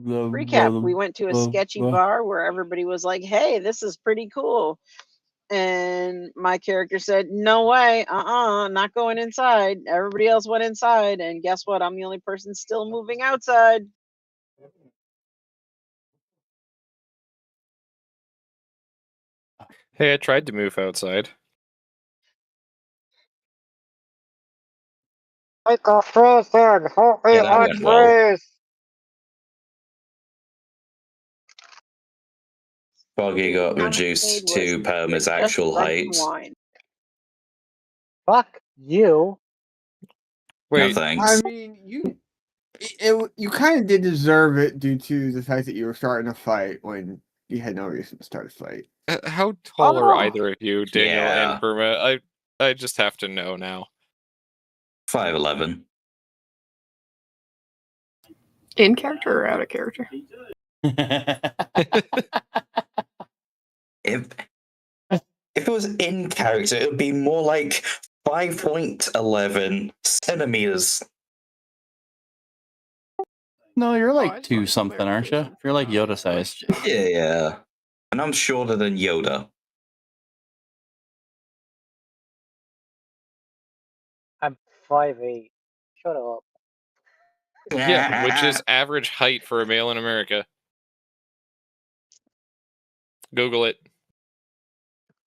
Recap, we went to a sketchy bar where everybody was like, hey, this is pretty cool. And my character said, no way, not going inside. Everybody else went inside, and guess what? I'm the only person still moving outside. Hey, I tried to move outside. I got frozen! Help me, I'm freeze! Boggy got reduced to Perma's actual height. Fuck you. Wait, no thanks. I mean, you kind of did deserve it due to the fact that you were starting a fight when you had no reason to start a fight. How tall are either of you, Daniel and Perma? I just have to know now. 5'11". In character or out of character? If it was in character, it would be more like 5.11 centimeters. No, you're like 2 something, aren't you? You're like Yoda sized. Yeah. And I'm shorter than Yoda. I'm 5'8". Shut up. Yeah, which is average height for a male in America. Google it.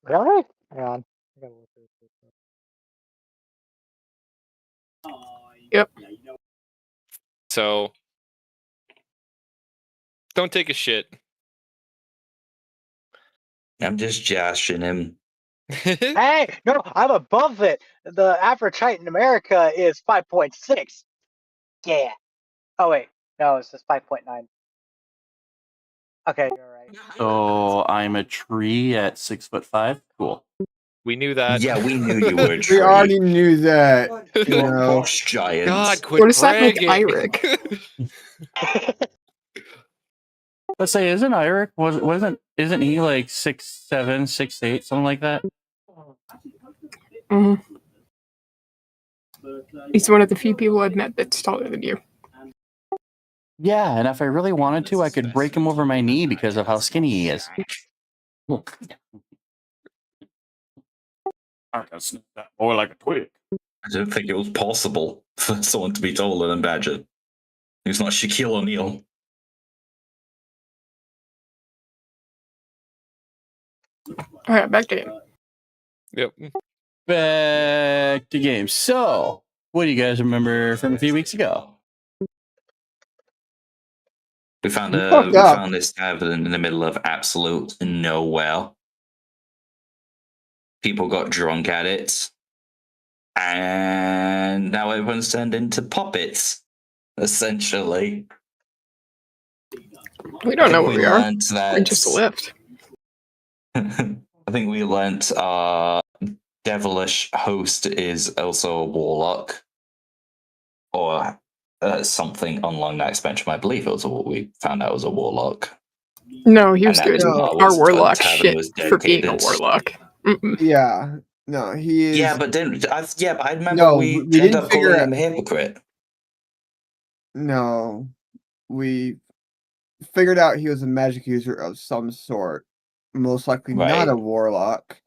Really? Hang on. Yep. So, don't take a shit. I'm just joshing him. Hey, no, I'm above it. The average height in America is 5.6. Yeah. Oh wait, no, it's just 5.9. Okay, you're right. So I'm a tree at 6'5". Cool. We knew that. Yeah, we knew you were a tree. We already knew that. You know. Posh giants. God, quit What does that make bragging. Iric? Let's say, isn't isn't he like 6'7", 6'8", something like that? Mm-hmm. He's one of the few people I've met that's taller than you. Yeah, and if I really wanted to, I could break him over my knee because of how skinny he is. I can snap that boy like a twig. I don't think it was possible for someone to be taller than Badger. He's not Shaquille O'Neal. Alright, back to game. Yep. Back to game. So, what do you guys remember from a few weeks ago? We found this tavern in the middle of absolute nowhere. People got drunk at it, and now everyone's turned into puppets, essentially. We don't know where we are. We just left. I think we learnt our devilish host is also a warlock, or something along that spectrum. I believe it was we found out it was a warlock. No, he was doing our warlock shit for being a warlock. Mm-mm. Yeah, no, he is. Yeah, but I remember we ended up calling him a hypocrite. No, we figured out he was a magic user of some sort, most likely not a warlock.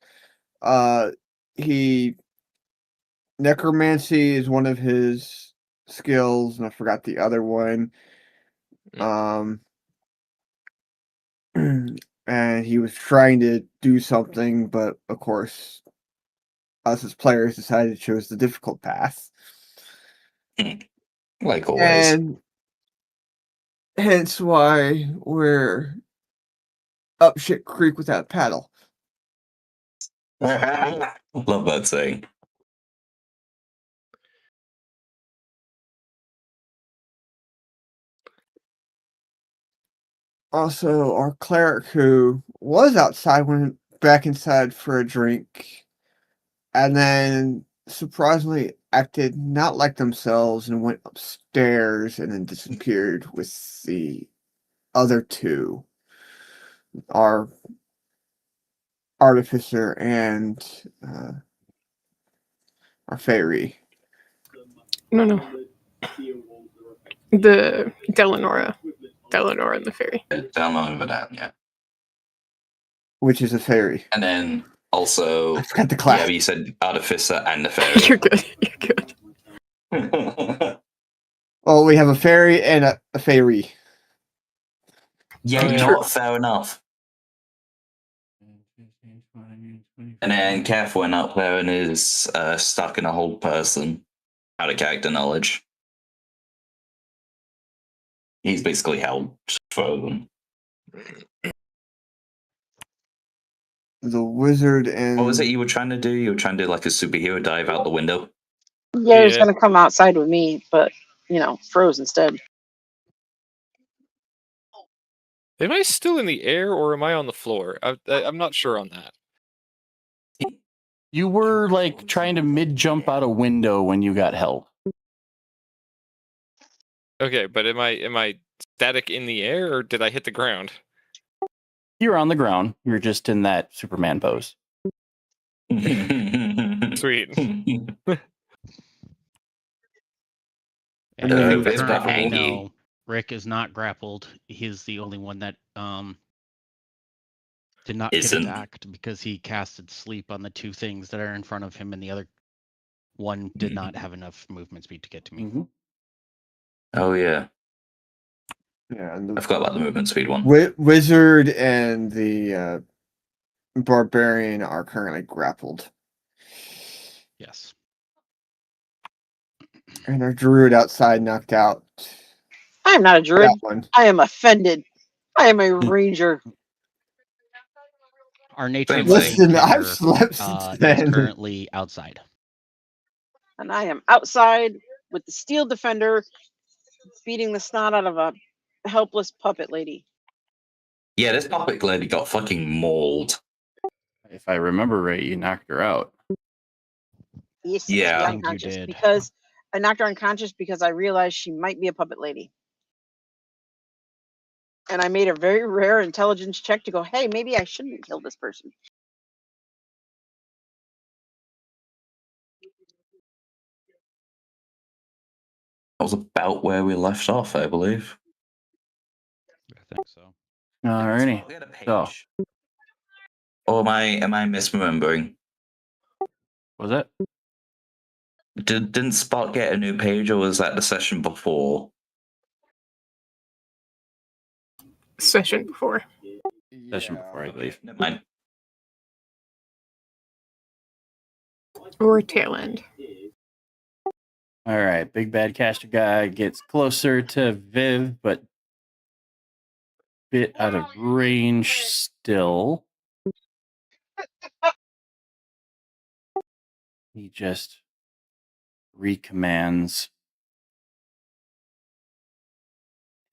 Necromancy is one of his skills, and I forgot the other one. And he was trying to do something, but of course, us as players decided to choose the difficult path. Like always. And hence why we're up shit creek without paddle. Love that saying. Also, our cleric who was outside went back inside for a drink, and then surprisingly acted not like themselves and went upstairs and then disappeared with the other two, our artificer and our fairy. No. The Delanora. Eleanor and the fairy. Eleanor and Madame, yeah. Which is a fairy. And then also, I forgot the class. Yeah, you said Artificer and the fairy. You're good. You're good. Oh, we have a fairy and a fairy. Yeah, you know what? Fair enough. And then Kev went up there and is stuck in a whole person out of character knowledge. He's basically held frozen. The wizard and... What was it you were trying to do? You were trying to do like a superhero dive out the window? Yeah, he was going to come outside with me, but, froze instead. Am I still in the air or am I on the floor? I'm not sure on that. You were like trying to mid-jump out a window when you got held. Okay, but am I static in the air or did I hit the ground? You're on the ground. You're just in that Superman pose. Sweet. And currently, no, Rick is not grappled. He's the only one that did not get attacked because he casted sleep on the two things that are in front of him, and the other one did not have enough movement speed to get to me. Mm-hmm. Oh, yeah. Yeah, I forgot about the movement speed one. Wizard and the barbarian are currently grappled. Yes. And our druid outside knocked out. I am not a druid. I am offended. I am a ranger. Our nature Listen, I've slept since then. is currently outside. And I am outside with the steel defender beating the snot out of a helpless puppet lady. Yeah, this puppet lady got fucking mauled. If I remember right, you knocked her out. Yes, yeah, I think you did. Because I knocked her unconscious because I realized she might be a puppet lady. And I made a very rare intelligence check to go, hey, maybe I shouldn't kill this person. That was about where we left off, I believe. I think so. Alrighty. So, or am I misremembering? Was it? Didn't Spot get a new page, or was that the session before? Session before. Session before, I believe. Never mind. Or tail end. All right, big bad caster guy gets closer to Viv, but bit out of range still. He just recommands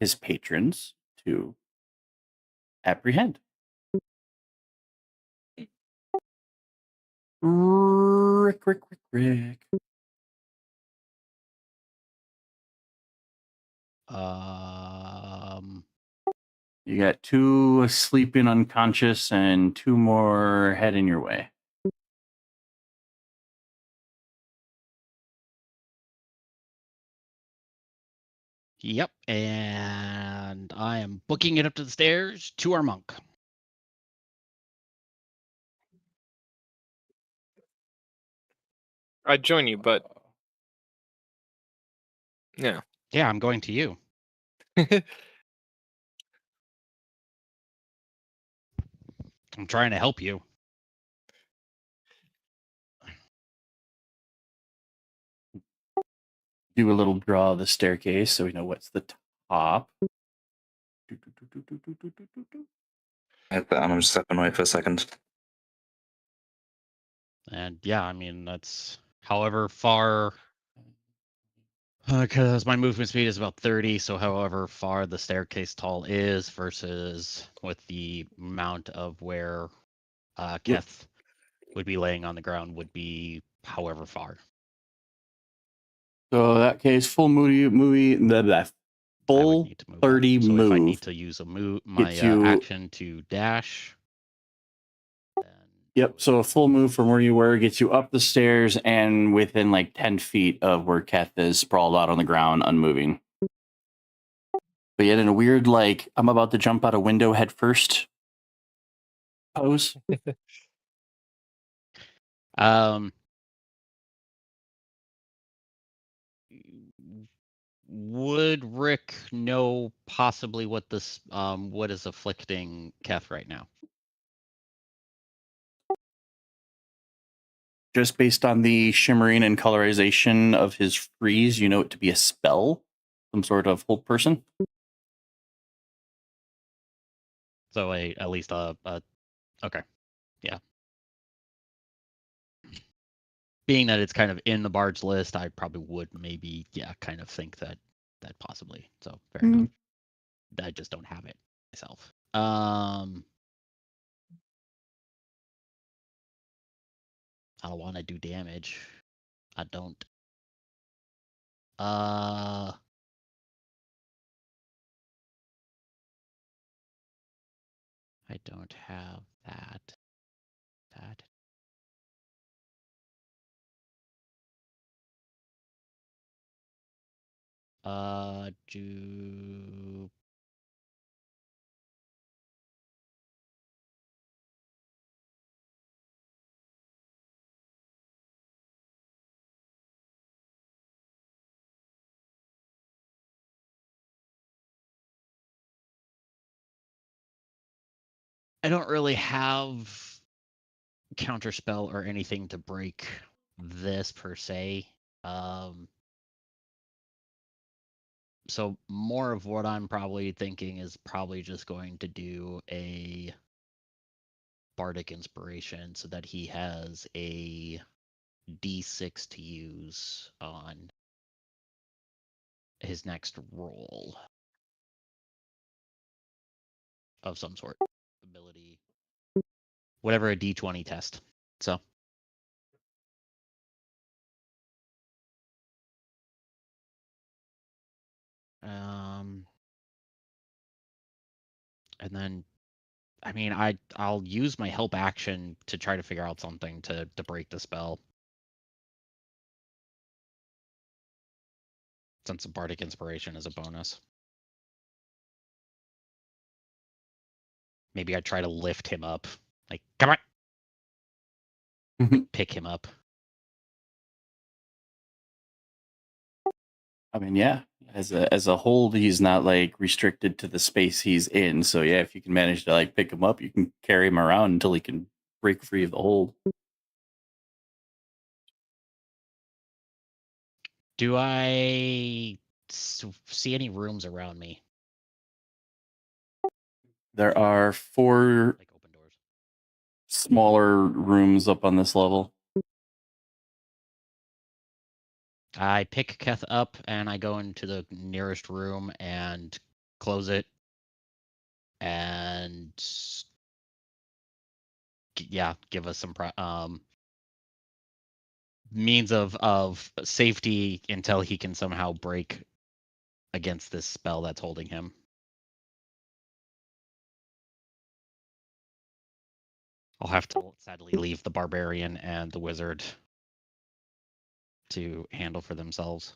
his patrons to apprehend. Rick. You got 2 sleeping unconscious and 2 more heading your way. Yep, and I am booking it up to the stairs to our monk. I'd join you, but yeah. Yeah, I'm going to you. I'm trying to help you. Do a little draw of the staircase so we know what's the top. I'm just stepping away for a second. And yeah, I mean, that's however far, because my movement speed is about 30, so however far the staircase tall is versus with the amount of where Keth would be laying on the ground would be however far. So in that case, full full 30 so move. If I need to use a move, my action to dash. Yep, so a full move from where you were gets you up the stairs and within like 10 feet of where Keth is sprawled out on the ground, unmoving. But yet in a weird, like, I'm about to jump out a window head first pose. Would Rick know possibly what this what is afflicting Keth right now? Just based on the shimmering and colorization of his freeze, you know it to be a spell, some sort of hold person. So at least okay, yeah. Being that it's kind of in the Bard's list, I probably would maybe kind of think that possibly. So fair enough. I just don't have it myself. I want to do damage. I don't. I don't have that. Do I don't really have counterspell or anything to break this per se. So more of what I'm probably thinking is probably just going to do a bardic inspiration so that he has a d6 to use on his next roll of some sort, ability, whatever, a d20 test. So and then I mean I'll use my help action to try to figure out something to break the spell. Since the bardic inspiration is a bonus. Maybe I try to lift him up. Like, come on. Like, pick him up. I mean, yeah, as a whole, he's not like restricted to the space he's in. So yeah, if you can manage to like pick him up, you can carry him around until he can break free of the hold. Do I see any rooms around me? There are 4 like open doors, smaller rooms up on this level. I pick Keth up and I go into the nearest room and close it. And give us some means of safety until he can somehow break against this spell that's holding him. I'll have to sadly leave the barbarian and the wizard to handle for themselves.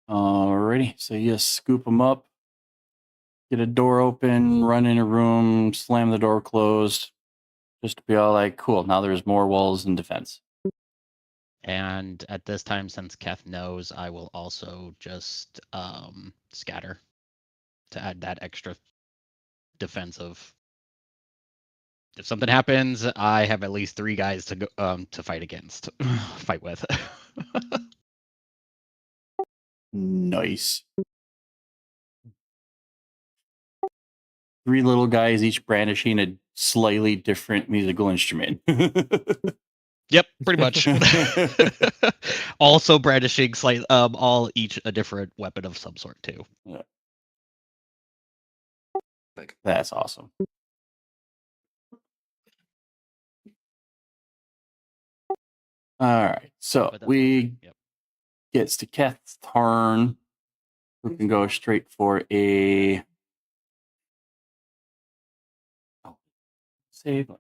Alrighty, so you scoop them up, get a door open, run in a room, slam the door closed, just to be all like, cool, now there's more walls and defense. And at this time, since Keth knows, I will also just scatter to add that extra defensive. If something happens, I have at least 3 guys to go to fight against, fight with. Nice. 3 little guys, each brandishing a slightly different musical instrument. Yep, pretty much. Also brandishing all each a different weapon of some sort too. Yeah. That's awesome. All right, so we gets to Keth's turn. We can go straight for a save.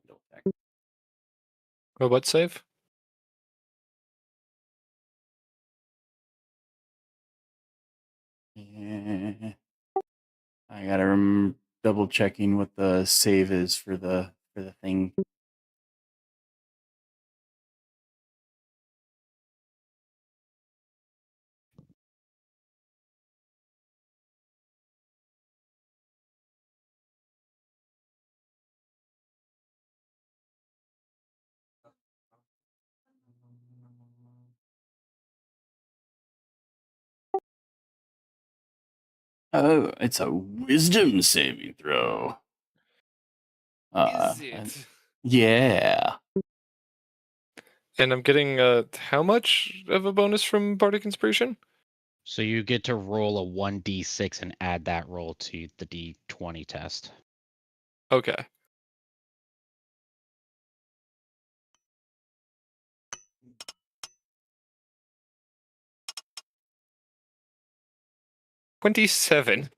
What save? I gotta double checking what the save is for the thing. Oh, it's a wisdom saving throw. Is it? Yeah. And I'm getting how much of a bonus from Bardic Inspiration? So you get to roll a 1d6 and add that roll to the d20 test. Okay. $27.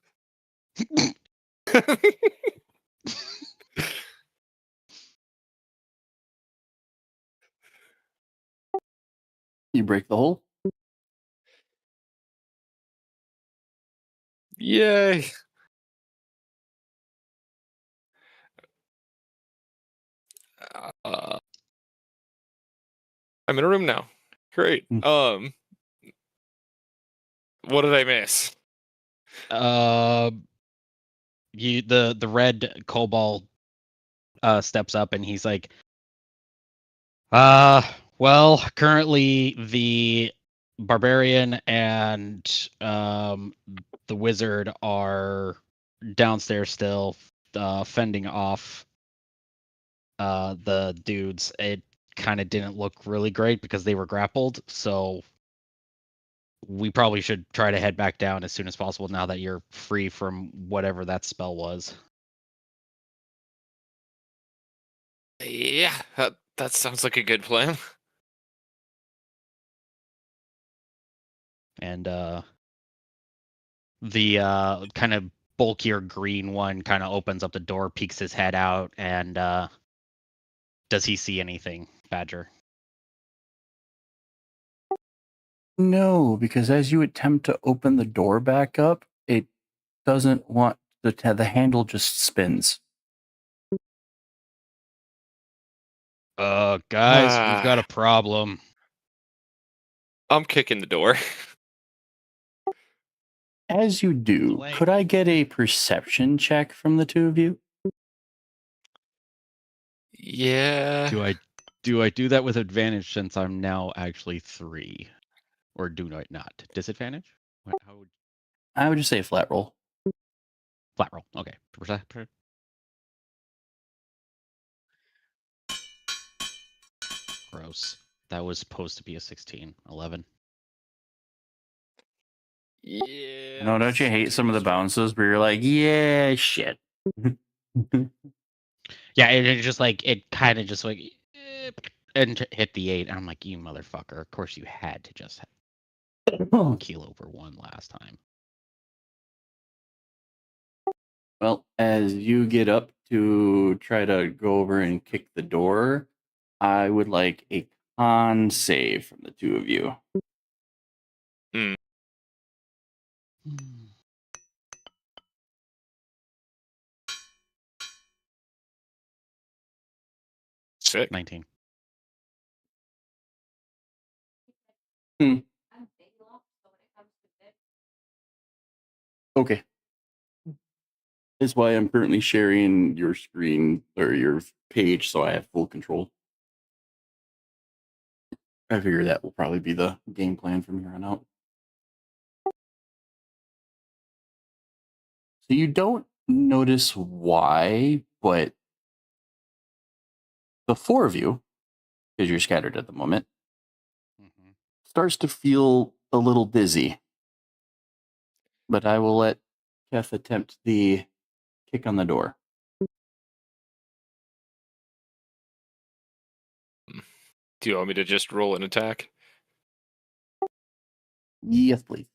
You break the hole? Yay. I'm in a room now. Great. What did I miss? The red kobold steps up and he's like, well, currently the barbarian and the wizard are downstairs still, fending off the dudes. It kind of didn't look really great because they were grappled, so we probably should try to head back down as soon as possible now that you're free from whatever that spell was. Yeah, that sounds like a good plan. And the kind of bulkier green one kind of opens up the door, peeks his head out, and does he see anything, Badger? No, because as you attempt to open the door back up, it doesn't want the handle just spins. Guys, we've got a problem. I'm kicking the door. As you do, could I get a perception check from the two of you? Yeah. Do I do that with advantage since I'm now actually 3? Or do I not? Disadvantage? I would just say flat roll. Flat roll. Okay. Gross. That was supposed to be a 16. 11. Yeah. No, don't you hate some of the bounces where you're like, yeah, shit. Yeah, it just like, it kind of just like, and hit the 8. And I'm like, you motherfucker. Of course you had to just keel over 1 last time. Well, as you get up to try to go over and kick the door, I would like a con save from the two of you. Sick. 19. Okay. That's why I'm currently sharing your screen or your page so I have full control. I figure that will probably be the game plan from here on out. So you don't notice why, but the 4 of you, because you're scattered at the moment, starts to feel a little dizzy. But I will let Keth attempt the kick on the door. Do you want me to just roll an attack? Yes, please.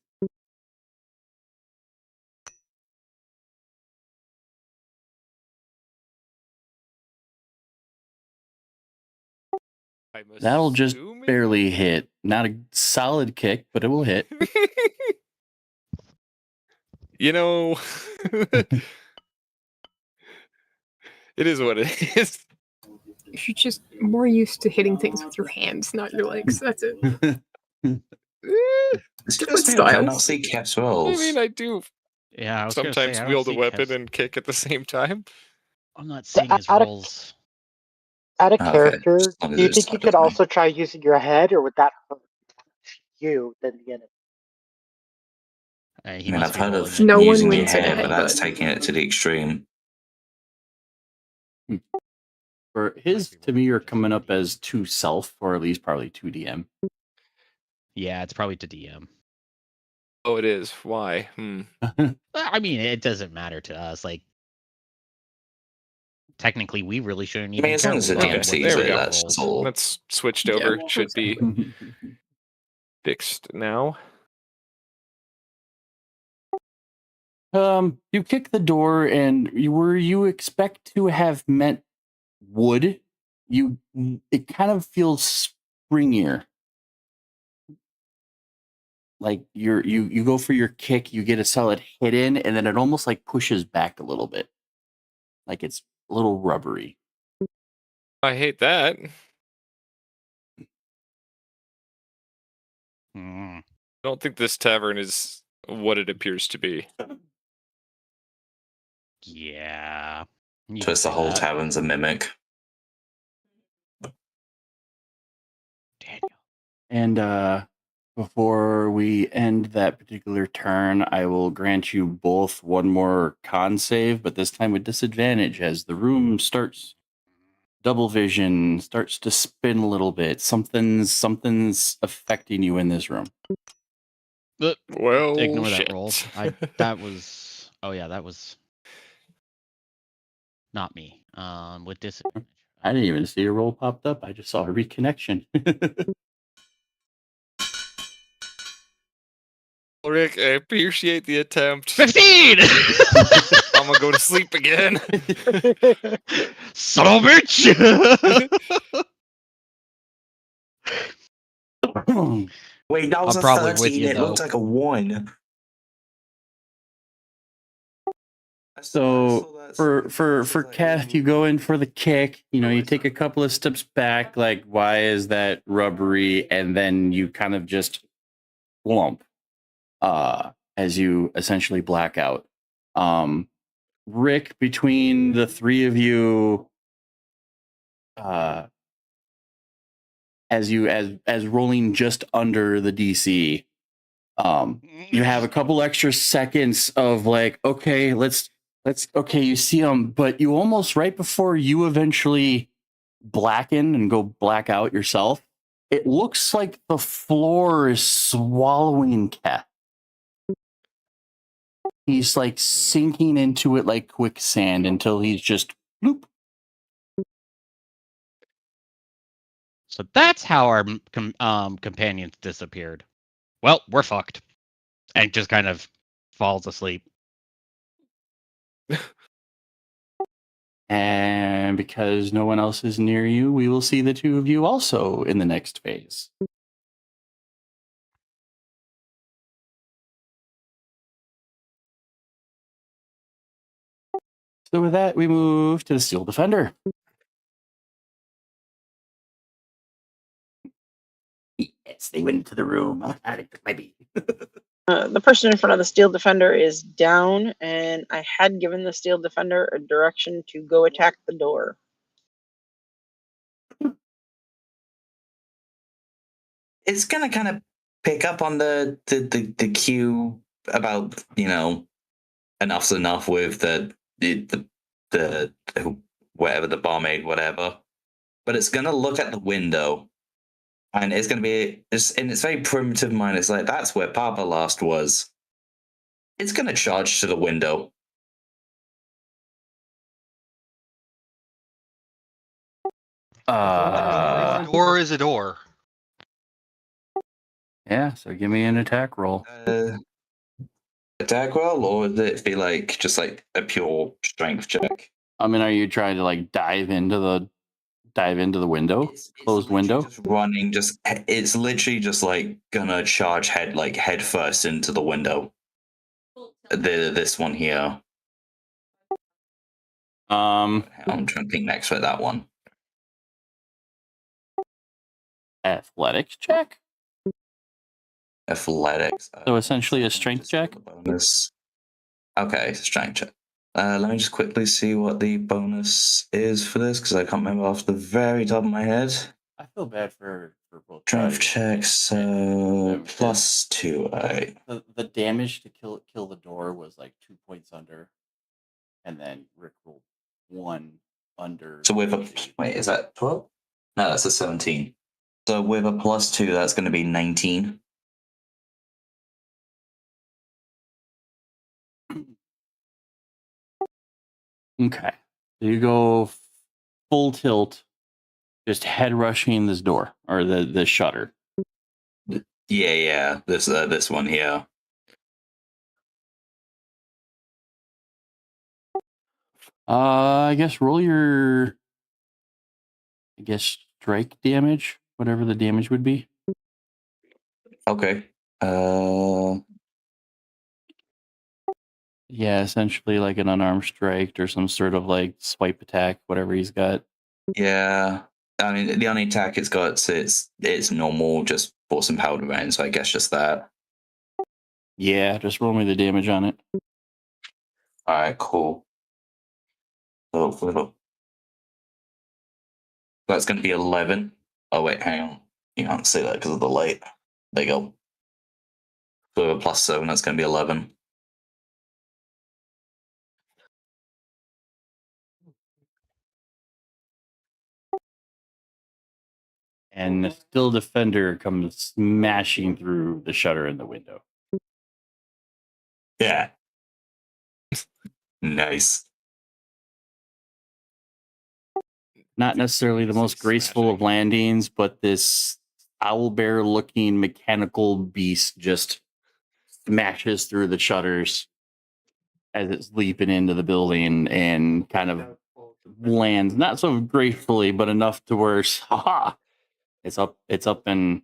That'll just barely hit. Not a solid kick, but it will hit. You know, it is what it is. You're just more used to hitting things with your hands, not your legs. That's it. It's Different just me. Can I not styles. see Kev's rolls? I mean, I do Yeah, I was sometimes say, I wield a see weapon Kev's... and kick at the same time. I'm not seeing his rolls. Out of Okay, character, as long as do you it's think you not could just me. also try using your head, or would that hurt you than the enemy? I mean, I've heard of No one using your wins in head, a but that's headbutt. taking it to the extreme. For his, to me, are coming up as 2 self, or at least probably 2 DM. Yeah, it's probably to DM. Oh, it is. Why? I mean, it doesn't matter to us. Like, technically, we really shouldn't I mean, even as care. long as the what DM sees there we it, go. that's just all. That's switched Yeah, over. Should be exactly. fixed now. You kick the door, and you expect to have met wood. It kind of feels springier. Like you go for your kick, you get a solid hit in, and then it almost like pushes back a little bit. Like it's a little rubbery. I hate that. I don't think this tavern is what it appears to be. Yeah. Twist the whole tavern's a mimic. Daniel. And before we end that particular turn, I will grant you both one more con save, but this time with disadvantage as the room starts double vision, starts to spin a little bit. Something's affecting you in this room. Well, ignore shit. that roll. That was... Oh, yeah, that was not me. With disadvantage. I didn't even see a roll popped up. I just saw a reconnection. Rick, I appreciate the attempt. 15! I'm gonna go to sleep again. Son of a bitch! Wait, that was I'm a probably 13. with you, It though. looked like a 1. So for Kath, you go in for the kick. You know, you take a couple of steps back. Like, why is that rubbery? And then you kind of just lump as you essentially black out. Rick, between the three of you, as rolling just under the DC, you have a couple extra seconds of like, okay, let's okay, you see them, but you almost right before you eventually blacken and go black out yourself, it looks like the floor is swallowing Cat. He's like sinking into it like quicksand until he's just bloop. So that's how our companions disappeared. Well, we're fucked. And just kind of falls asleep. And because no one else is near you, we will see the two of you also in the next phase. So with that, we move to the Steel Defender. Yes, they went into the room. Maybe. The person in front of the Steel Defender is down, and I had given the Steel Defender a direction to go attack the door. It's gonna kind of pick up on the cue about, you know, enough's enough with the whatever, the barmaid, whatever. But it's gonna look at the window, and it's gonna be in its very primitive mind. It's like, that's where Papa last was. It's gonna charge to the window. A door is a door. Yeah, so give me an attack roll. Attack roll, or would it be like just like a pure strength check? I mean, are you trying to like dive into the window, closed window? Just running, it's literally just like gonna charge head first into the window. This one here. I'm trying to think next for that one. Athletics check. Athletics. So essentially a strength check. Bonus. Okay, strength check. Let me just quickly see what the bonus is for this because I can't remember off the very top of my head. I feel bad for both. Strength checks. So +2. The damage to kill the door was like 2 points under, and then Rick rolled 1 under. So with a wait, is that 12? No, that's a 17. So with a +2, that's going to be 19. Okay. So you go full tilt, just head rushing this door or the shutter. Yeah. This one here. I guess roll your strike damage, whatever the damage would be. Okay. Yeah, essentially like an unarmed strike or some sort of like swipe attack, whatever he's got. Yeah. I mean, the only attack it's got, it's normal, just force and powder round, so I guess just that. Yeah, just roll me the damage on it. Alright, cool. So that's going to be 11. Oh, wait, hang on. You can't see that because of the light. There you go. So a +7, that's going to be 11. And the still defender comes smashing through the shutter in the window. Yeah. Nice. Not necessarily the most graceful of landings, but this owlbear looking mechanical beast just smashes through the shutters as it's leaping into the building and kind of lands not so gracefully, but enough to where it's up and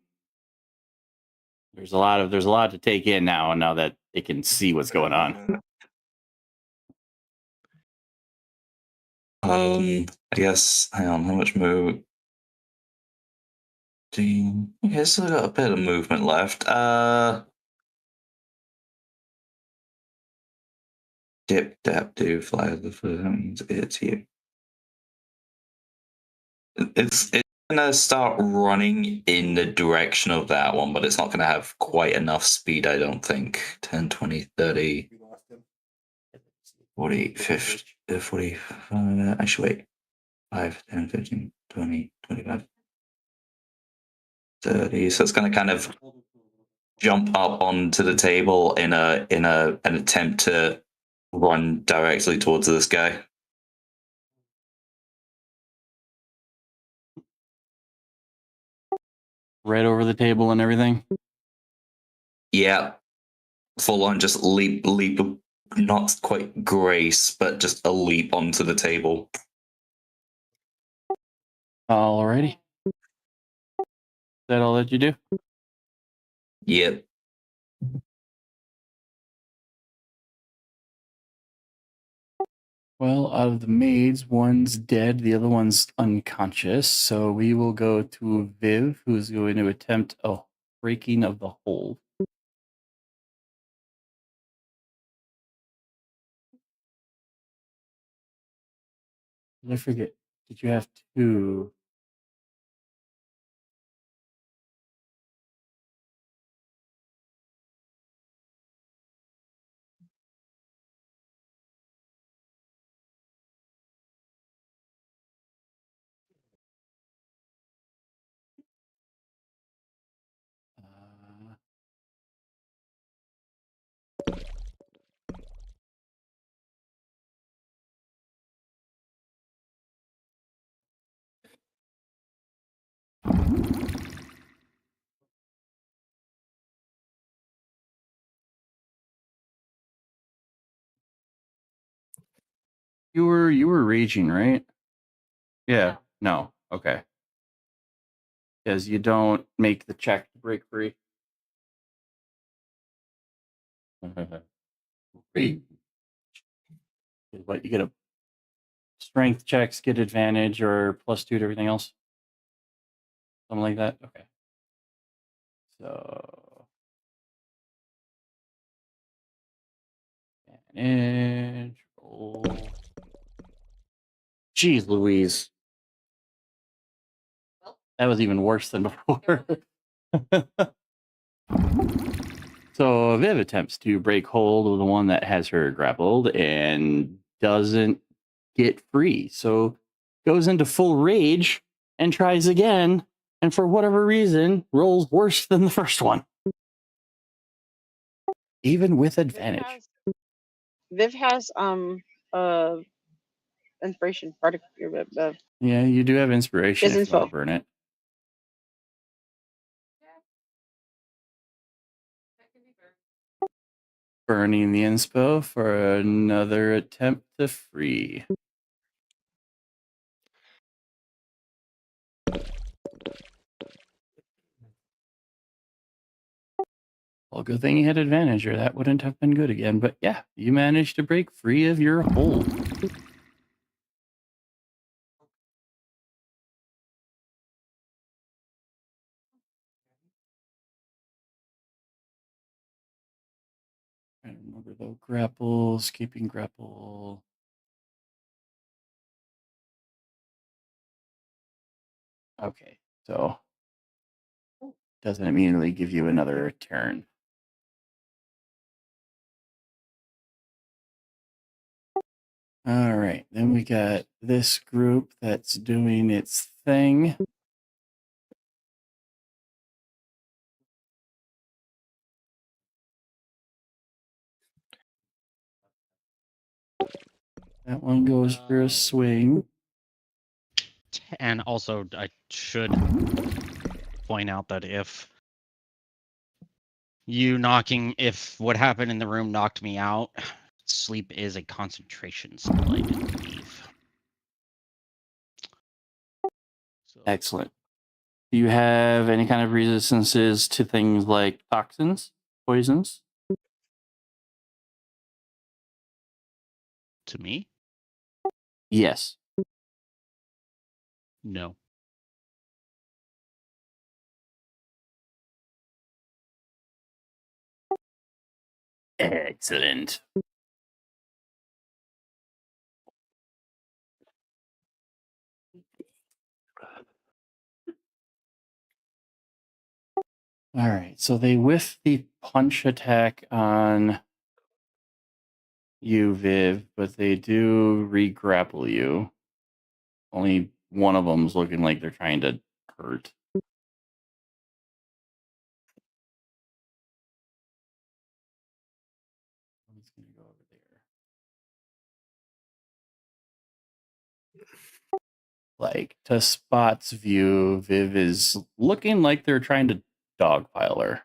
there's a lot to take in now that it can see what's going on. I guess, hang on, how much move? Okay, so I got a bit of movement left. Dip, dap, do, fly the first, it's you. It's gonna start running in the direction of that one, but it's not gonna have quite enough speed, I don't think. 10, 20, 30, 40, 50, 45, actually wait. 5, 10, 15, 20, 25, 30. So it's gonna kind of jump up onto the table in an attempt to run directly towards this guy. Right over the table and everything. Yeah, full on, just leap, not quite grace, but just a leap onto the table. Alrighty. Is that all that you do? Yep. Well, out of the maids, one's dead, the other one's unconscious. So we will go to Viv, who's going to attempt a breaking of the hold. I forget. Did you have two? You were raging, right? Yeah. No. Okay. Because you don't make the check to break free. What, you get a strength checks, get advantage, or +2 to everything else? Something like that? Okay. So... advantage, roll. Jeez Louise. That was even worse than before. So Viv attempts to break hold of the one that has her grappled and doesn't get free. So goes into full rage and tries again, and for whatever reason, rolls worse than the first one. Even with advantage. Viv has inspiration. Yeah, you do have inspiration if you want to burn it. Burning the inspo for another attempt to free. Well, good thing you had advantage, or that wouldn't have been good again. But yeah, you managed to break free of your hold. I remember though, grapples, keeping grapple. Okay, so doesn't immediately give you another turn. All right, then we got this group that's doing its thing. That one goes for a swing. And also, I should point out that if what happened in the room knocked me out, sleep is a concentration skill, I do believe. So. Excellent. Do you have any kind of resistances to things like toxins, poisons? To me? Yes. No. Excellent. All right, so they whiff the punch attack on you, Viv, but they do re-grapple you. Only one of them's looking like they're trying to hurt. I'm just gonna go over there. Like, to Spot's view, Viv is looking like they're trying to dogpile her.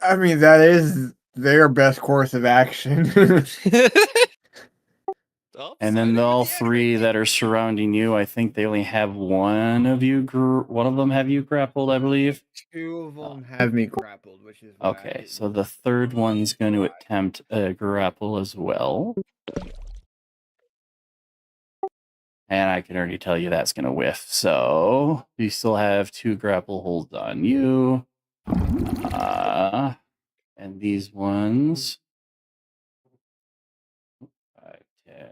I mean, that is their best course of action. And then all three that are surrounding you, I think they only have one of them have you grappled, I believe. Two of them have me grappled, which is okay. So the third one's going to attempt a grapple as well. And I can already tell you that's going to whiff. So you still have 2 grapple holds on you. And these ones. 5, 10.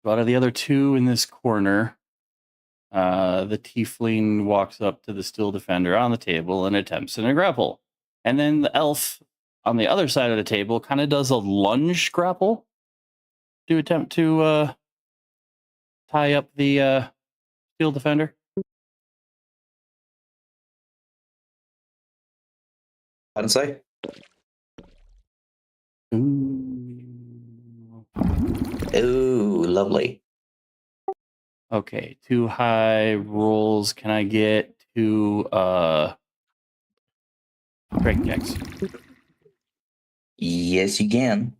Out of the other 2 in this corner, the tiefling walks up to the steel defender on the table and attempts in a grapple. And then the elf on the other side of the table kind of does a lunge grapple to attempt to tie up the steel defender. I'd say. Ooh, lovely. Okay, 2 high rolls. Can I get 2 strength checks? Yes, you can.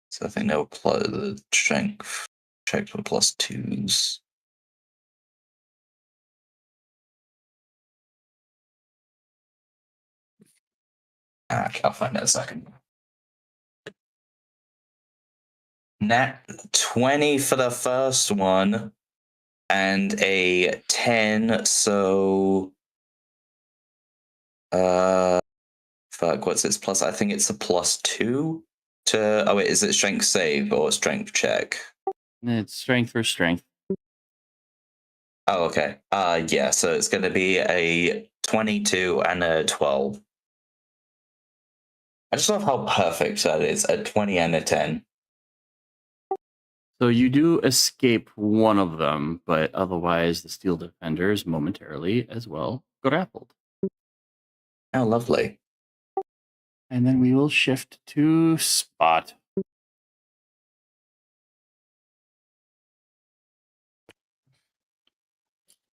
So I think they'll apply the strength check for +2s. I'll find out in a second. Nat 20 for the first one, and a 10, so fuck, what's its plus? I think it's a +2 to wait, is it strength save or strength check? It's strength for strength. Oh, okay. Yeah, so it's gonna be a 22 and a 12. I just love how perfect that is, a 20 and a 10. So you do escape one of them, but otherwise the steel defender is momentarily as well grappled. Oh, lovely. And then we will shift to Spot.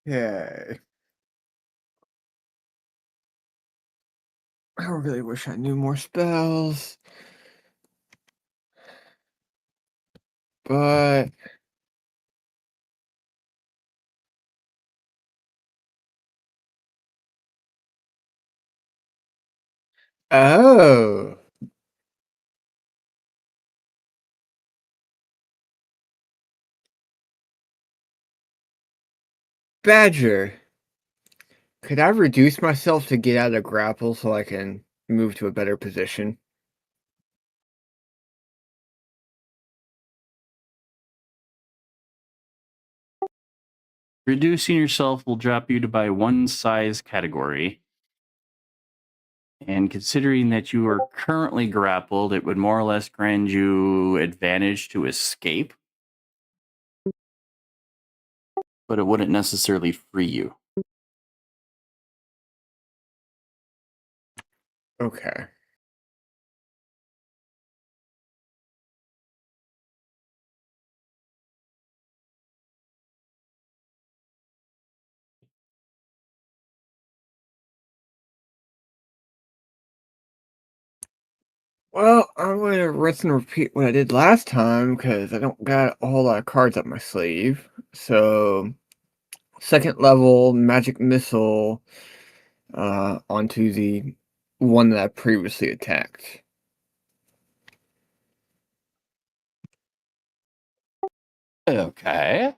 Okay. I really wish I knew more spells. But oh. Badger. Could I reduce myself to get out of grapple so I can move to a better position? Reducing yourself will drop you to by one size category. And considering that you are currently grappled, it would more or less grant you advantage to escape. But it wouldn't necessarily free you. Okay. Well, I'm going to rinse and repeat what I did last time because I don't got a whole lot of cards up my sleeve. So, second level magic missile onto the one that I previously attacked. Okay.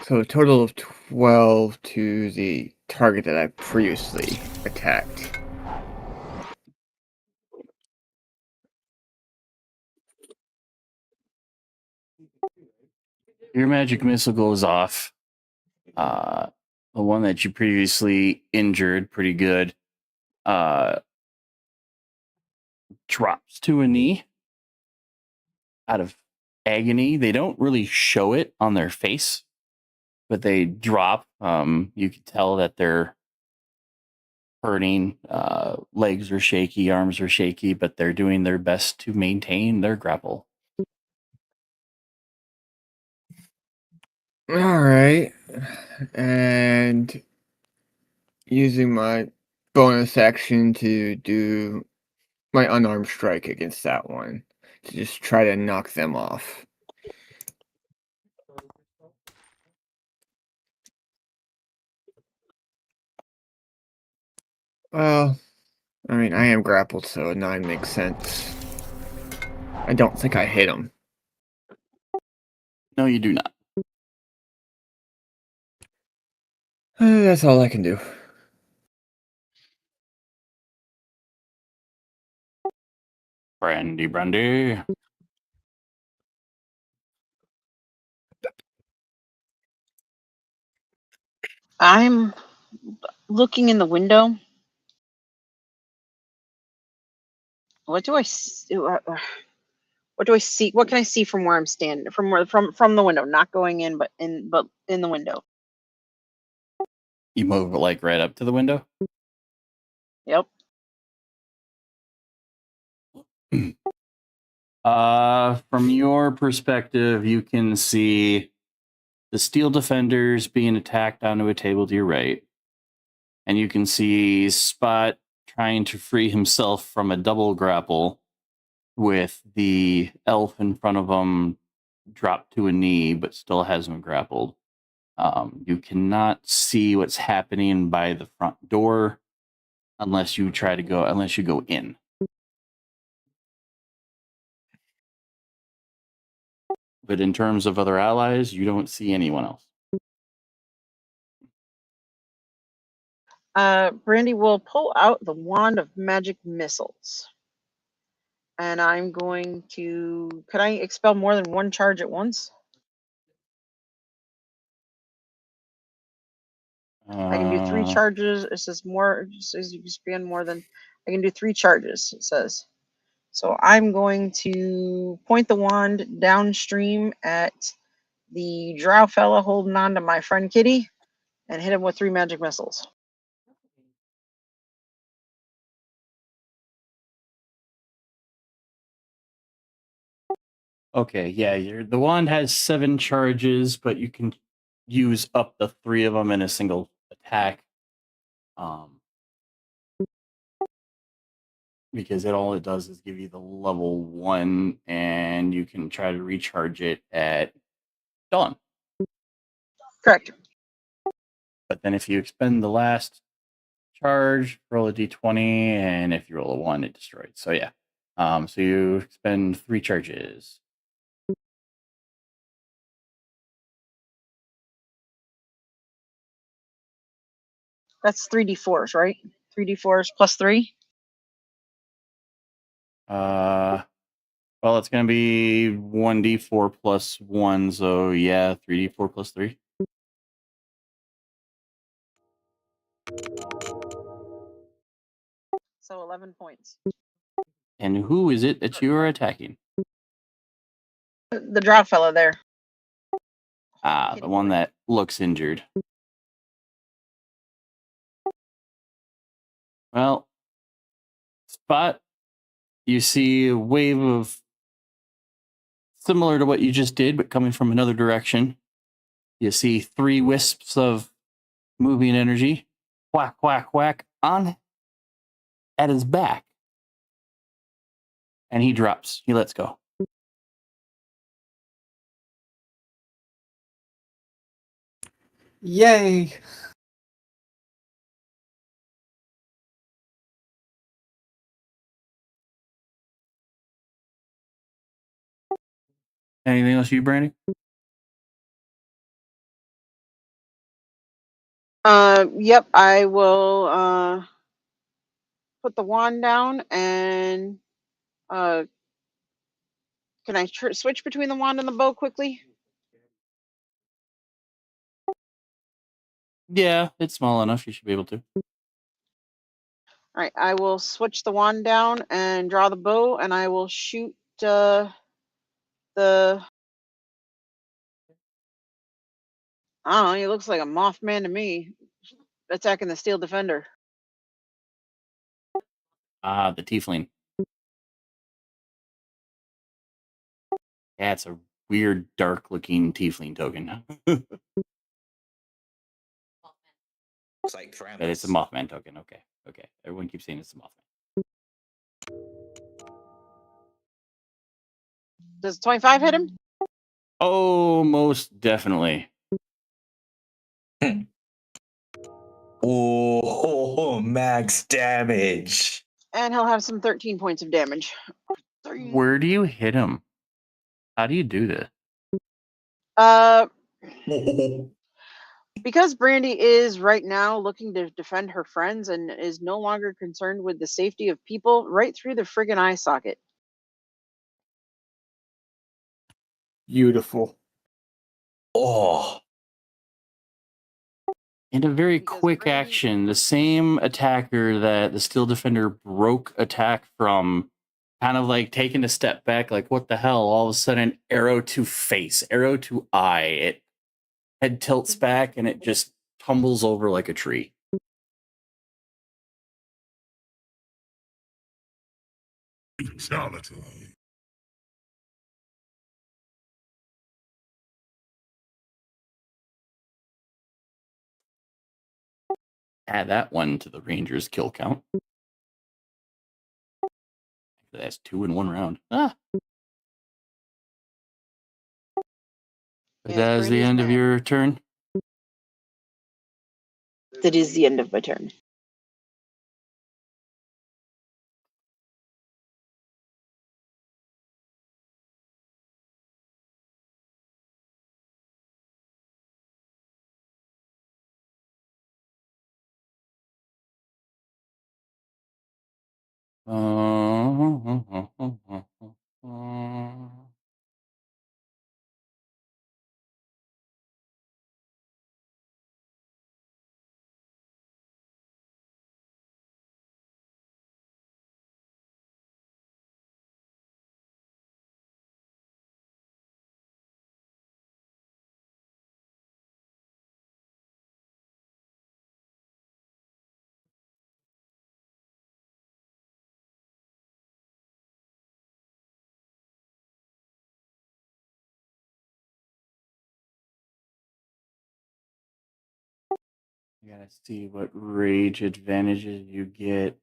So a total of 12 to the target that I previously attacked. Your magic missile goes off. The one that you previously injured pretty good drops to a knee out of agony. They don't really show it on their face, but they drop. You can tell that they're hurting. Legs are shaky, arms are shaky, but they're doing their best to maintain their grapple. All right. And using my bonus action to do my unarmed strike against that one to just try to knock them off. Well, I mean, I am grappled, so a 9 makes sense. I don't think I hit him. No, you do not. That's all I can do. Brandy. I'm looking in the window. What do I see? What do I see? What can I see from where I'm standing? From the window, not going in, but in the window. You move like right up to the window? Yep. From your perspective, you can see the steel defenders being attacked onto a table to your right. And you can see Spot trying to free himself from a double grapple with the elf in front of him dropped to a knee, but still has him grappled. You cannot see what's happening by the front door unless you go in. But in terms of other allies, you don't see anyone else. Brandy will pull out the wand of magic missiles. And I'm going to... Can I expel more than one charge at once? I can do 3 charges. It says more. It says you can expand more than... I can do 3 charges, it says. So I'm going to point the wand downstream at the drow fella holding on to my friend Kitty and hit him with 3 magic missiles. Okay, yeah, the wand has 7 charges, but you can use up to 3 of them in a single attack. Because all it does is give you the level 1, and you can try to recharge it at dawn. Correct. But then if you expend the last charge, roll a d20, and if you roll a 1, it destroys. So yeah. So you expend 3 charges. That's 3d4s, right? 3d4s plus 3? Well, it's going to be 1d4 plus 1, so yeah, 3d4 plus 3. So 11 points. And who is it that you are attacking? The drow fella there. The one that looks injured. Well, Spot, you see a wave of similar to what you just did, but coming from another direction. You see 3 wisps of moving energy. Whack, whack, whack on at his back. And he drops. He lets go. Yay! Anything else you, Brandy? Yep, I will put the wand down and can I switch between the wand and the bow quickly? Yeah, it's small enough. You should be able to. All right, I will switch the wand down and draw the bow, and I will shoot the... I don't know, he looks like a Mothman to me. Attacking the steel defender. The tiefling. Yeah, it's a weird, dark-looking tiefling token. It's like But it's a Mothman token. Okay. Everyone keeps saying it's a Mothman. Does 25 hit him? Oh, most definitely. Oh, max damage. And he'll have some 13 points of damage. Where do you hit him? How do you do this? Because Brandy is right now looking to defend her friends and is no longer concerned with the safety of people, right through the friggin' eye socket. Beautiful. Oh. In a very quick action, the same attacker that the Steel Defender broke attack from, kind of like taking a step back, like, what the hell? All of a sudden, arrow to face, arrow to eye. It head tilts back and it just tumbles over like a tree. Fatality. Add that one to the Ranger's kill count. That's 2 in 1 round. Ah. But that is the end of your turn? That is the end of my turn. You gotta see what rage advantages you get.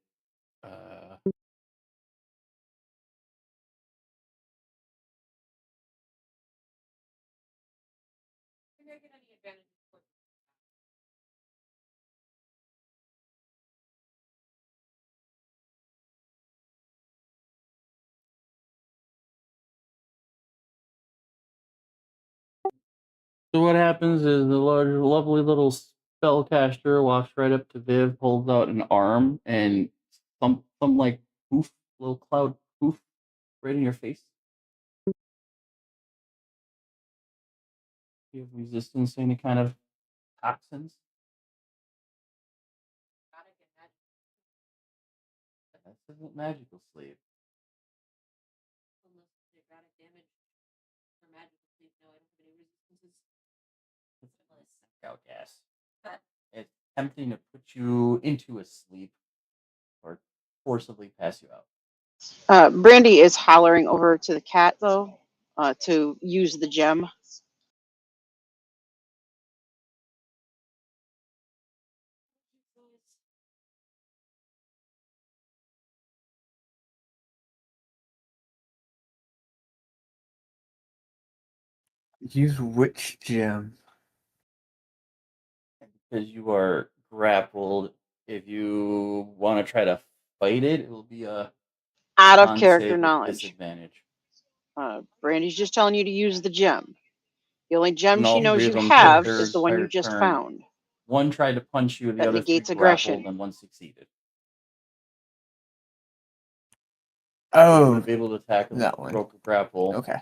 So what happens is the large, lovely little spellcaster walks right up to Viv, holds out an arm, and some like poof, little cloud poof, right in your face. You have resistance to any kind of toxins. This isn't magical sleep. Out gas. It's tempting to put you into a sleep or forcibly pass you out. Brandy is hollering over to the cat, though, to use the gem. Use which gem? Because you are grappled. If you want to try to fight it, it will be a out of con character save with knowledge. disadvantage. Brandy's just telling you to use the gem. The only gem No, she knows three you of them have took is the one their you just turn. found. One tried to punch you, the That other three negates grappled, aggression. and one succeeded. Oh, you would be able to attack him that with one. broke a grapple. Okay.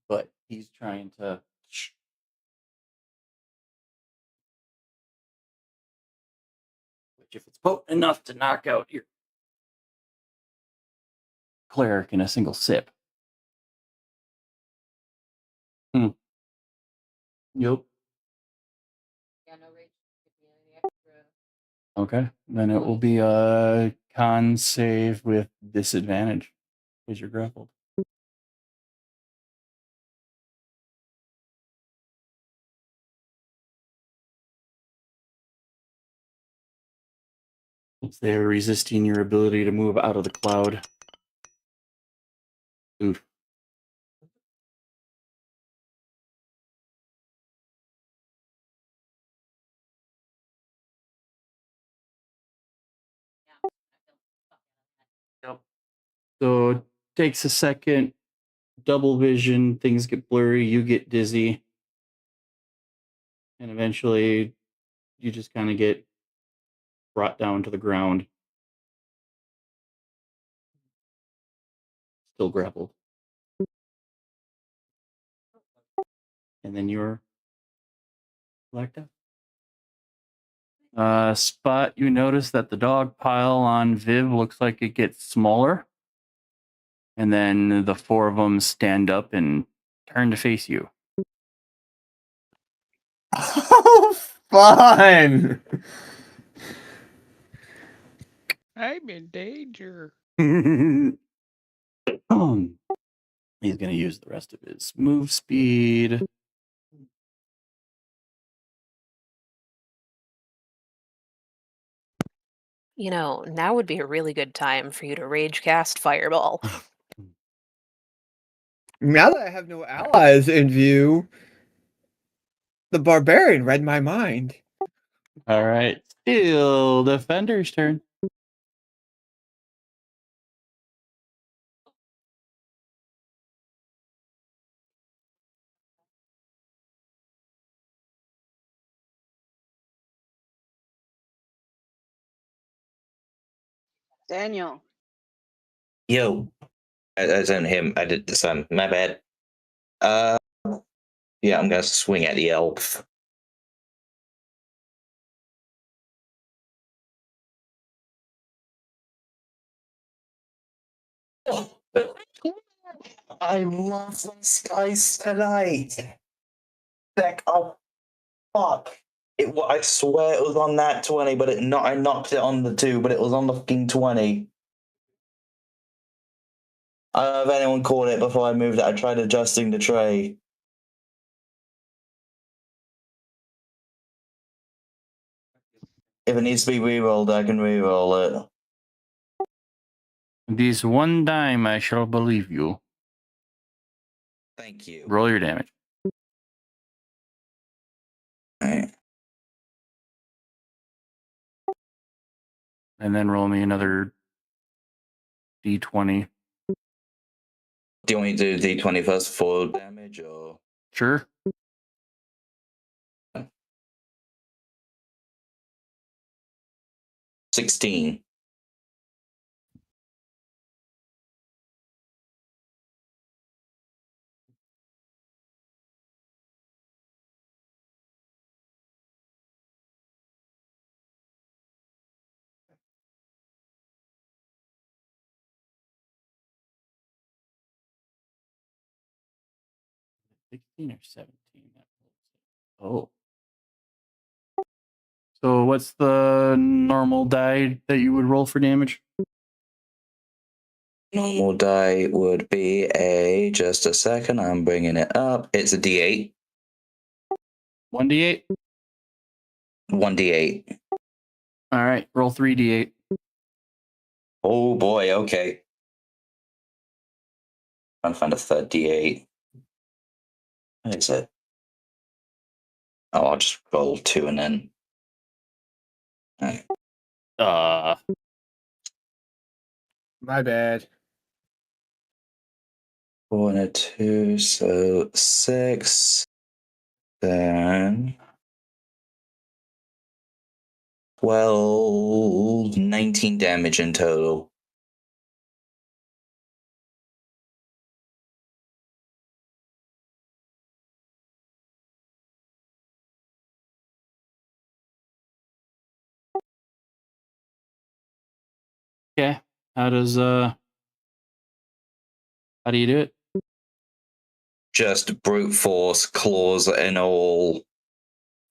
But he's trying to. Which, if it's potent enough to knock out your cleric in a single sip. Yep. Okay, then it will be a con save with disadvantage because you're grappled. Since they are resisting your ability to move out of the cloud. Oof. Yep. So it takes a second, double vision, things get blurry, you get dizzy, and eventually you just kind of get brought down to the ground. Still grappled. And then you're blacked out. Spot, you notice that the dog pile on Viv looks like it gets smaller. And then the four of them stand up and turn to face you. Oh, fun! I'm in danger. He's going to use the rest of his move speed. You know, now would be a really good time for you to rage cast Fireball. Now that I have no allies in view, the barbarian read my mind. All right. Still defender's turn. Daniel. Yo. As in him, I did the same. My bad. Yeah, I'm gonna swing at the elf. I love these guys tonight. Oh, fuck. I swear it was on that 20, but I knocked it on the 2, but it was on the fucking 20. I don't know if anyone caught it before I moved it. I tried adjusting the tray. If it needs to be re-rolled, I can re-roll it. This one time I shall believe you. Thank you. Roll your damage. Right. And then roll me another d20. Do you want me to do d20 first for damage, or? Sure. $16. $16 or $17. Oh. So what's the normal die that you would roll for damage? Normal die would be just a second, I'm bringing it up. It's a d8. 1d8? 1d8. All right, roll 3d8. Oh boy, okay. Trying to find a third d8. What is it? Oh, I'll just roll 2 and then. Right. My bad. 4 and a 2, so 6. Then 12, 19 damage in total. Okay. How do you do it? Just brute force, claws and all.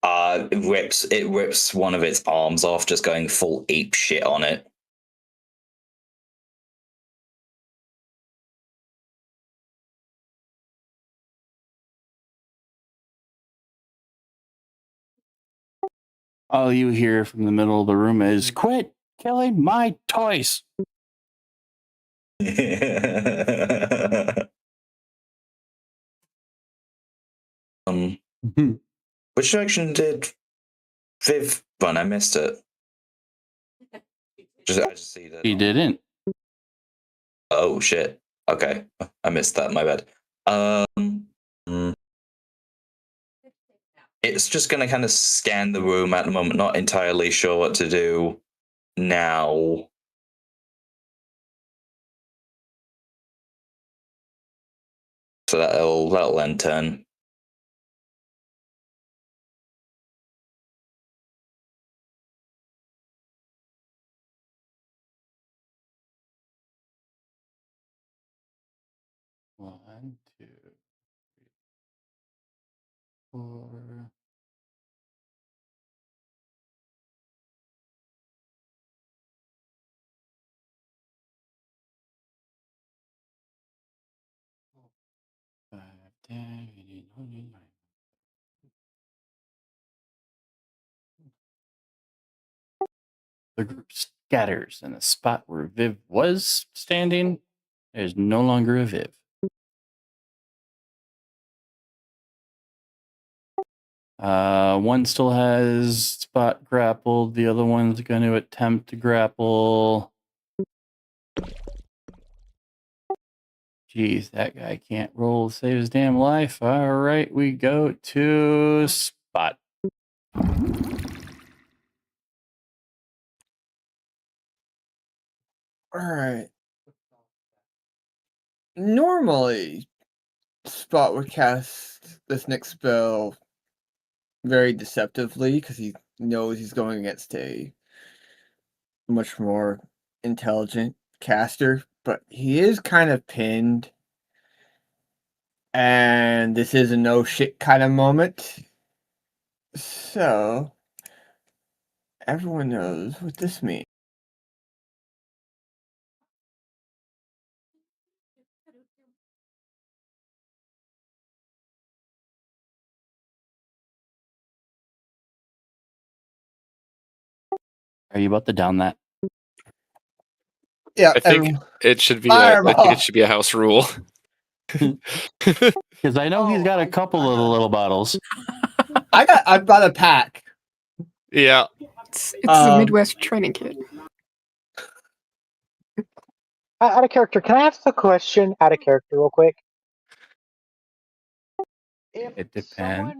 It rips one of its arms off, just going full ape shit on it. All you hear from the middle of the room is, "Quit killing my toys!" Which direction did Viv run? I missed it. I just see that. He didn't. Oh shit. Okay, I missed that. My bad. It's just gonna kind of scan the room at the moment. Not entirely sure what to do now. So that'll end turn. 1, 2, 3, 4. The group scatters, and the spot where Viv was standing is no longer a Viv. One still has spot grappled. The other one's going to attempt to grapple. Jeez, that guy can't roll to save his damn life. All right, we go to spot. All right. Normally, Spot would cast this next spell very deceptively because he knows he's going against a much more intelligent caster, but he is kind of pinned, and this is a no shit kind of moment. So, everyone knows what this means. Are you about to down that? Yeah, I think it should be. I think it should be a house rule. Because I know he's got a couple of the little bottles. I've got a pack. Yeah, it's a Midwest training kit. Out of character, can I ask a question out of character real quick? It depends.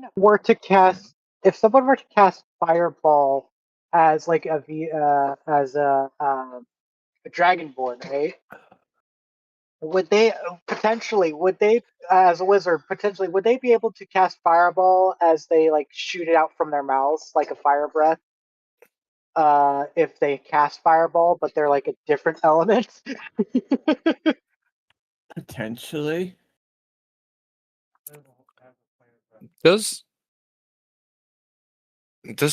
If someone were to cast Fireball as like a Dragonborn, right? Would they as a wizard would they be able to cast Fireball as they like shoot it out from their mouths like a fire breath? If they cast Fireball, but they're like a different element. Potentially. Does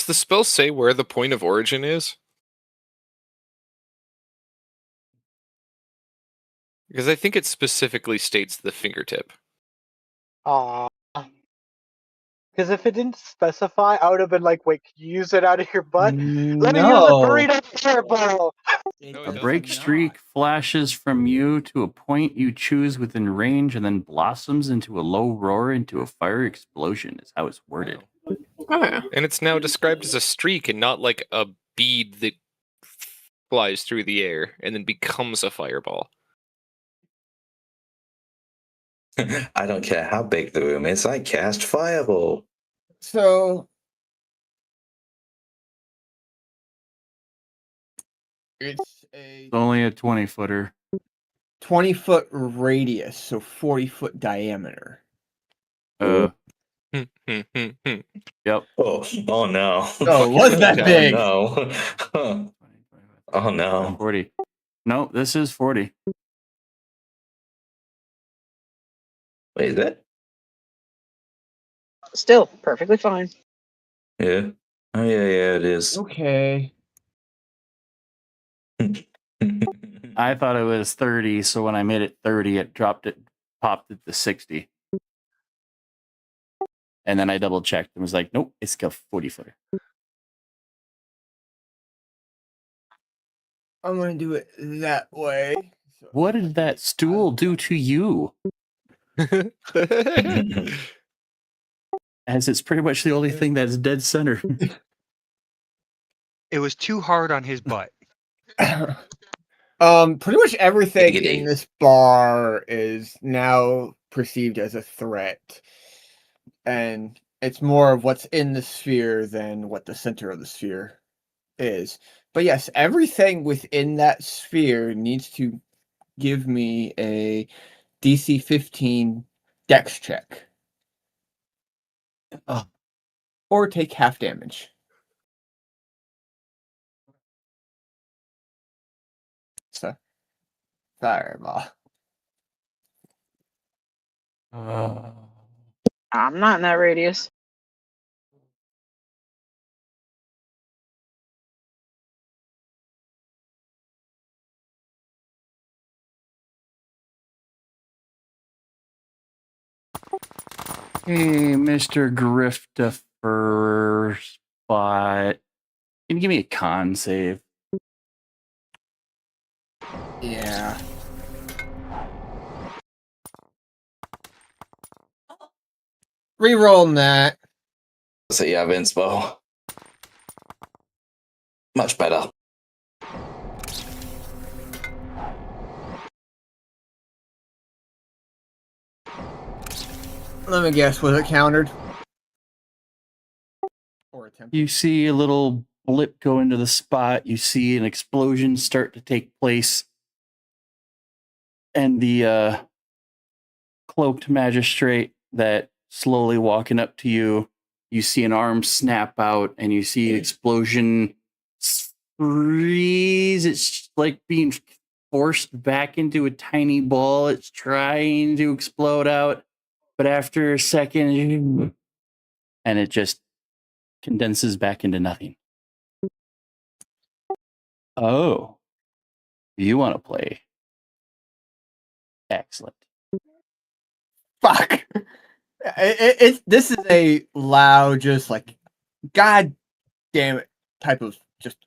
the spell say where the point of origin is? Because I think it specifically states the fingertip. Because if it didn't specify, I would have been like, "Wait, can you use it out of your butt? Let me use a burrito fireball." A break streak flashes from you to a point you choose within range and then blossoms into a low roar into a fire explosion is how it's worded. Oh. And it's now described as a streak and not like a bead that flies through the air and then becomes a fireball. I don't care how big the room is, I cast Fireball. So, it's only a 20-footer. 20-foot radius, so 40-foot diameter. Yep. Oh no. Oh, was that big? No. Oh no. 40. No, this is 40. Wait, is that? Still perfectly fine. Yeah. Oh yeah, it is. Okay. I thought it was 30, so when I made it 30, it popped it to 60. And then I double checked and was like, nope, it's a 40-footer. I'm going to do it that way. What did that stool do to you? As it's pretty much the only thing that's dead center. It was too hard on his butt. Pretty much everything in this bar is now perceived as a threat. And it's more of what's in the sphere than what the center of the sphere is. But yes, everything within that sphere needs to give me a DC 15 dex check. Or take half damage. So, fireball. I'm not in that radius. Hey, Mr. Griftifer Spot. Can you give me a con save? Yeah. Rerolling that. So yeah, Vinspo. Much better. Let me guess, was it countered? Or attempted? You see a little blip go into the spot. You see an explosion start to take place. And the cloaked magistrate that slowly walking up to you, you see an arm snap out and you see an explosion freeze. It's like being forced back into a tiny ball. It's trying to explode out, but after a second, and it just condenses back into nothing. Oh, you want to play? Excellent. Fuck. This is a loud, just like, God damn it type of just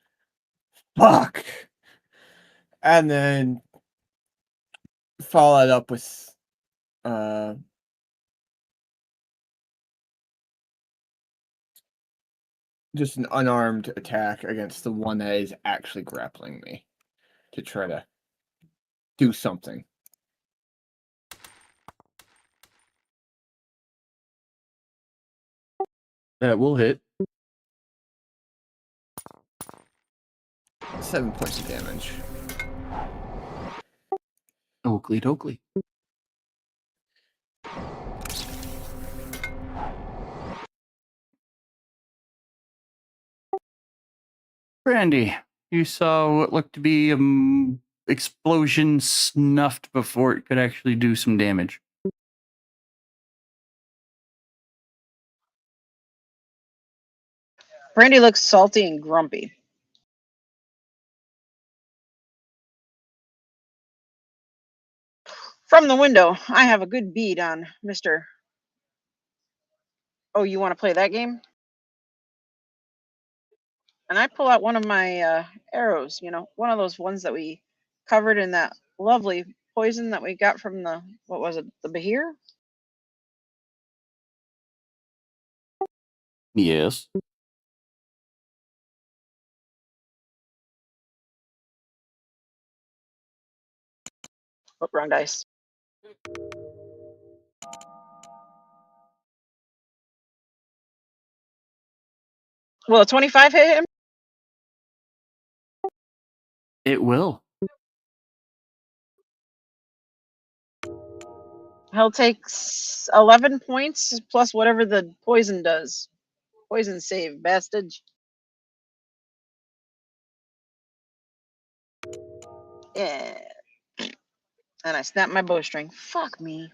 fuck. And then follow it up with just an unarmed attack against the one that is actually grappling me to try to do something. That will hit. 7 points of damage. Oakley dokley. Brandy, you saw what looked to be an explosion snuffed before it could actually do some damage. Brandy looks salty and grumpy. From the window, I have a good bead on Mr. Oh, you want to play that game? And I pull out one of my arrows, one of those ones that we covered in that lovely poison that we got from the, what was it, the Bahir? Yes. Oh, wrong dice. Will a 25 hit him? It will. He'll take 11 points plus whatever the poison does. Poison save, bastard. Yeah. And I snap my bowstring. Fuck me.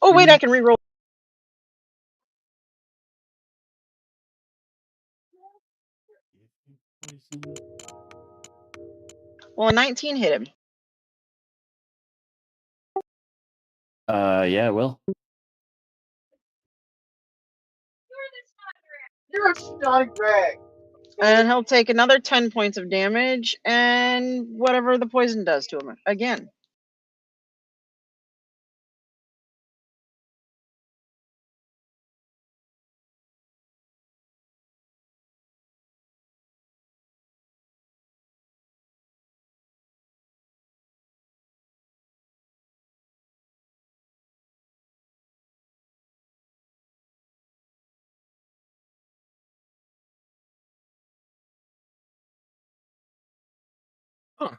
Oh, wait, I can reroll. Well, a 19 hit him. Yeah, it will. You're a snot Greg. And he'll take another 10 points of damage and whatever the poison does to him again. Huh.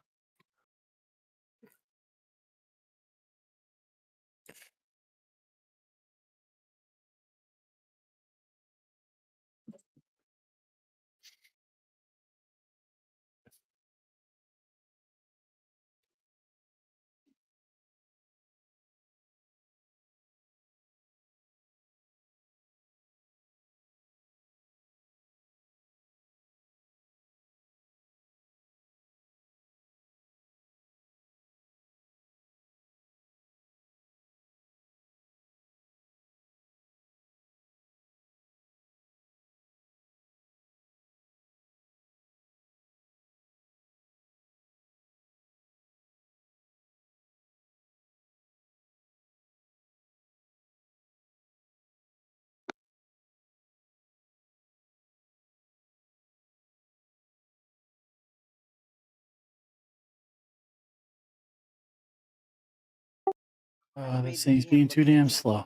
Oh, this thing's being too damn slow.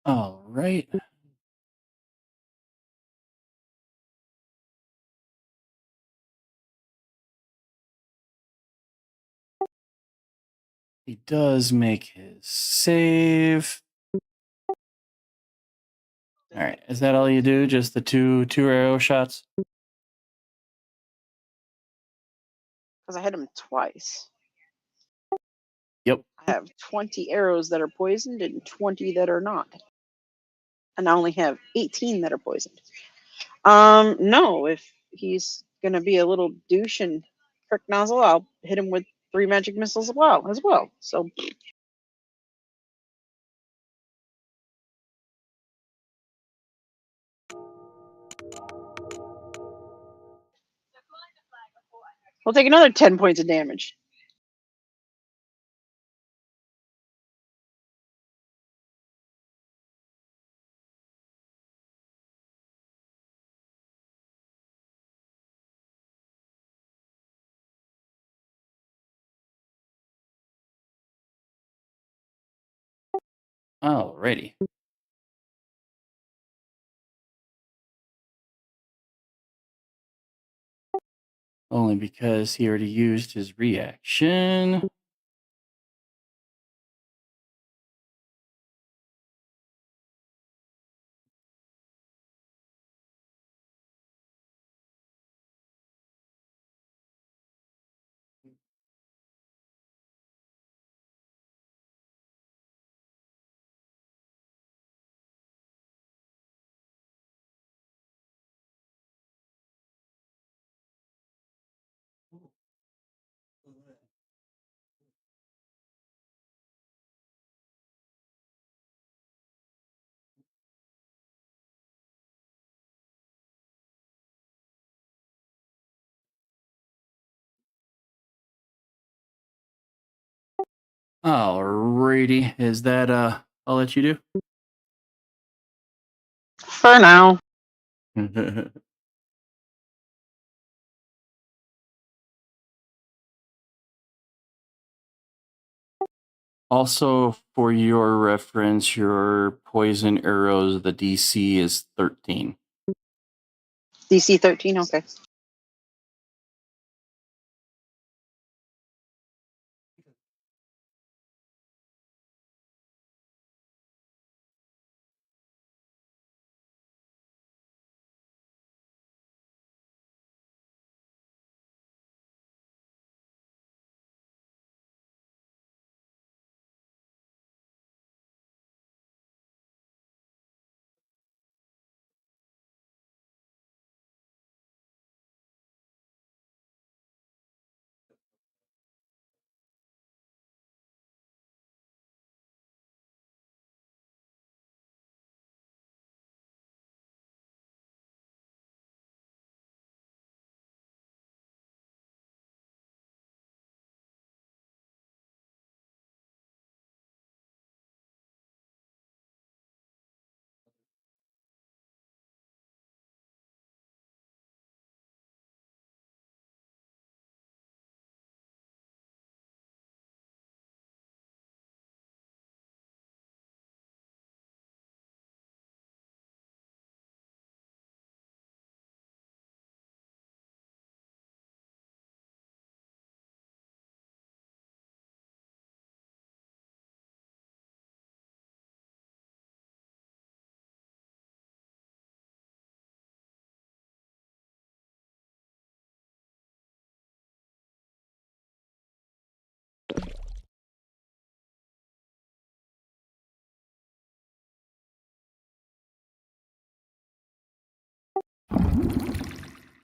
All right. He does make his save. All right. Is that all you do? Just the two arrow shots? Because I hit him twice. Yep. I have 20 arrows that are poisoned and 20 that are not. And I only have 18 that are poisoned. No, if he's gonna be a little douche and prick nozzle, I'll hit him with 3 magic missiles as well. So we'll take another 10 points of damage. Alrighty. Only because he already used his reaction. Alrighty. Is that I'll let you For now. do? Also, for your reference, your poison arrows, the DC is 13. DC 13, okay.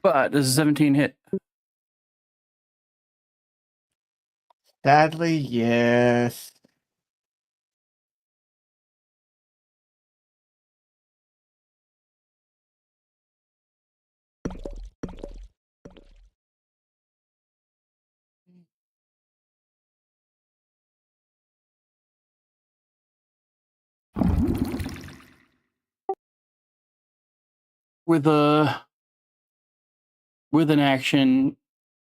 But does a 17 hit? Sadly, yes. With an action,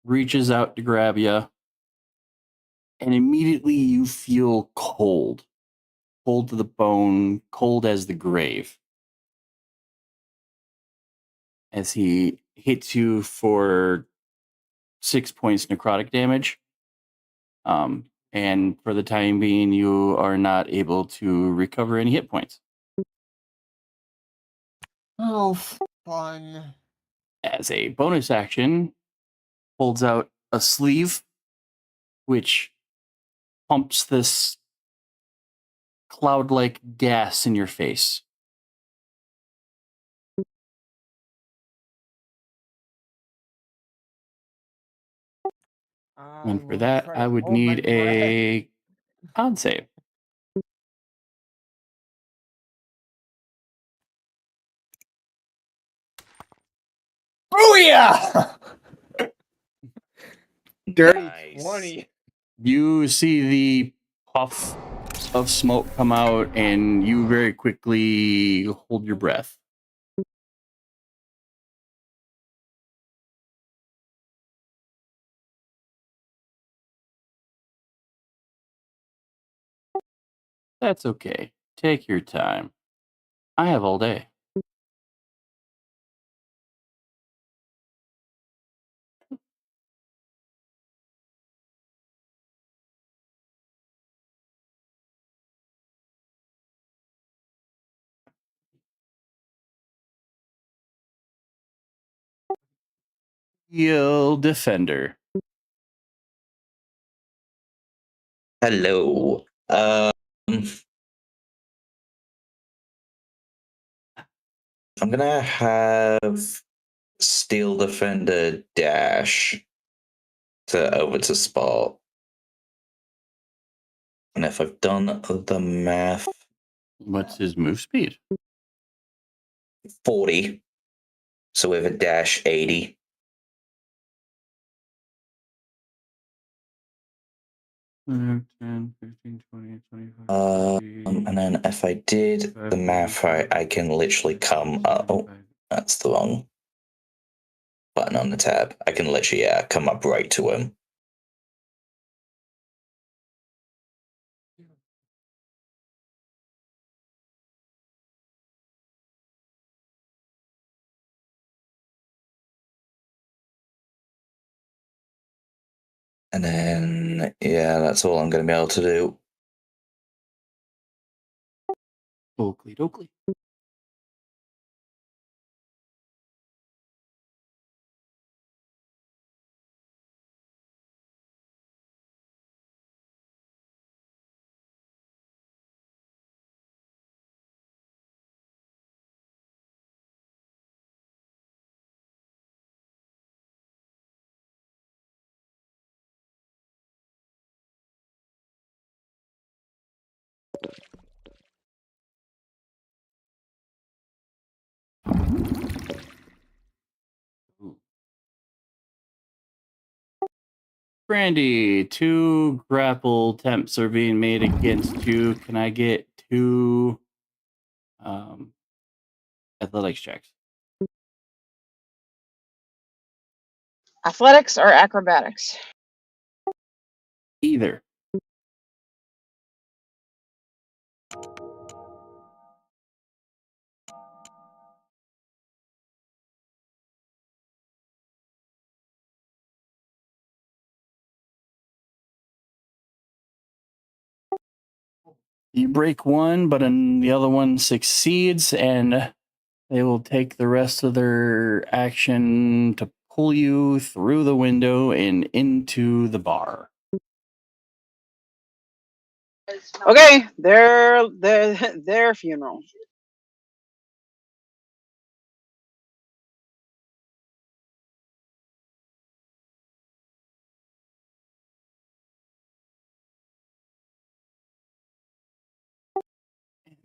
reaches out to grab you, and immediately you feel cold to the bone, cold as the grave, as he hits you for 6 points necrotic damage. And for the time being, you are not able to recover any hit points. Oh, fun. As a bonus action, holds out a sleeve, which pumps this cloud-like gas in your face. And for that, I would need a con save. Booyah! Dirty Nice. 20. You see the puff of smoke come out, and you very quickly hold your breath. That's okay. Take your time. I have all day. Heal Defender. Hello. I'm gonna have Steel Defender dash over to Spot. And if I've done the math, What's his move speed? 40. So with a dash, 80. 10, 15, 20, 25, 30, And then if I did the math right, I can literally come up. Oh, that's the wrong button on the tab. I can literally, come up right to him. And then, yeah, that's all I'm going to be able to do. Oakley dokley. Brandy, 2 grapple attempts are being made against you. Can I get 2 athletics checks? Athletics or acrobatics? Either. You break one, but the other one succeeds, and they will take the rest of their action to pull you through the window and into the bar. Okay, their funeral.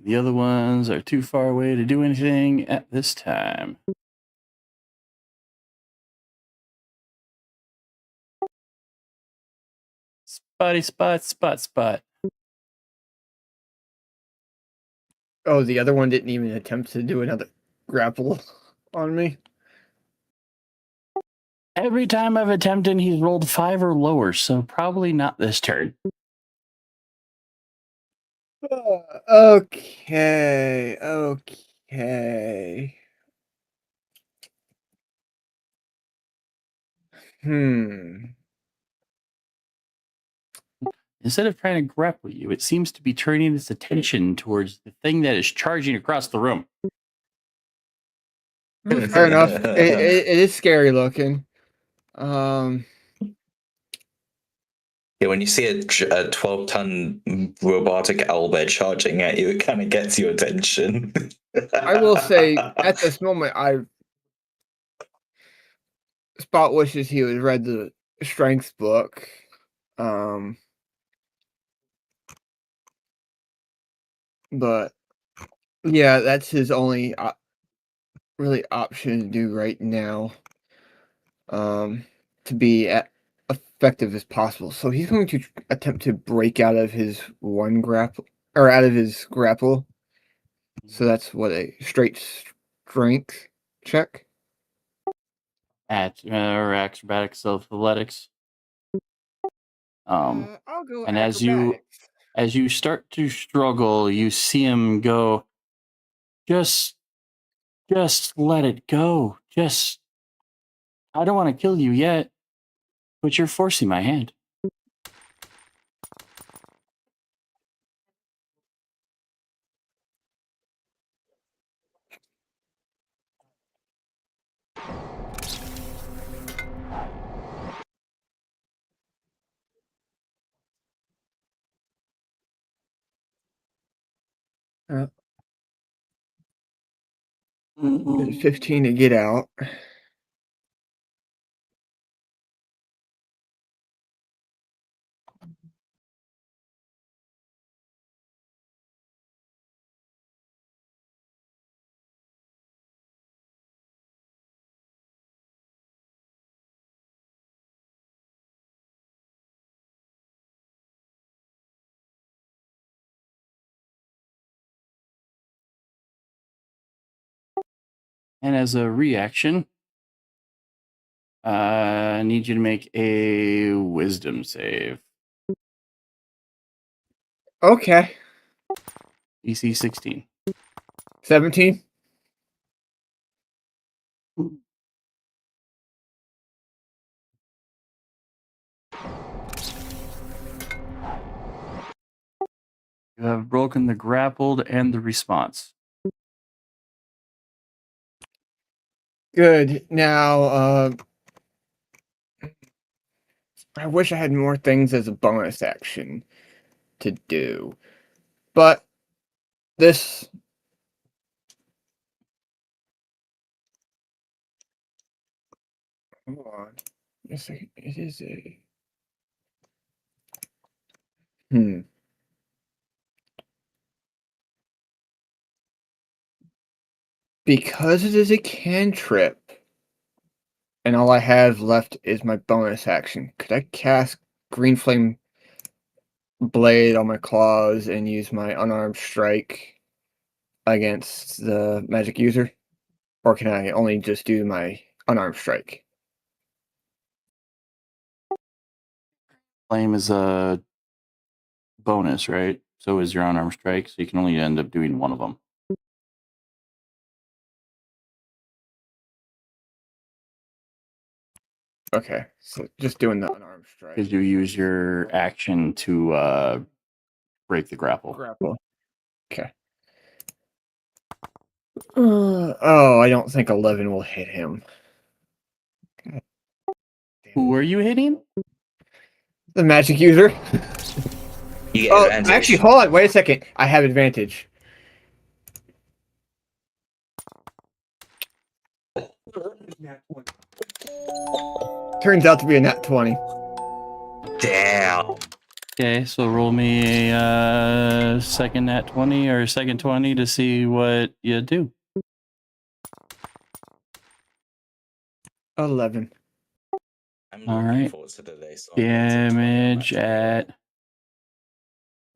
The other ones are too far away to do anything at this time. Spotty spot, spot, spot. Oh, the other one didn't even attempt to do another grapple on me. Every time I've attempted, he's rolled 5 or lower, so probably not this turn. Okay. Instead of trying to grapple you, it seems to be turning its attention towards the thing that is charging across the room. Fair enough. It is scary looking. Yeah, when you see a 12-ton robotic owlbear charging at you, it kind of gets your attention. I will say, at this moment, Spot wishes he had read the strength book. But yeah, that's his only really option to do right now. To be effective as possible. So he's going to attempt to break out of his out of his grapple. So that's what, a straight strength check. Or acrobatics, athletics. I'll go and acrobatics. as you start to struggle, you see him go, just let it go. I don't want to kill you yet, but you're forcing my hand. Get a 15 to get out. And as a reaction, I need you to make a wisdom save. Okay. DC 16. 17. You have broken the grappled and the response. Good. Now, I wish I had more things as a bonus action to do. But this... Hold on. Yes, it is a... Because it is a cantrip, and all I have left is my bonus action, could I cast Green Flame Blade on my claws and use my unarmed strike against the magic user? Or can I only just do my unarmed strike? Flame is a bonus, right? So is your unarmed strike, so you can only end up doing one of them. Okay, so just doing the unarmed strike. Because you use your action to break the grapple. Okay. Oh, I don't think 11 will hit him. Who are you hitting? The magic user. You get advantage. Actually, hold on. Wait a second. I have advantage. Turns out to be a nat 20. Damn. Okay, so roll me a second nat 20 or second 20 to see what you do. 11. All right. Today, so damage at.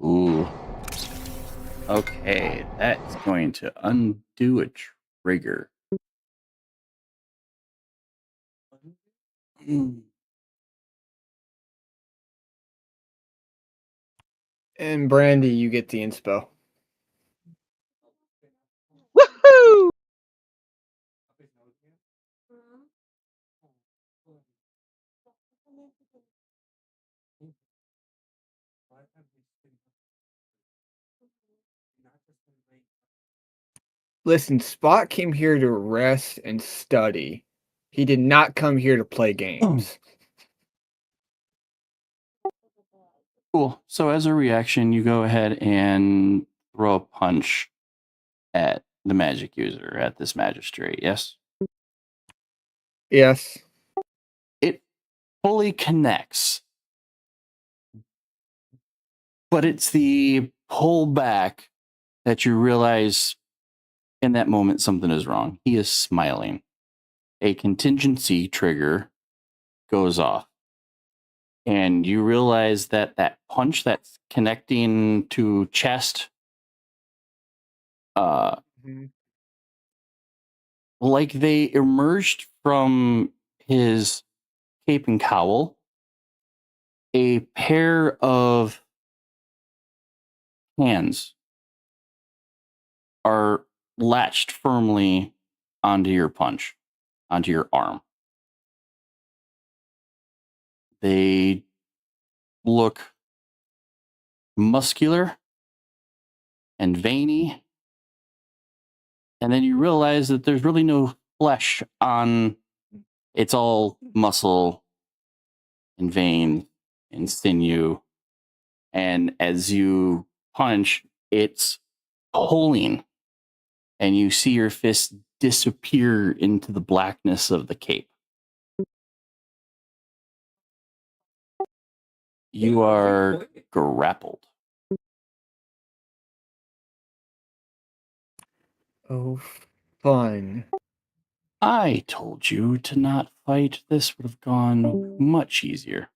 Ooh. Okay, that's going to undo a trigger. And Brandy, you get the inspo. Woohoo! Listen, Spot came here to rest and study. He did not come here to play games. Cool. So as a reaction, you go ahead and throw a punch at the magic user, at this magistrate, yes? Yes. It fully connects. But it's the pullback that you realize in that moment something is wrong. He is smiling. A contingency trigger goes off. And you realize that that punch that's connecting to chest, like they emerged from his cape and cowl, a pair of hands are latched firmly onto your punch, onto your arm. They look muscular and veiny. And then you realize that there's really no flesh on, it's all muscle and vein and sinew. And as you punch, it's pulling. And you see your fist disappear into the blackness of the cape. You are grappled. Oh, fun. I told you to not fight. This would have gone much easier.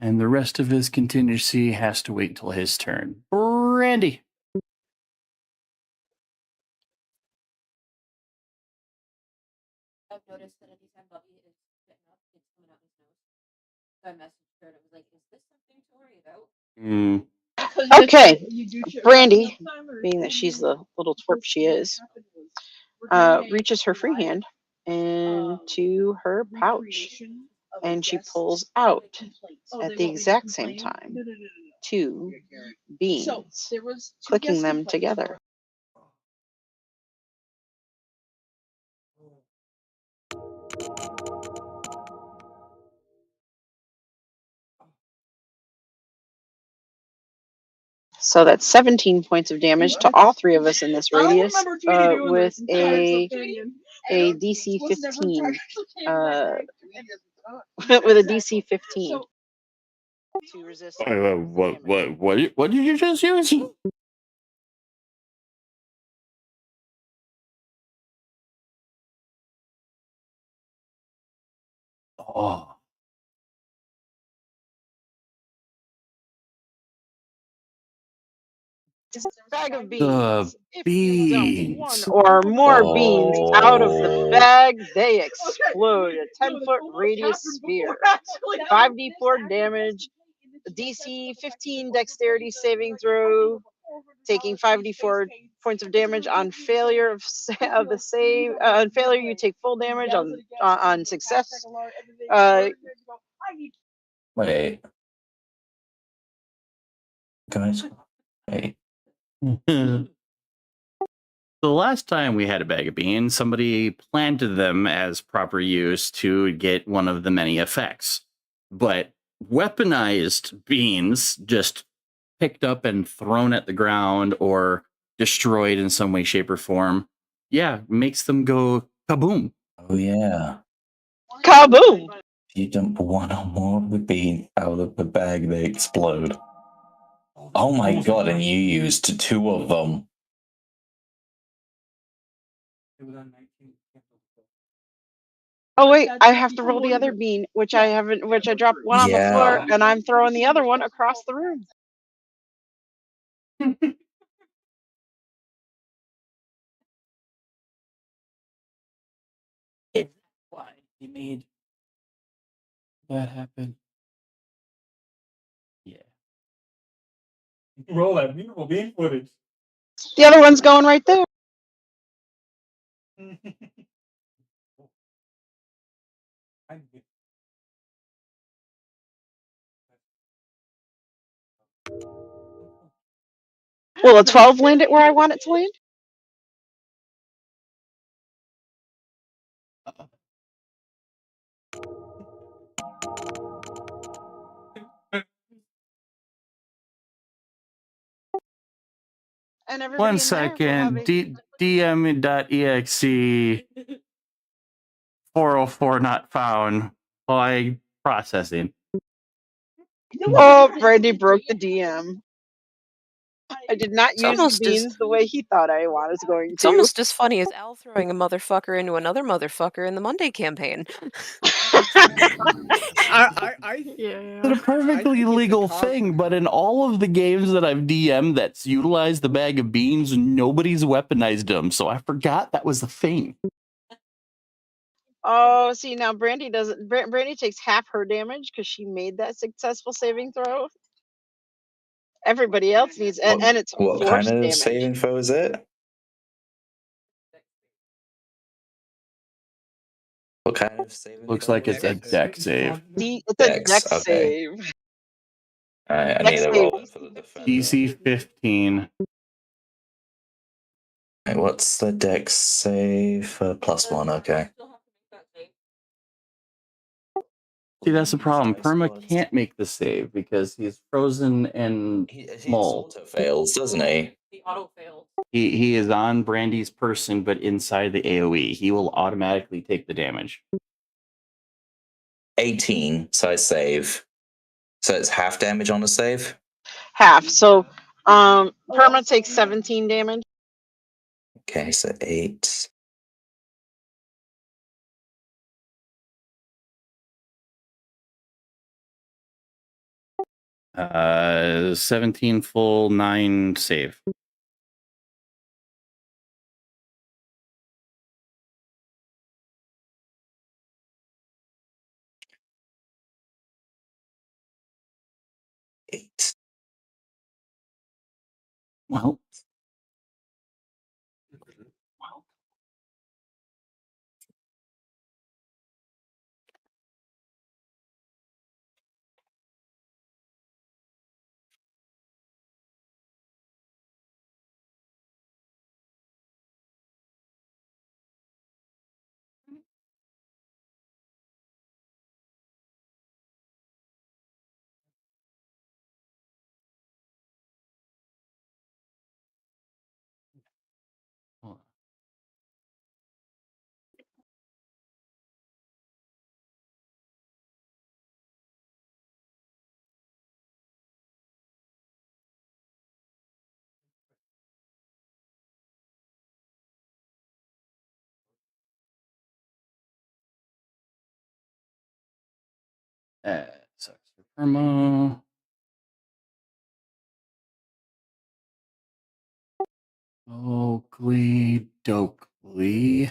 And the rest of his contingency has to wait till his turn. Brandy. I've noticed that anytime Bubby is getting up, it's coming out his nose. So I messaged her and I was like, is this something to worry about? Okay, Brandy, being that she's the little twerp she is, reaches her free hand into her pouch and she pulls out at the exact same time 2 beans, clicking them together. So that's 17 points of damage to all 3 of us in this radius with a DC 15. With a DC 15 to resist. What did you just use? Oh. Bag of beans. If beans. you dump 1 or more beans out of the bag, they explode. A 10-foot radius sphere. 5d4 damage. DC 15 dexterity saving throw. Taking 5d4 points of damage on failure of the save. On failure, you take full damage. On success, wait, guys, wait. The last time we had a bag of beans, somebody planted them as proper use to get one of the many effects. But weaponized beans, just picked up and thrown at the ground or destroyed in some way, shape, or form, yeah, makes them go kaboom. Oh yeah. Kaboom! If you dump one or more of the bean out of the bag, they explode. Oh my god, and you used 2 of them. Oh wait, I have to roll the other bean, which I haven't, which I dropped one on the floor, and I'm throwing the other one across the room. Why he made that happen? Yeah. Roll that beautiful bean footage. The other one's going right there. Will a 12 land it where I want it to land? And everybody 1 in there will have second. DM.exe 404 not found. Why processing? Oh, Brandy broke the DM. I did not It's use the almost as beans the way he thought I was going it's to. almost as funny as Al throwing a motherfucker into another motherfucker in the Monday campaign. It's a perfectly legal thing, but in all of the games that I've DM'd that's utilized the bag of beans, nobody's weaponized them. So I forgot that was the thing. Oh, see now Brandy doesn't. Brandy takes half her damage because she made that successful saving throw. Everybody else needs, and it's What force kind of damage. saving throw is it? What kind of saving? Looks like it's a deck save. It's a deck save. I Deck need to save. roll it for the defense. DC 15. Okay, what's the deck save? +1, okay. See, that's the problem. Perma can't make the save because he's frozen and small. Auto fails, doesn't he? He auto failed. He is on Brandy's person, but inside the AoE. He will automatically take the damage. 18, so I save. So it's half damage on a save? Half. So, Perma takes 17 damage. Okay, so 8. Uh, 17 full, 9 save. Well. Sucks for Perma. Oakley, Dokley.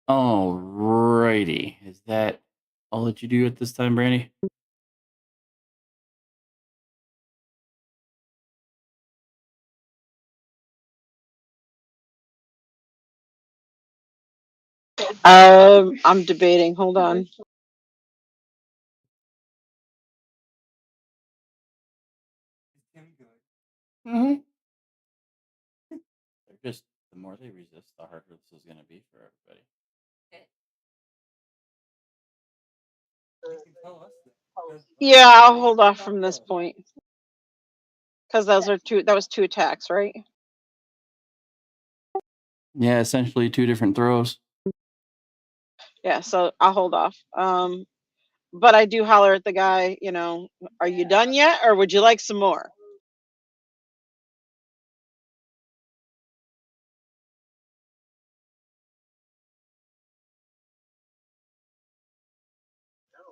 All Alrighty. Is that all that you do at this time, Brandy? I'm debating. Hold on. Mm-hmm. They're just, the more they resist, the harder this is going to be for everybody. Yeah, I'll hold off from this point. Because that was 2 attacks, right? Yeah, essentially 2 different throws. Yeah, so I'll hold off. But I do holler at the guy, are you done yet, or would you like some more?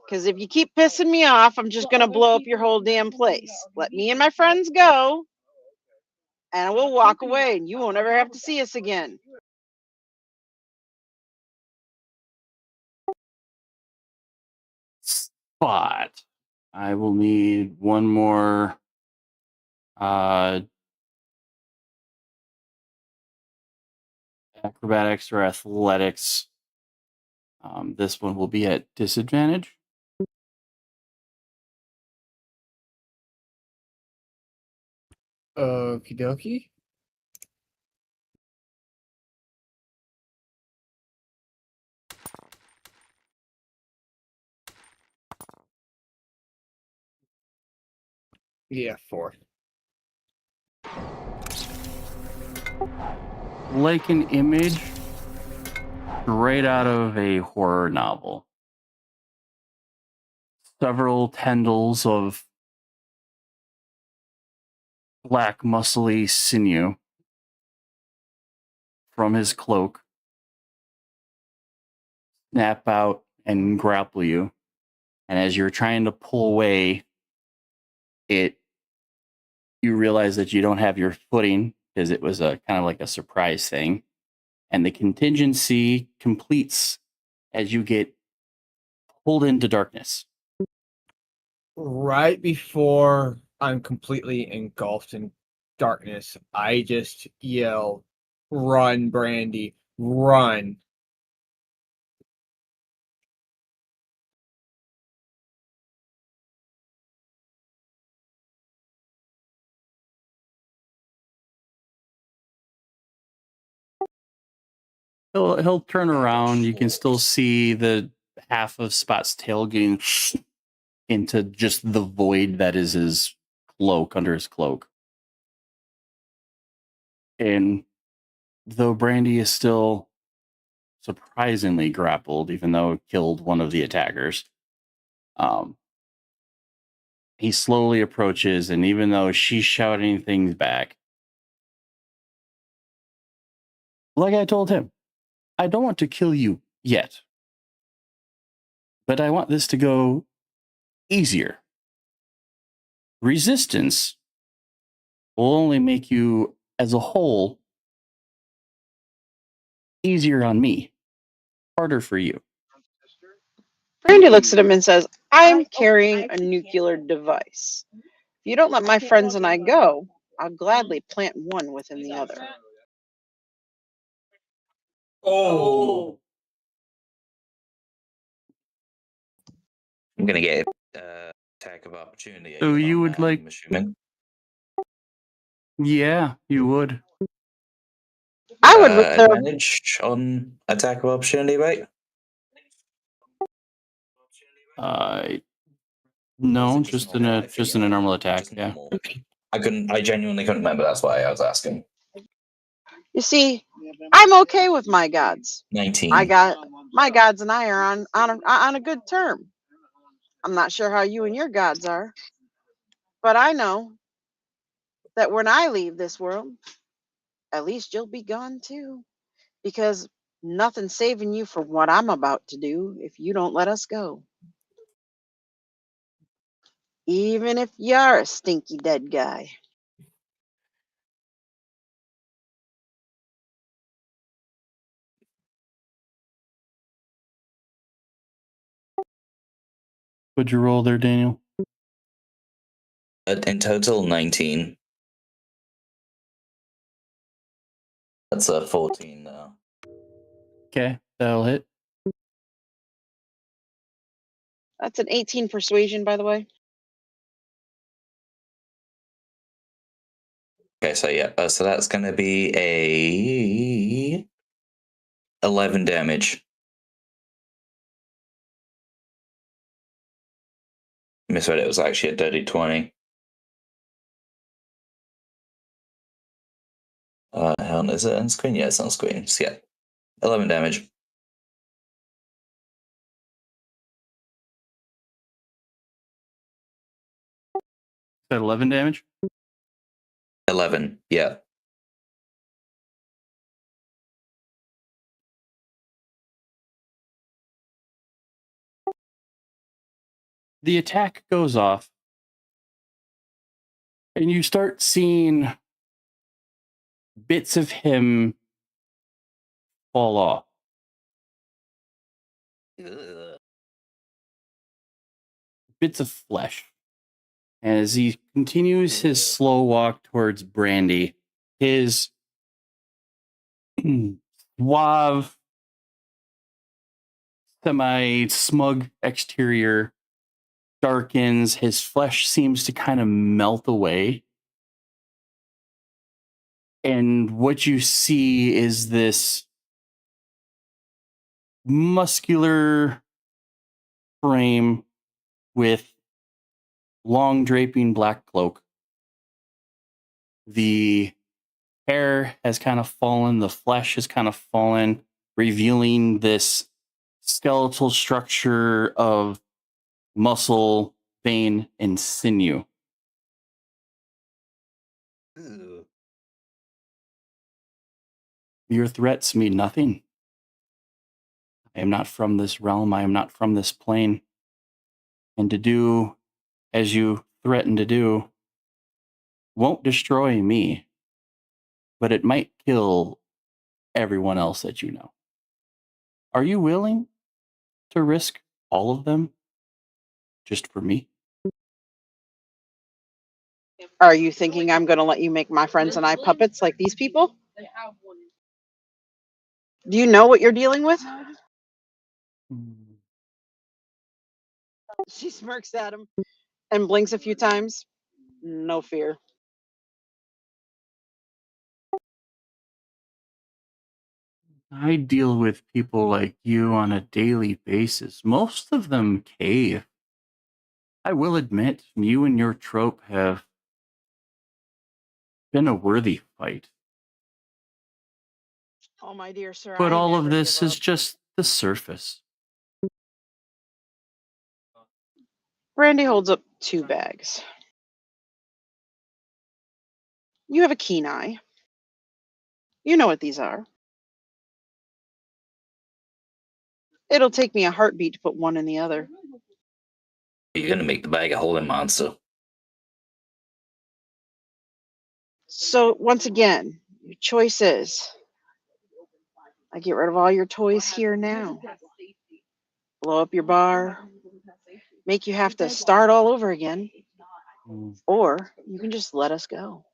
Because if you keep pissing me off, I'm just going to blow up your whole damn place. Let me and my friends go, and we'll walk away, and you won't ever have to see us again. Spot. I will need one more acrobatics or athletics. This one will be at disadvantage. Okie dokie. Yeah, 4. Like an image right out of a horror novel. Several tendrils of black, muscly sinew from his cloak snap out and grapple you. And as you're trying to pull away, you realize that you don't have your footing because it was a kind of like a surprise thing. And the contingency completes as you get pulled into darkness. Right before I'm completely engulfed in darkness, I just yell, "Run, Brandy, run!" He'll turn around. You can still see the half of Spot's tail getting into just the void that is his cloak, under his cloak. And though Brandy is still surprisingly grappled, even though it killed one of the attackers, he slowly approaches, and even though she's shouting things back, like I told him, I don't want to kill you yet, but I want this to go easier. Resistance will only make you, as a whole, easier on me, harder for you. Brandy looks at him and says, I'm carrying a nuclear device. If you don't let my friends and I go, I'll gladly plant one within the other. Oh. I'm going to get attack of opportunity. So you would like... I'm assuming. Yeah, you would. I would advantage on attack of opportunity, right? No, just in a normal attack. Yeah. I genuinely couldn't remember. That's why I was asking. You see, I'm okay with my gods. 19. My gods and I are on a good term. I'm not sure how you and your gods are, but I know that when I leave this world, at least you'll be gone too, because nothing's saving you from what I'm about to do if you don't let us go. Even if you're a stinky dead guy. What'd you roll there, Daniel? In total, 19. That's a 14 now. Okay, that'll hit. That's an 18 persuasion, by the way. Okay, so yeah, so that's going to be a 11 damage. Misread it was actually a dirty 20. Hell, is it on screen? Yeah, it's on screen. So yeah, 11 damage. Is that 11 damage? 11, yeah. The attack goes off, and you start seeing bits of him fall off. Ugh. Bits of flesh. As he continues his slow walk towards Brandy, his suave, semi-smug exterior darkens. His flesh seems to kind of melt away. And what you see is this muscular frame with long draping black cloak. The hair has kind of fallen, the flesh has kind of fallen, revealing this skeletal structure of muscle, vein, and sinew. Ugh. Your threats mean nothing. I am not from this realm. I am not from this plane. And to do as you threaten to do won't destroy me, but it might kill everyone else that you know. Are you willing to risk all of them just for me? Are you thinking I'm going to let you make my friends and I puppets like these people? Do you know what you're dealing with? She smirks at him and blinks a few times. No fear. I deal with people like you on a daily basis. Most of them cave. I will admit, you and your trope have been a worthy fight. Oh, my dear sir. But I all of never this give is up. just the surface. Brandy holds up 2 bags. You have a keen eye. You know what these are. It'll take me a heartbeat to put one in the other. You're going to make the bag a holding monster. So, once again, your choice is I get rid of all your toys here now, blow up your bar, make you have to start all over again, or you can just let us go.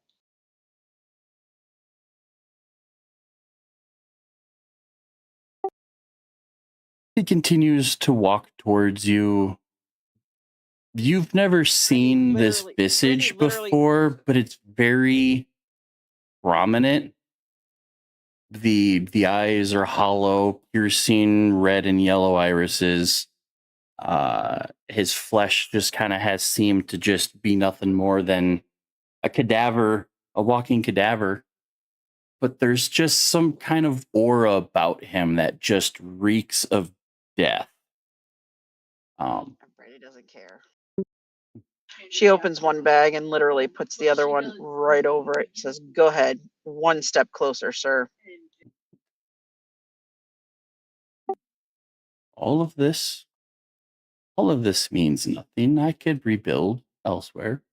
He continues to walk towards you. You've never seen this visage before, but it's very prominent. The eyes are hollow, piercing red and yellow irises. His flesh just kind of has seemed to just be nothing more than a cadaver, a walking cadaver. But there's just some kind of aura about him that just reeks of death. Brady doesn't care. She opens one bag and literally puts the other one right over it. Says, "Go ahead, one step closer, sir." All of this means nothing. I could rebuild elsewhere.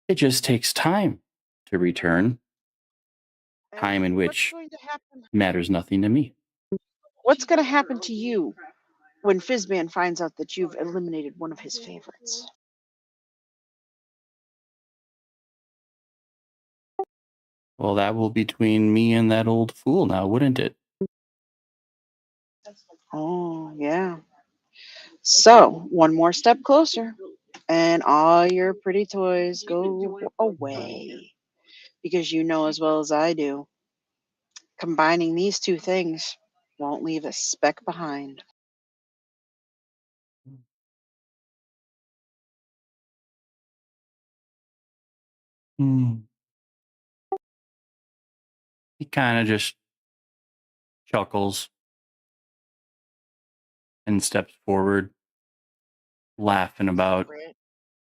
It just takes time to return. Time in which matters nothing to me. What's going to happen to you? when Fizzman finds out that you've eliminated one of his favorites. Well, that will be between me and that old fool now, wouldn't it? Oh, yeah. So, one more step closer, and all your pretty toys go away. Because you know as well as I do, combining these two things won't leave a speck behind. He kind of just chuckles and steps forward, laughing about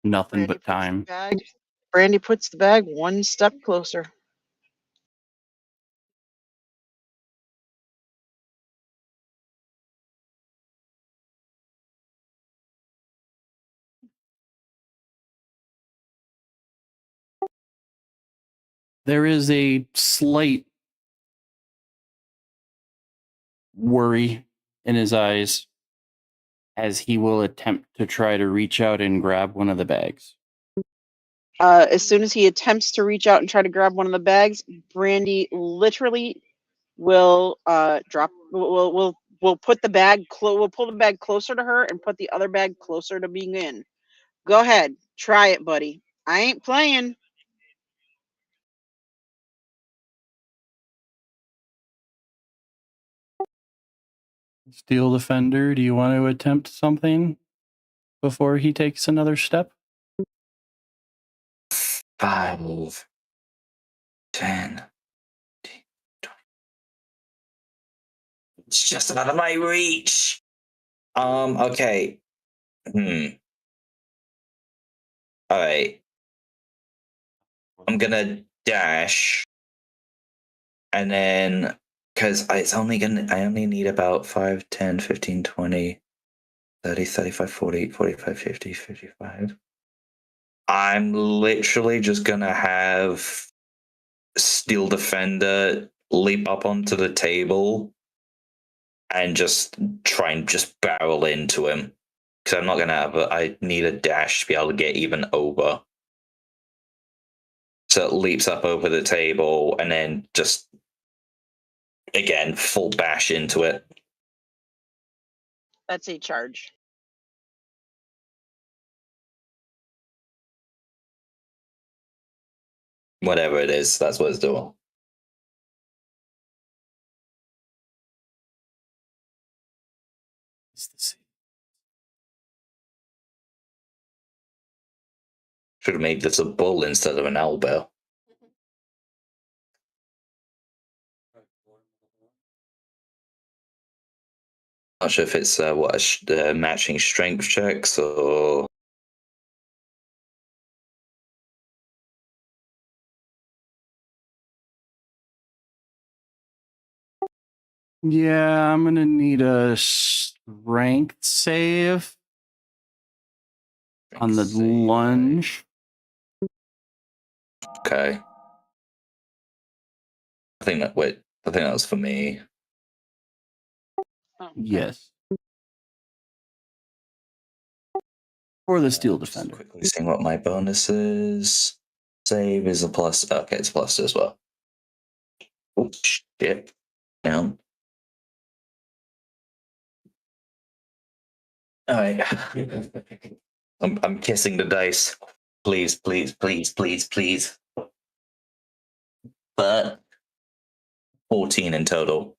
nothing but time. Brandy puts the bag one step closer. There is a slight worry in his eyes as he will attempt to try to reach out and grab one of the bags. As soon as he attempts to reach out and try to grab one of the bags, Brandy literally will drop. Will put the bag. We'll pull the bag closer to her and put the other bag closer to being in. Go ahead, try it, buddy. I ain't playing. Steel Defender, do you want to attempt something before he takes another step? 5, 10. It's just out of my reach. Okay. Alright. I'm gonna dash. And then, because I only need about 5, 10, 15, 20, 30, 35, 40, 45, 50, 55. I'm literally just gonna have Steel Defender leap up onto the table and just try and just barrel into him. Because I'm not gonna have I need a dash to be able to get even over. So it leaps up over the table and then just again full bash into it. That's a charge. Whatever it is, that's what it's doing. Should have made this a bull instead of an elbow. Not sure if it's matching strength checks or. Yeah, I'm gonna need a strength save on the lunge. Okay. I think that was for me. Oh, okay. Yes. For the Steel Defender. Quickly seeing what my bonus is. Save is a plus. Okay, it's plus as well. Oops, shit. Down. Alright. I'm kissing the dice. Please, please, please, please, please. But 14 in total.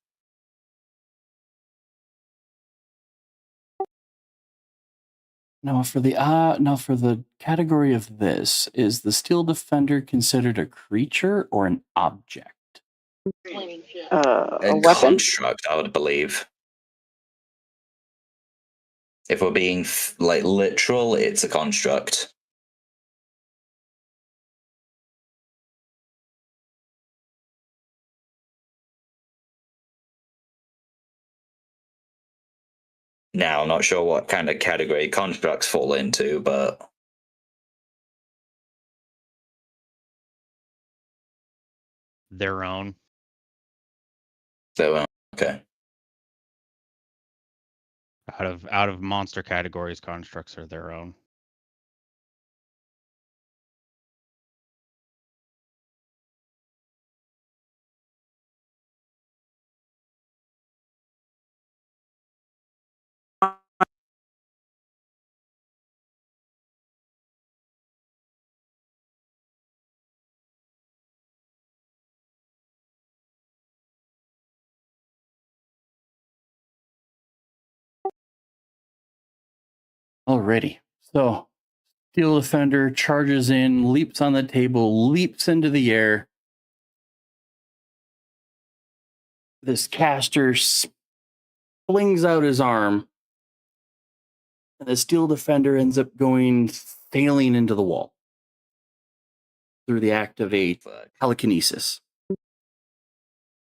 Now for the category of this, is the Steel Defender considered a creature or an object? A weapon? Construct, I would believe. If we're being literal, it's a construct. Now, I'm not sure what kind of category constructs fall into, but Their own. So okay. Out of monster categories, constructs are their own. Alrighty. So, Steel Defender charges in, leaps on the table, leaps into the air. This caster flings out his arm. And the Steel Defender ends up going sailing into the wall through the act of a telekinesis.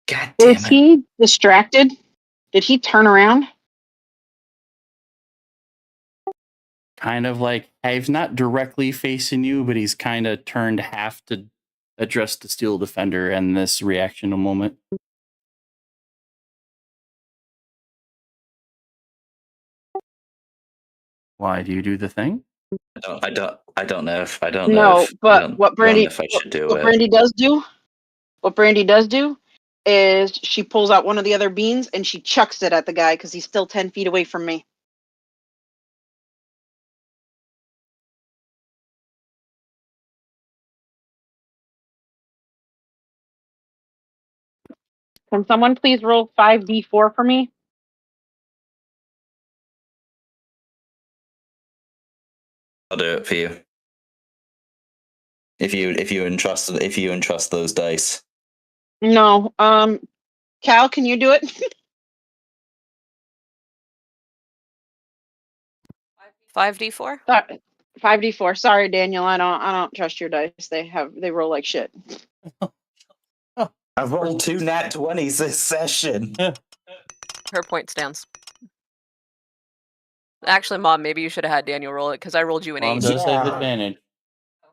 God damn it. Is he distracted? Did he turn around? Kind of like, he's not directly facing you, but he's kind of turned half to address the Steel Defender and this reactional moment. Why do you do the thing? I don't know if What Brandy if I should do what it. Brandy does do is she pulls out one of the other beans and she chucks it at the guy because he's still 10 feet away from me. Can someone please roll 5d4 for me? I'll do it for you. If you entrust those dice. No. Cal, can you do it? 5d4? 5d4. Sorry, Daniel. I don't trust your dice. They roll like shit. I've rolled 2 nat 20s this session. Her point stands. Actually, Mom, maybe you should have had Daniel roll it because I rolled you an 8. Mom does have advantage.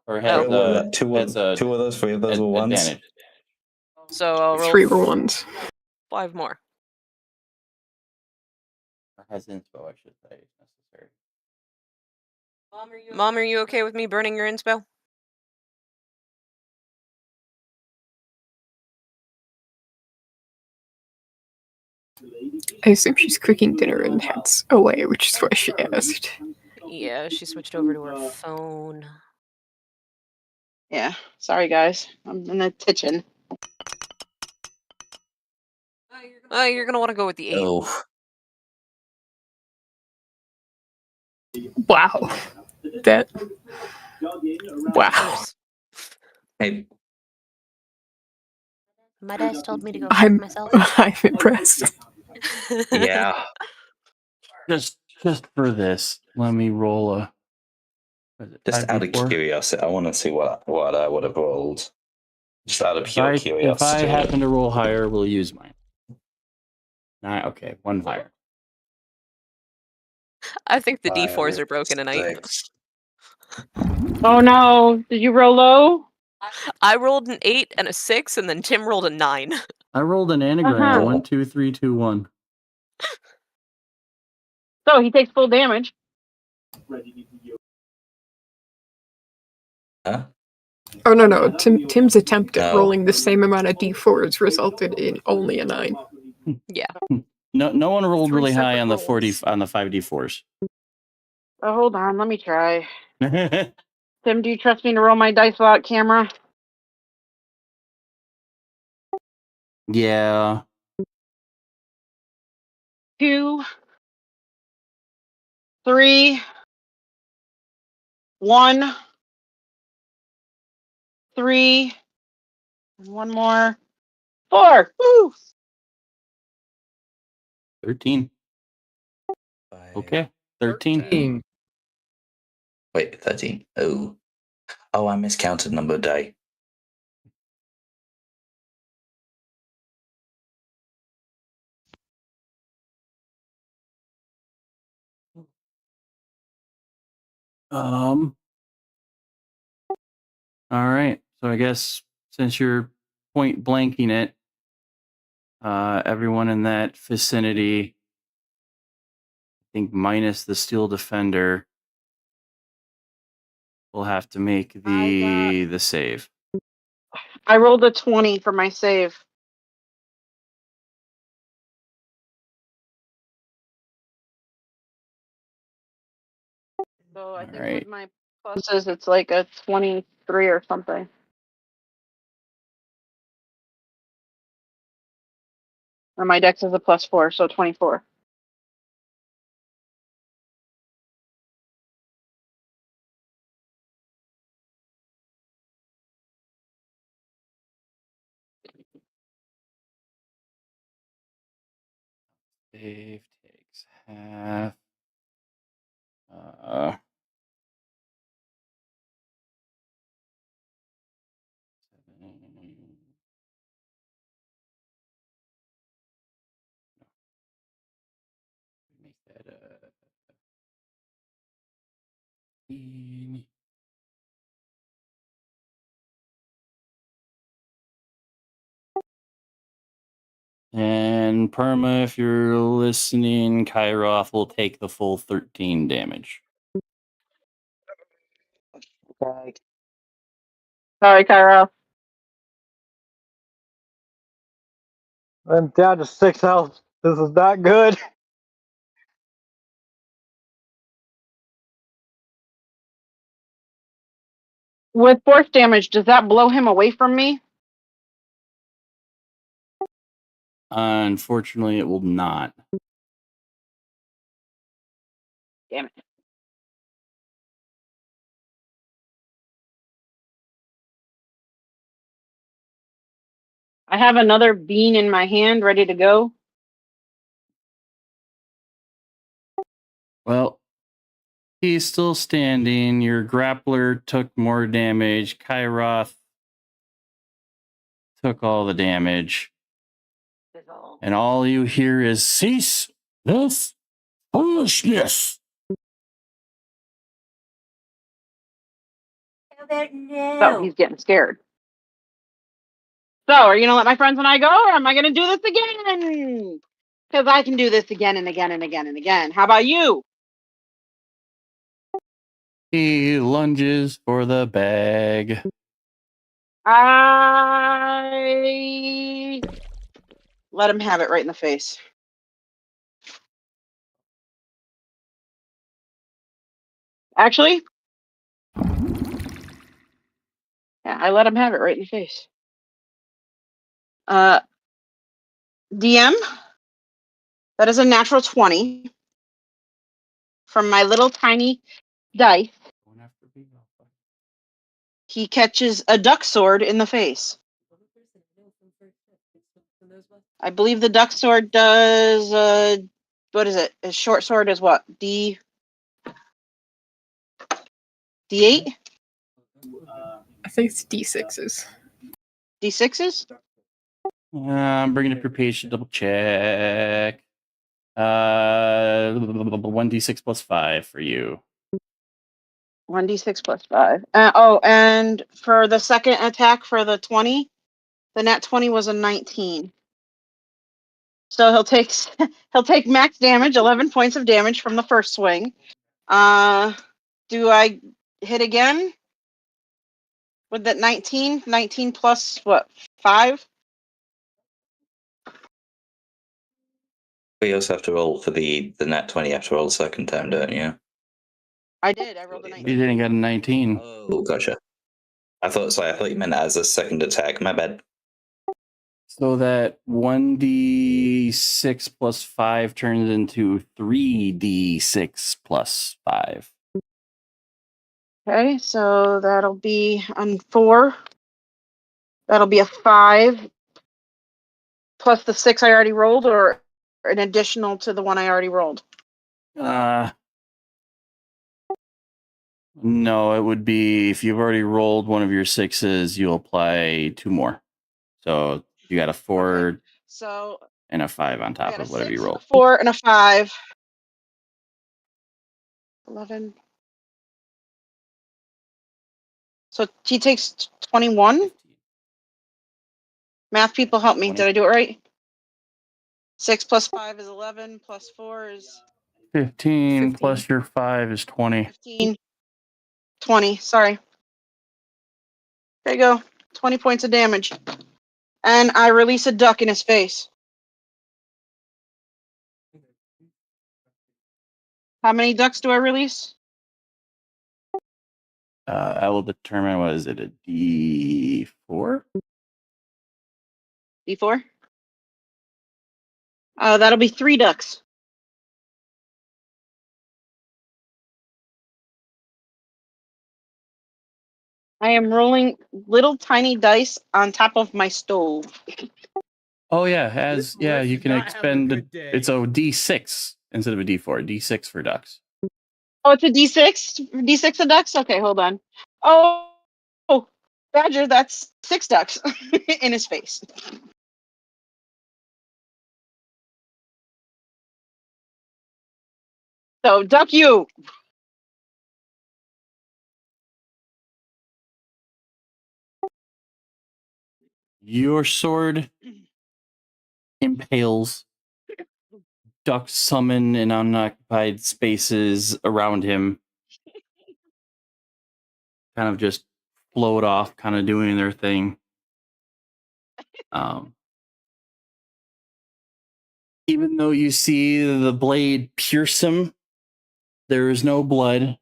Or has two of those, 3 of those were ones. Advantage. So I'll roll 3 were ones. 5 more. Or has inspo, I should say, if necessary. Mom, are you okay with me burning your inspo? I assume she's cooking dinner and heads away, which is why she asked. Yeah, she switched over to her phone. Yeah. Sorry, guys. I'm in the kitchen. Oh, you're gonna want to go with the 8. Oh. Wow. That. Wow. Hey. My dice told me to go I'm myself. I'm impressed. Yeah. Just for this, let me roll a. Just out of curiosity, I want to see what I would have rolled. Just out of pure curiosity. If I happen to roll higher, we'll use mine. Okay, 1 higher. I think the D4s are broken tonight. Oh no! Did you roll low? I rolled an 8 and a 6, and then Tim rolled a 9. I rolled an anagram. 1, 2, 3, 2, 1. So he takes full damage. Huh? Oh no! Tim's attempt at rolling the same amount of d4s resulted in only a 9. Yeah. No one rolled really high on the 5d4s. Oh, hold on. Let me try. Tim, do you trust me to roll my dice without camera? Yeah. 2, 3, 1, 3, and 1 more. 4. Woo! 13. Okay. 13. Wait, 13. Oh, I miscounted number die. All right. So I guess since you're point blanking it, everyone in that vicinity think minus the steel defender, we'll have to make the save. I rolled a 20 for my save. So I think with my pluses, it's like a 23 or something. Or my dex is a +4, so 24. Save takes half. Make that 15. And Perma, if you're listening, Kairoth will take the full 13 damage. Okay. Sorry, Kyra. I'm down to 6 health. This is not good. With force damage, does that blow him away from me? Unfortunately, it will not. Damn it. I have another bean in my hand ready to go. Well, he's still standing. Your grappler took more damage. Kairoth took all the damage. And all you hear is, cease this foolishness. So he's getting scared. So, are you going to let my friends and I go, or am I going to do this again? Because I can do this again and again and again and again. How about you? He lunges for the bag. I let him have it right in the face. Actually, yeah, I let him have it right in the face. DM, that is a natural 20 from my little tiny dice. He catches a duck sword in the face. I believe the duck sword does, what is it? A short sword is what? D8? I think it's D6s. D6s? I'm bringing up your page to double check. 1d6 plus 5 for you. 1d6 plus 5. And for the second attack for the 20, the nat 20 was a 19. So he'll take max damage, 11 points of damage from the first swing. Do I hit again with that 19? 19 plus what? 5? But you also have to roll for the nat 20. You have to roll the second time, don't you? I did. I rolled a 19. You didn't get a 19. Oh, gotcha. I thought you meant as a second attack. My bad. So that 1d6 plus 5 turns into 3d6 plus 5. Okay, so that'll be on 4. That'll be a 5 plus the 6 I already rolled, or an additional to the one I already rolled. No, it would be if you've already rolled one of your 6s, you'll apply 2 more. So you got a 4 Okay. So and a 5 on top of whatever you rolled. A 4 and a 5. 11. So he takes 21. Math people help me. 20. Did I do it right? 6 plus 5 is 11. Plus 4 is 15 plus your 5 is 20. 15, 20. Sorry. There you go. 20 points of damage. And I release a duck in his face. How many ducks do I release? I will determine, what is it, a D4? D4? That'll be 3 ducks. I am rolling little tiny dice on top of my stove. Oh yeah, you can expend it's a D6 instead of a D4. D6 for ducks. Oh, it's a D6? D6 of ducks? Okay, hold on. Oh, Badger, that's 6 ducks in his face. So, duck you. Your sword impales. Ducks summon in unoccupied spaces around him. Kind of just float off, kind of doing their thing. Even though you see the blade pierce him, there is no blood.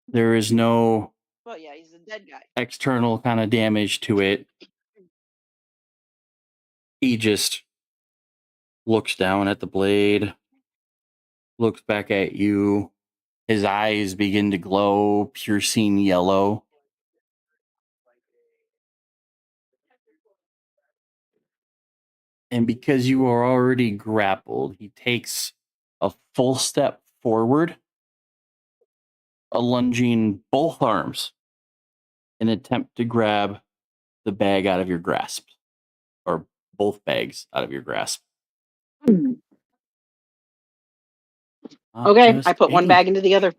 There is no Well, yeah, he's a dead guy. external kind of damage to it. He just looks down at the blade, looks back at you. His eyes begin to glow, piercing yellow. And because you are already grappled, he takes a full step forward, lunging both arms in an attempt to grab the bag out of your grasp, or both bags out of your grasp. Okay, I put one bag into the other.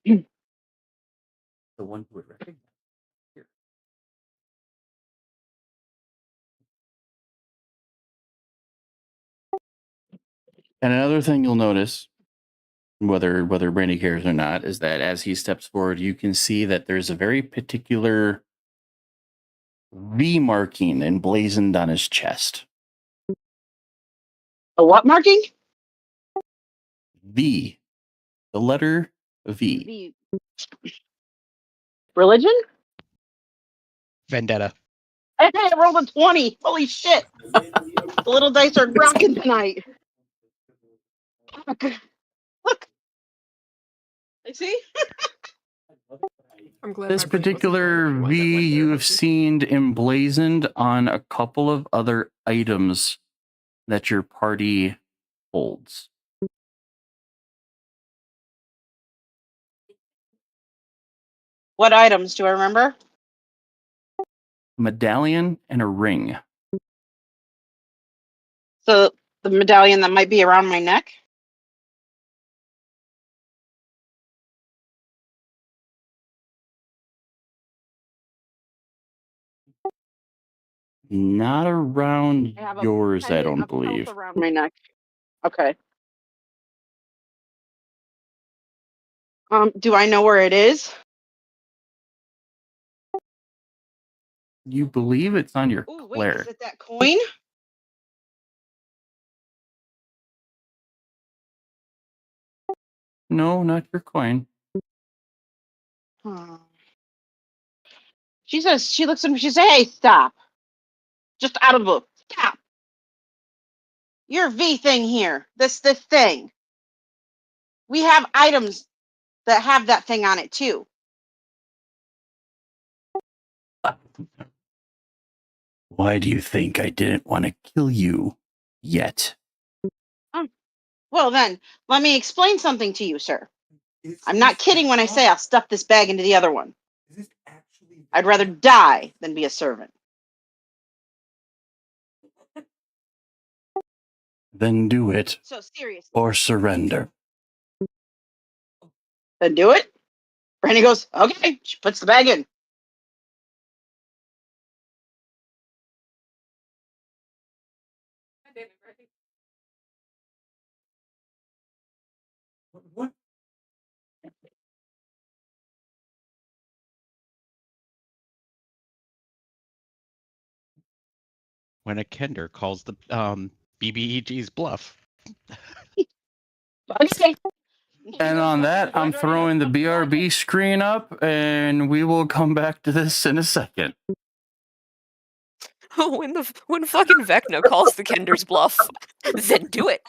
The one who would recognize. Here. And another thing you'll notice, whether Brandy cares or not, is that as he steps forward, you can see that there's a very particular V marking emblazoned on his chest. A what marking? V. The letter V. V. Religion? Vendetta. Hey, I rolled a 20. Holy shit. The little dice are rocking tonight. Look. I see. I'm glad This my brain wasn't particular the one that V went there, you have Husky. seen emblazoned on a couple of other items that your party holds. What items do I remember? Medallion and a ring. So the medallion that might be around my neck? Not around I have a yours, I pendant don't of health believe. around my neck. Okay. Do I know where it is? You believe it's on your Oh, wait, cleric. is it that coin? No, not your coin. Hmm. She looks at me, she says, hey, stop. Just out of the, stop. Your V thing here, this thing. We have items that have that thing on it too. Why do you think I didn't want to kill you yet? Well then, let me explain something to you, sir. I'm not kidding when I say I'll stuff this bag into the other one. I'd rather die than be a servant. Then do it. So seriously. Or surrender. Then do it? Brandy goes, okay. She puts the bag in. when a Kender calls the BBEG's bluff. Okay. And on that, I'm throwing the BRB screen up, and we will come back to this in a second. When fucking Vecna calls the Kender's bluff, then do it.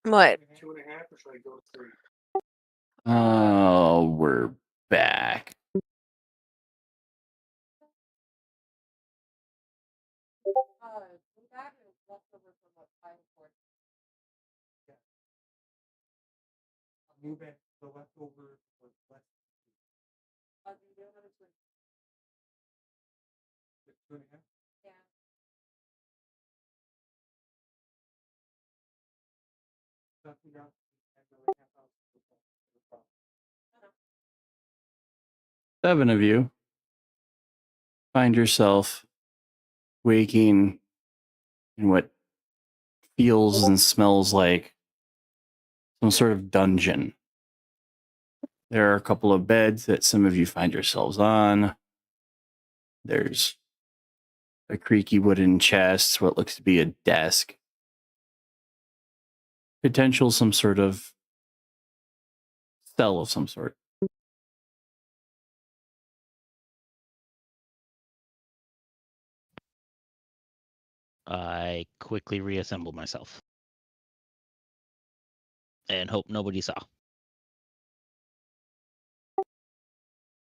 What? Oh, we're back. Seven of you find yourself waking in what feels and smells like some sort of dungeon. There are a couple of beds that some of you find yourselves on. There's a creaky wooden chest, what looks to be a desk. Potential some sort of cell of some sort. I quickly reassemble myself and hope nobody saw.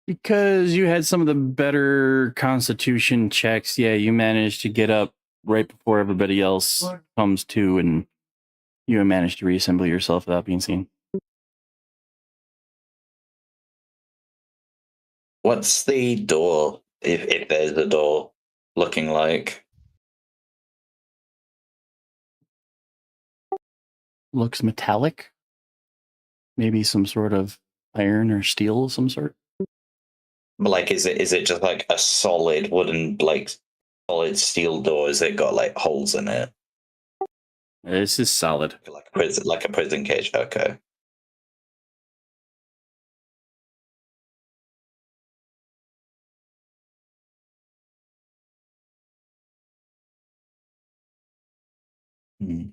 Because you had some of the better constitution checks, yeah, you managed to get up right before everybody else comes to, and you managed to reassemble yourself without being seen. What's the door, if there's a door, looking like? Looks metallic. Maybe some sort of iron or steel of some sort. Like, is it just like a solid wooden, like solid steel door? Is it got like holes in it? This is solid. Like a prison cage. Okay. Hmm.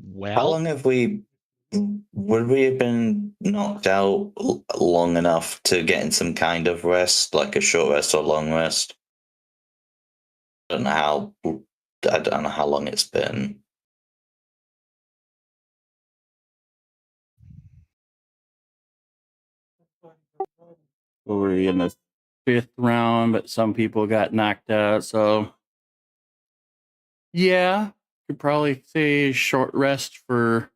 Well, how long have we? Would we have been knocked out long enough to get in some kind of rest, like a short rest or long rest? I don't know how. I don't know how long it's been. We're in the 5th round, but some people got knocked out, so yeah, could probably say short rest for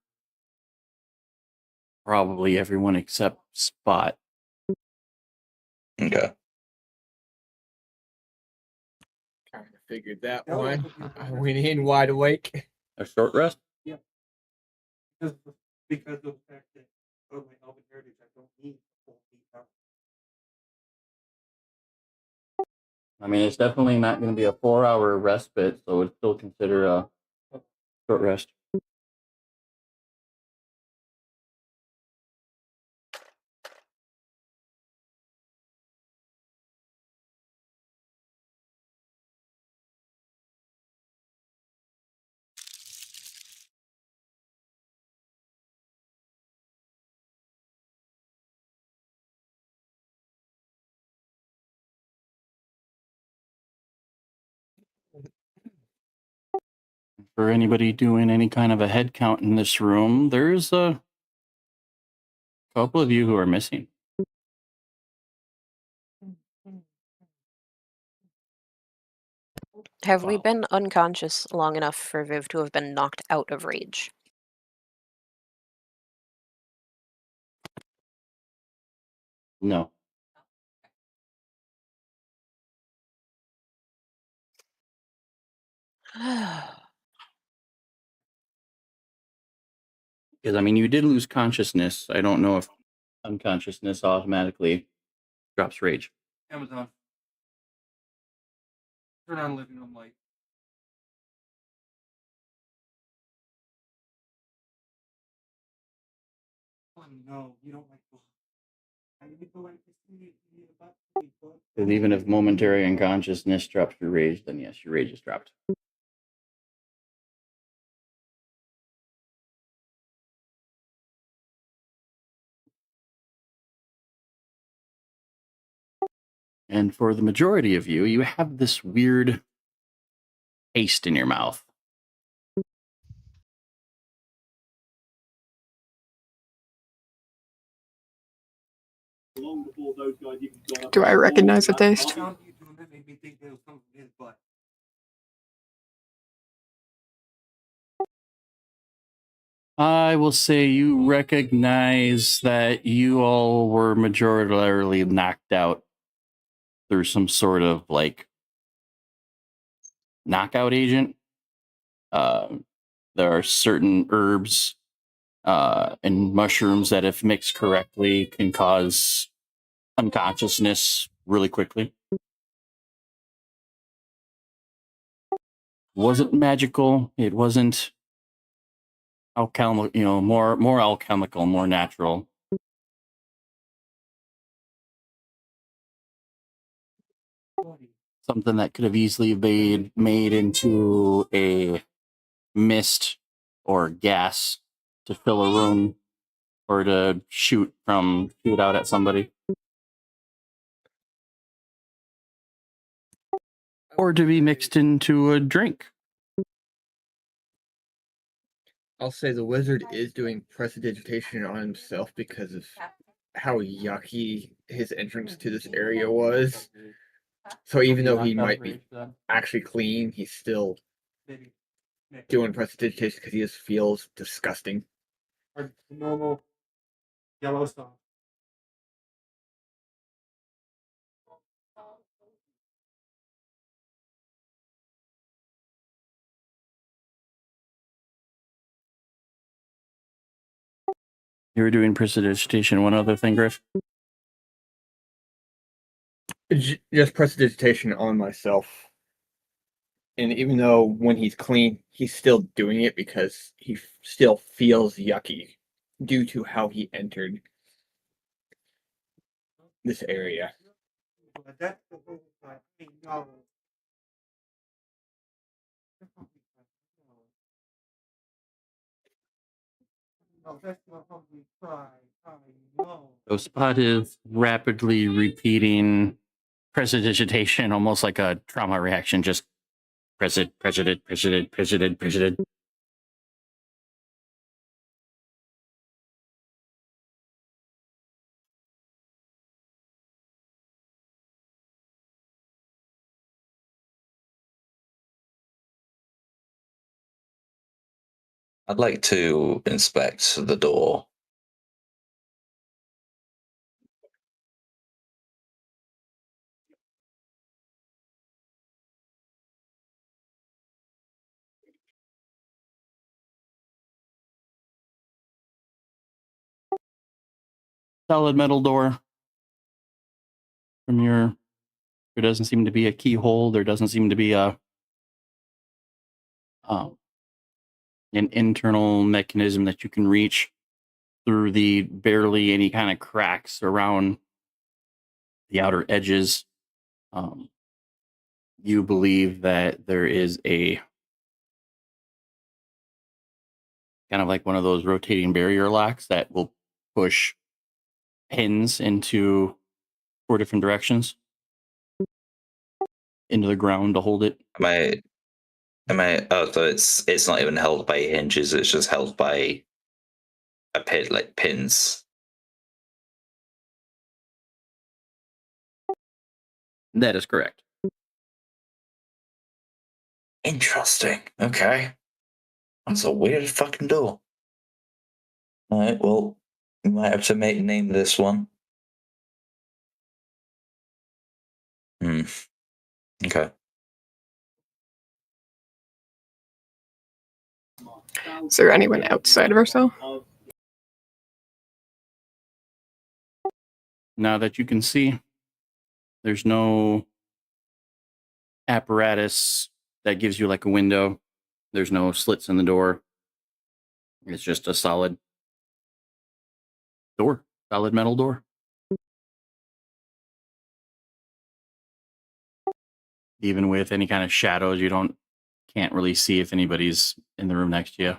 probably everyone except Spot. Okay. Kind of figured that one. I went in wide awake. A short rest? Yeah. Because of the fact that of my Elven heritage, I don't need full 8 hours. I mean, it's definitely not going to be a 4-hour respite, so it's still consider a short rest. For anybody doing any kind of a head count in this room, there's a couple of you who are missing. Have we Wow. been unconscious long enough for Viv to have been knocked out of rage? No. Because, I mean, you did lose consciousness. I don't know if unconsciousness automatically drops rage. Amazon. Turn on living room light. Oh no, you don't like books. I need to go and see about the book. Because even if momentary unconsciousness drops your rage, then yes, your rage is dropped. And for the majority of you, you have this weird taste in your mouth. Do I recognize the taste? I will say you recognize that you all were majoritarily knocked out through some sort of like knockout agent. There are certain herbs and mushrooms that, if mixed correctly, can cause unconsciousness really quickly. Wasn't magical. It wasn't alchemical, more alchemical, more natural. Something that could have easily been made into a mist or gas to fill a room or to shoot out at somebody. Or to be mixed into a drink. I'll say the wizard is doing prestidigitation on himself because of how yucky his entrance to this area was. So even though he might be actually clean, he's still doing prestidigitation because he just feels disgusting. Normal Yellowstone. You were doing prestidigitation. One other thing, Griff? Just prestidigitation on myself. And even though when he's clean, he's still doing it because he still feels yucky due to how he entered this area. So Spot is rapidly repeating prestidigitation, almost like a trauma reaction. Just president. I'd like to inspect the door. Solid metal door. There doesn't seem to be a keyhole. There doesn't seem to be an internal mechanism that you can reach through the barely any kind of cracks around the outer edges. You believe that there is a kind of like one of those rotating barrier locks that will push pins into 4 different directions into the ground to hold it. Oh, so it's not even held by hinges, it's just held by a pin, like pins. That is correct. Interesting. Okay. That's a weird fucking door. Alright, well, we might have to name this one. Okay. Is there anyone outside of our cell? Now that you can see, there's no apparatus that gives you like a window. There's no slits in the door. It's just a solid door, solid metal door. Even with any kind of shadows, can't really see if anybody's in the room next to you.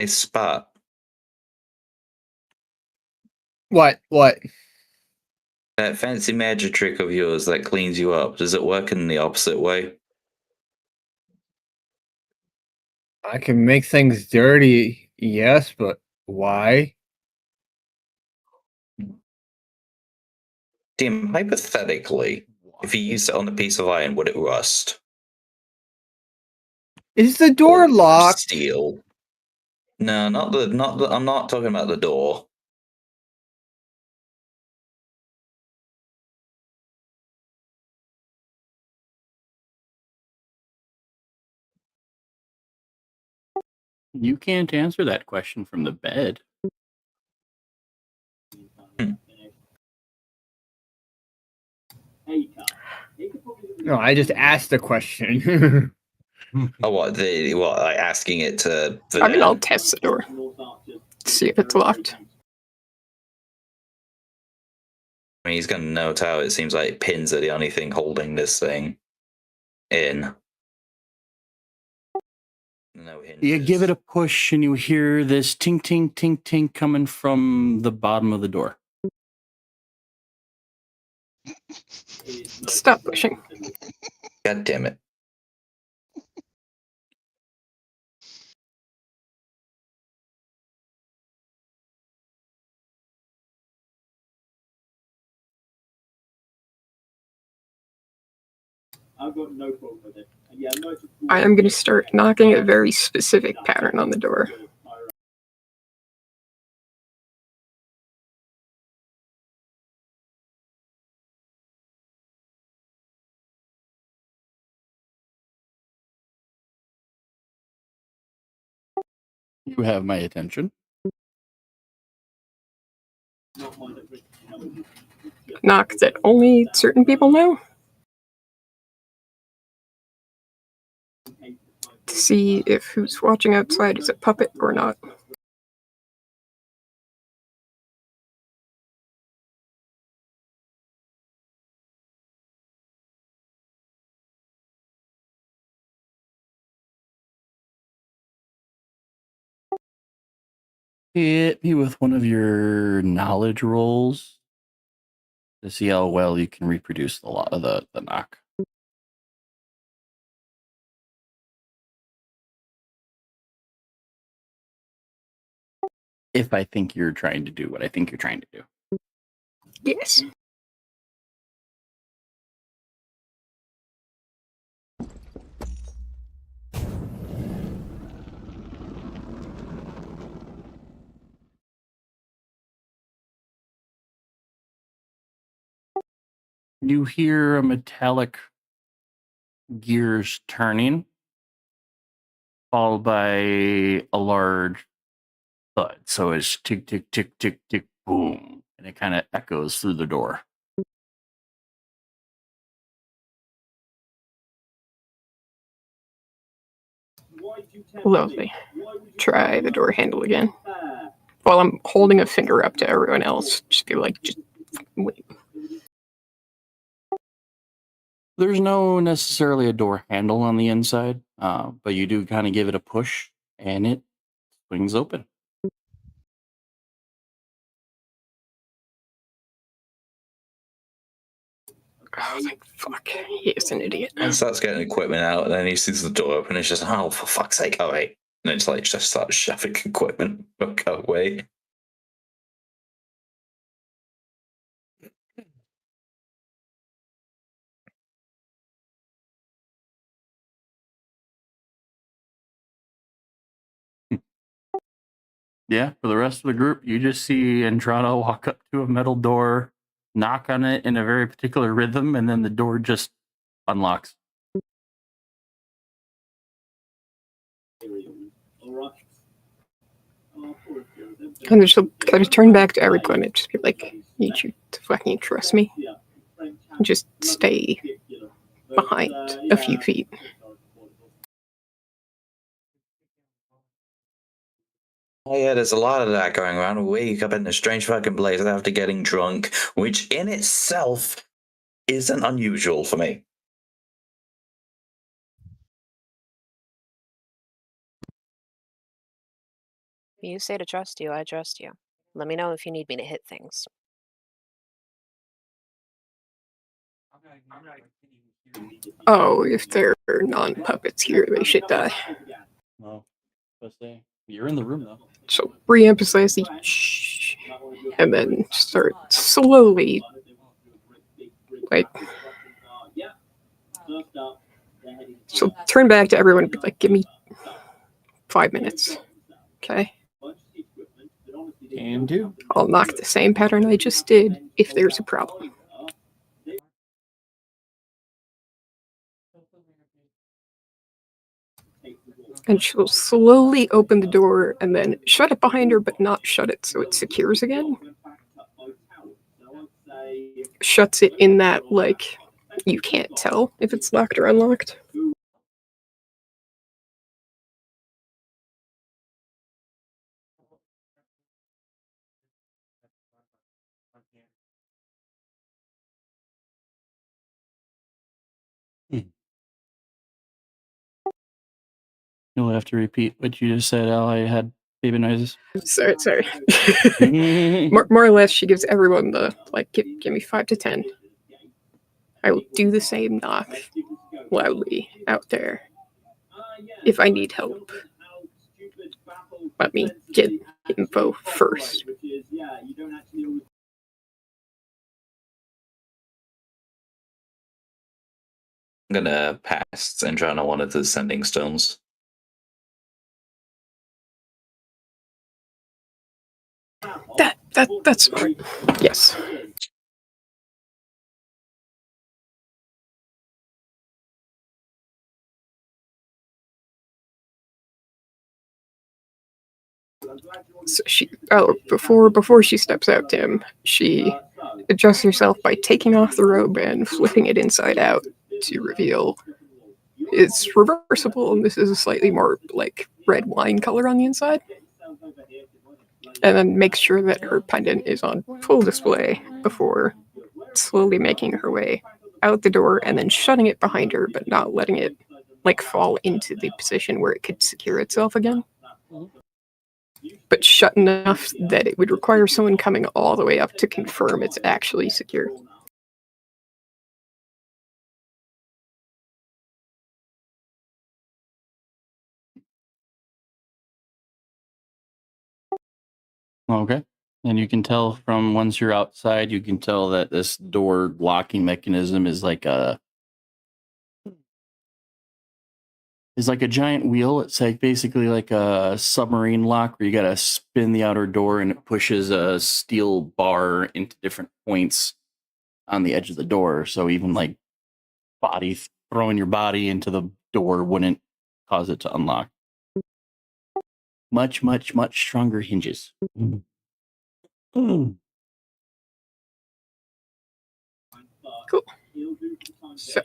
It's Spot. What? That fancy magic trick of yours that cleans you up, does it work in the opposite way? I can make things dirty, yes, but why? Tim, hypothetically, if you used it on a piece of iron, would it rust? Is the door locked? Steel. No, not the. I'm not talking about the door. You can't answer that question from the bed. No, I just asked the question. Oh, what? Like asking it to. I mean, I'll test the door. See if it's locked. I mean, he's gonna note how it seems like pins are the only thing holding this thing in. No hinges. You give it a push, and you hear this tink, tink, tink, tink coming from the bottom of the door. Stop pushing. God damn it. I am going to start knocking a very specific pattern on the door. You have my attention. Knock that only certain people know. To see if who's watching outside is a puppet or not. Hit me with one of your knowledge rolls to see how well you can reproduce the knock. If I think you're trying to do what I think you're trying to do. Yes. You hear a metallic gears turning, followed by a large thud. So it's tick, tick, tick, tick, tick, boom. And it kind of echoes through the door. Lovely. Try the door handle again. While I'm holding a finger up to everyone else, just be like, just wait. There's no necessarily a door handle on the inside, but you do kind of give it a push, and it swings open. Oh, like, fuck. He is an idiot. And starts getting equipment out, and then he sees the door open, and it's just, oh, for fuck's sake, all right. And it's like, just starts shoving equipment away. Yeah, for the rest of the group, you just see Andrano walk up to a metal door, knock on it in a very particular rhythm, and then the door just unlocks. And then she'll kind of turn back to everyone and just be like, need you to fucking trust me. And just stay behind a few feet. Oh yeah, there's a lot of that going around. We wake up in a strange fucking place after getting drunk, which in itself isn't unusual for me. You say to trust you, I trust you. Let me know if you need me to hit things. Oh, if they're non-puppets here, they should die. Well, let's say you're in the room though. So re-emphasize the shh, and then start slowly, like. So turn back to everyone and be like, give me 5 minutes. Okay? Can do. I'll knock the same pattern I just did if there's a problem. And she'll slowly open the door and then shut it behind her, but not shut it so it secures again. Shuts it in that, like, you can't tell if it's locked or unlocked. You'll have to repeat what you just said, Al. I had baby noises. Sorry. more or less, she gives everyone the, like, give me 5 to 10. I will do the same knock loudly out there. If I need help, let me get info first. I'm gonna pass Zendrana one of the sending stones. That's smart. Yes. So before she steps out, Tim, she adjusts herself by taking off the robe and flipping it inside out to reveal it's reversible, and this is a slightly more like red wine color on the inside. And then makes sure that her pendant is on full display before slowly making her way out the door and then shutting it behind her, but not letting it like fall into the position where it could secure itself again. But shut enough that it would require someone coming all the way up to confirm it's actually secure. Okay. And you can tell from once you're outside, you can tell that this door locking mechanism is like a giant wheel. It's like basically like a submarine lock where you gotta spin the outer door and it pushes a steel bar into different points on the edge of the door. So even like throwing your body into the door wouldn't cause it to unlock. Much, much, much stronger hinges. Cool. So.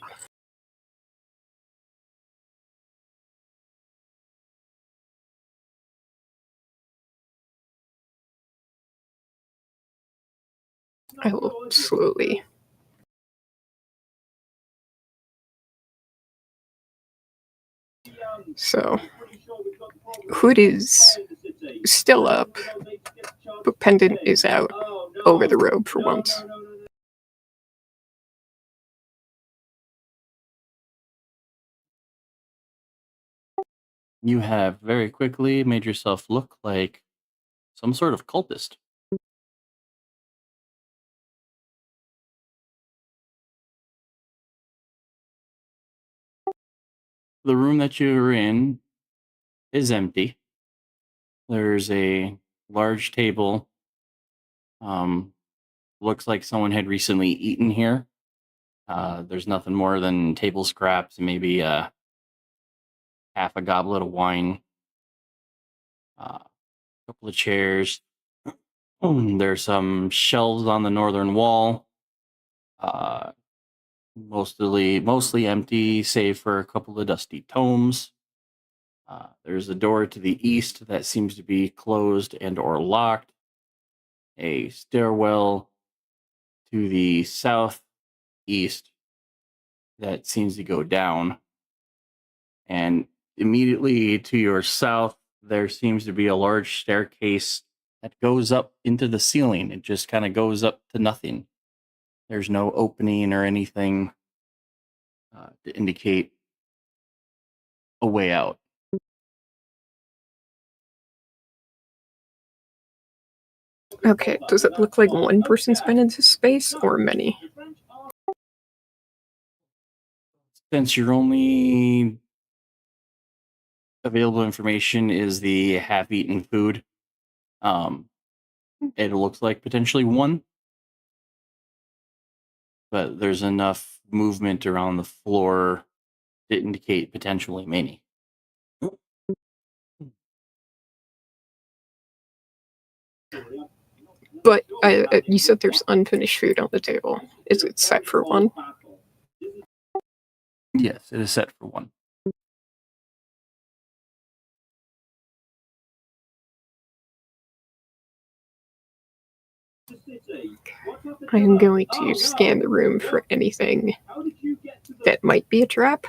I will slowly. So, hood is still up, but pendant is out over the robe for once. You have very quickly made yourself look like some sort of cultist. The room that you're in is empty. There's a large table. Looks like someone had recently eaten here. There's nothing more than table scraps and maybe half a goblet of wine. A couple of chairs. There's some shelves on the northern wall. Mostly empty, save for a couple of dusty tomes. There's a door to the east that seems to be closed and or locked. A stairwell to the southeast that seems to go down. And immediately to your south, there seems to be a large staircase that goes up into the ceiling. It just kind of goes up to nothing. There's no opening or anything to indicate a way out. Okay, does it look like one person's been into space or many? Since your only available information is the half-eaten food, it looks like potentially one, but there's enough movement around the floor to indicate potentially many. But you said there's unfinished food on the table. Is it set for one? Yes, it is set for one. I am going to scan the room for anything that might be a trap.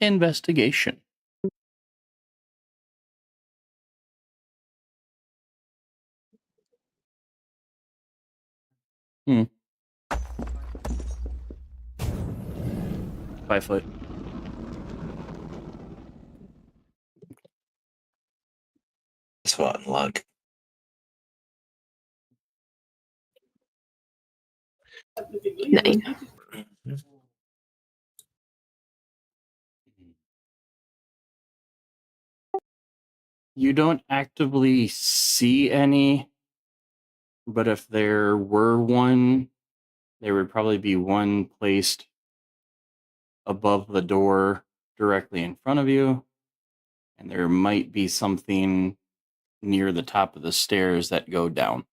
Investigation. Hmm. 5 foot. That's what luck. Nine. You don't actively see any, but if there were one, there would probably be one placed above the door directly in front of you, and there might be something near the top of the stairs that go down.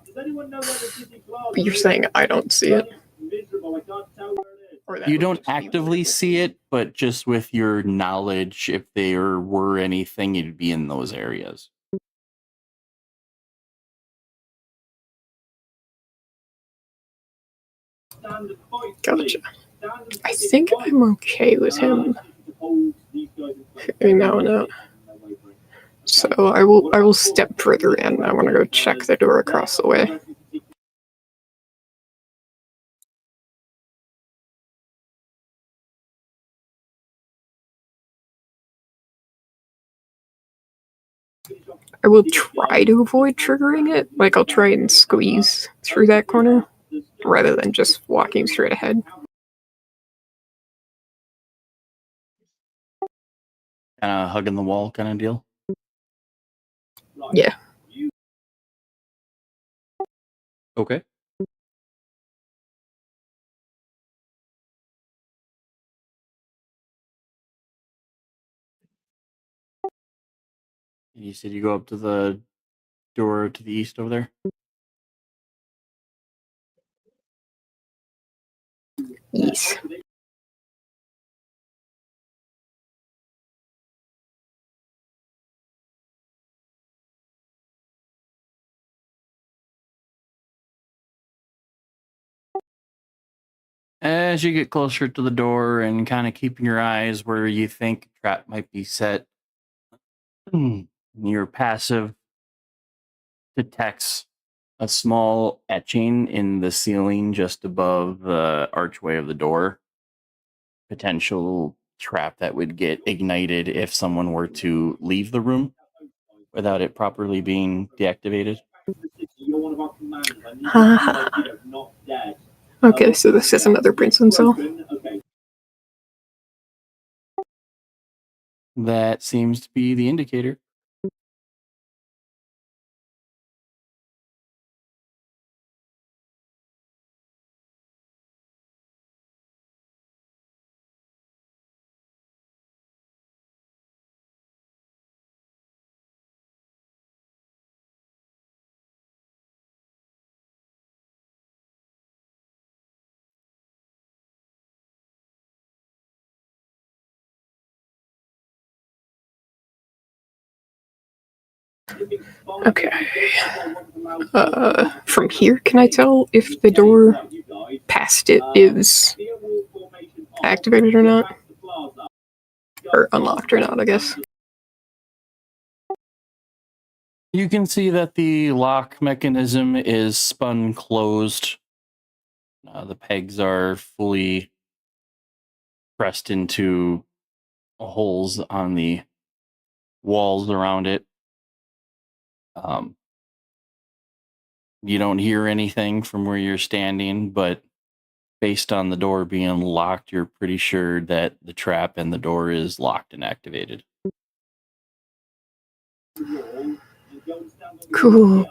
But you're saying I don't see it? Or that You would don't just be actively weird. see it, but just with your knowledge, if there were anything, it'd be in those areas. Gotcha. I think I'm okay with him figuring that one out. So I will step further in. I want to go check the door across the way. I will try to avoid triggering it. Like, I'll try and squeeze through that corner rather than just walking straight ahead. Kind of hugging the wall kind of deal. Yeah. Okay. You said you go up to the door to the east over there? Yes. As you get closer to the door and kind of keeping your eyes where you think a trap might be set, your passive detects a small etching in the ceiling just above the archway of the door. Potential trap that would get ignited if someone were to leave the room without it properly being deactivated. Okay, so this is another prison cell. That seems to be the indicator. Okay. From here, can I tell if the door past it is activated or not? Or unlocked or not, I guess. You can see that the lock mechanism is spun closed. The pegs are fully pressed into holes on the walls around it. You don't hear anything from where you're standing, but based on the door being locked, you're pretty sure that the trap and the door is locked and activated. Cool.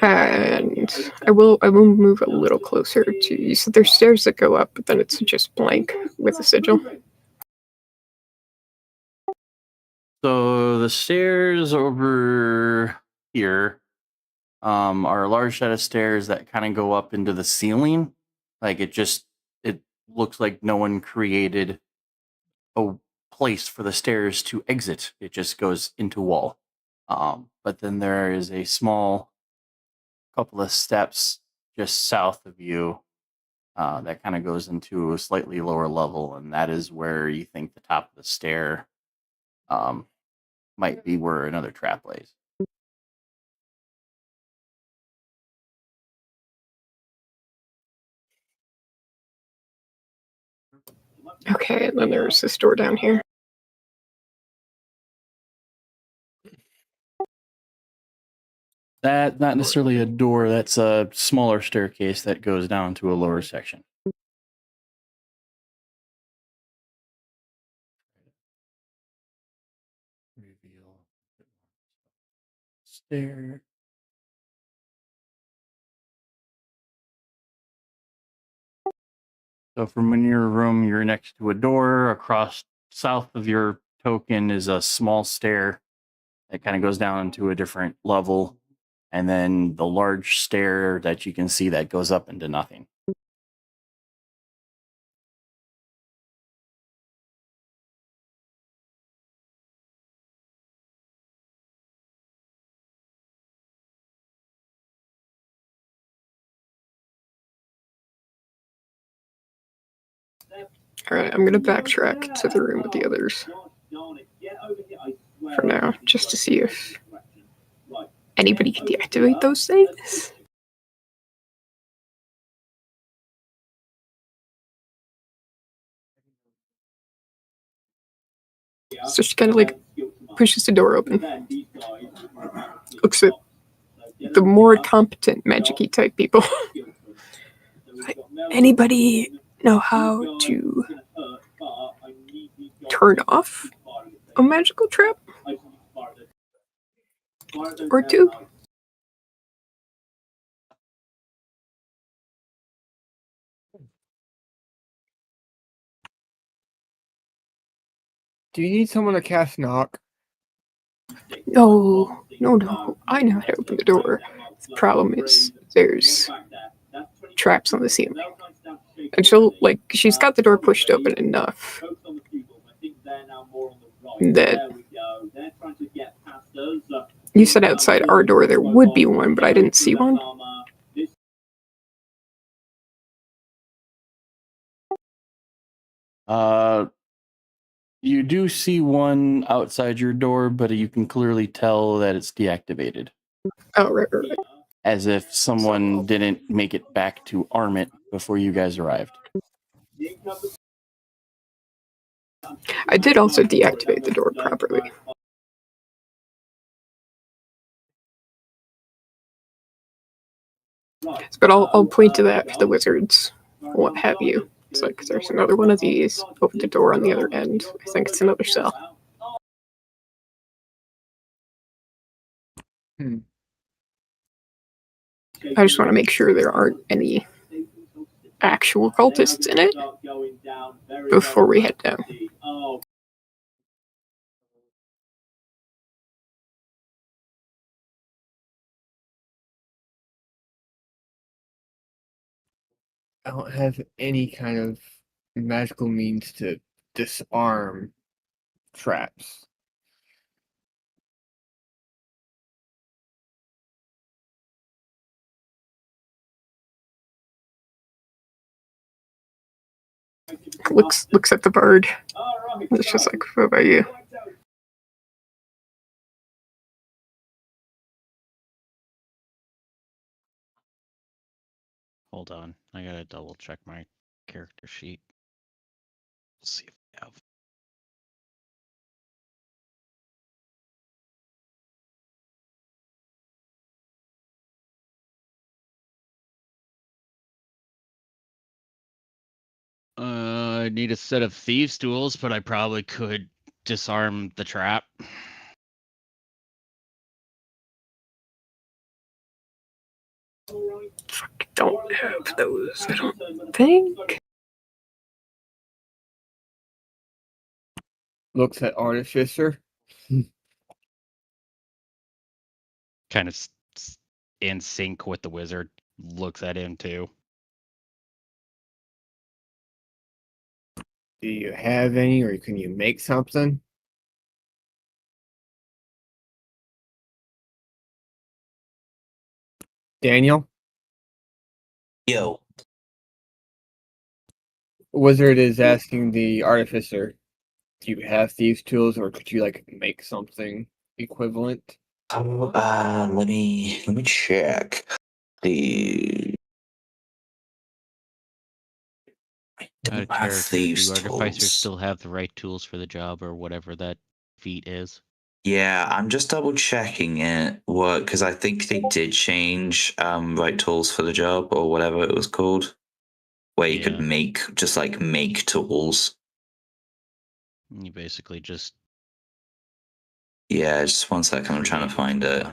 And I will move a little closer to you. So there's stairs that go up, but then it's just blank with a sigil. So the stairs over here are a large set of stairs that kind of go up into the ceiling. Like it looks like no one created a place for the stairs to exit. It just goes into wall. But then there is a small couple of steps just south of you that kind of goes into a slightly lower level, and that is where you think the top of the stair might be where another trap lays. Okay, and then there's this door down here. That's not necessarily a door, that's a smaller staircase that goes down to a lower section. Reveal stair. So from in your room, you're next to a door. Across south of your token is a small stair that kind of goes down into a different level. And then the large stair that you can see that goes up into nothing. Alright, I'm gonna backtrack to the room with the others for now, just to see if anybody can deactivate those things. So she kind of like pushes the door open. Looks at the more competent magic-y type people. Like, anybody know how to turn off a magical trap? Or two? Do you need someone to cast knock? No. I know how to open the door. The problem is there's traps on the ceiling. And she's got the door pushed open enough that you said outside our door there would be one, but I didn't see one. You do see one outside your door, but you can clearly tell that it's deactivated. Oh, right. As if someone didn't make it back to arm it before you guys arrived. I did also deactivate the door properly. But I'll point to that for the wizards, what have you. It's like, there's another one of these, open the door on the other end. I think it's another cell. I just want to make sure there aren't any actual cultists in it before we head down. I don't have any kind of magical means to disarm traps. Looks at the bird. It's just like, what about you? Hold on, I gotta double check my character sheet. Let's see if we have. I need a set of thieves' tools, but I probably could disarm the trap. Don't have those, I don't think. Looks at Artificer. Kind of in sync with the wizard. Looks at him too. Do you have any, or can you make something? Daniel? Yo. Wizard is asking the Artificer, do you have thieves' tools, or could you like make something equivalent? Let me check. The Out of have character, thieves' do artificers tools. still have the right tools for the job, or whatever that feat is? Yeah, I'm just double checking it. What? Because I think they did change right tools for the job or whatever it was called, where you could make make tools. You basically just Yeah, just one second. I'm trying to find it.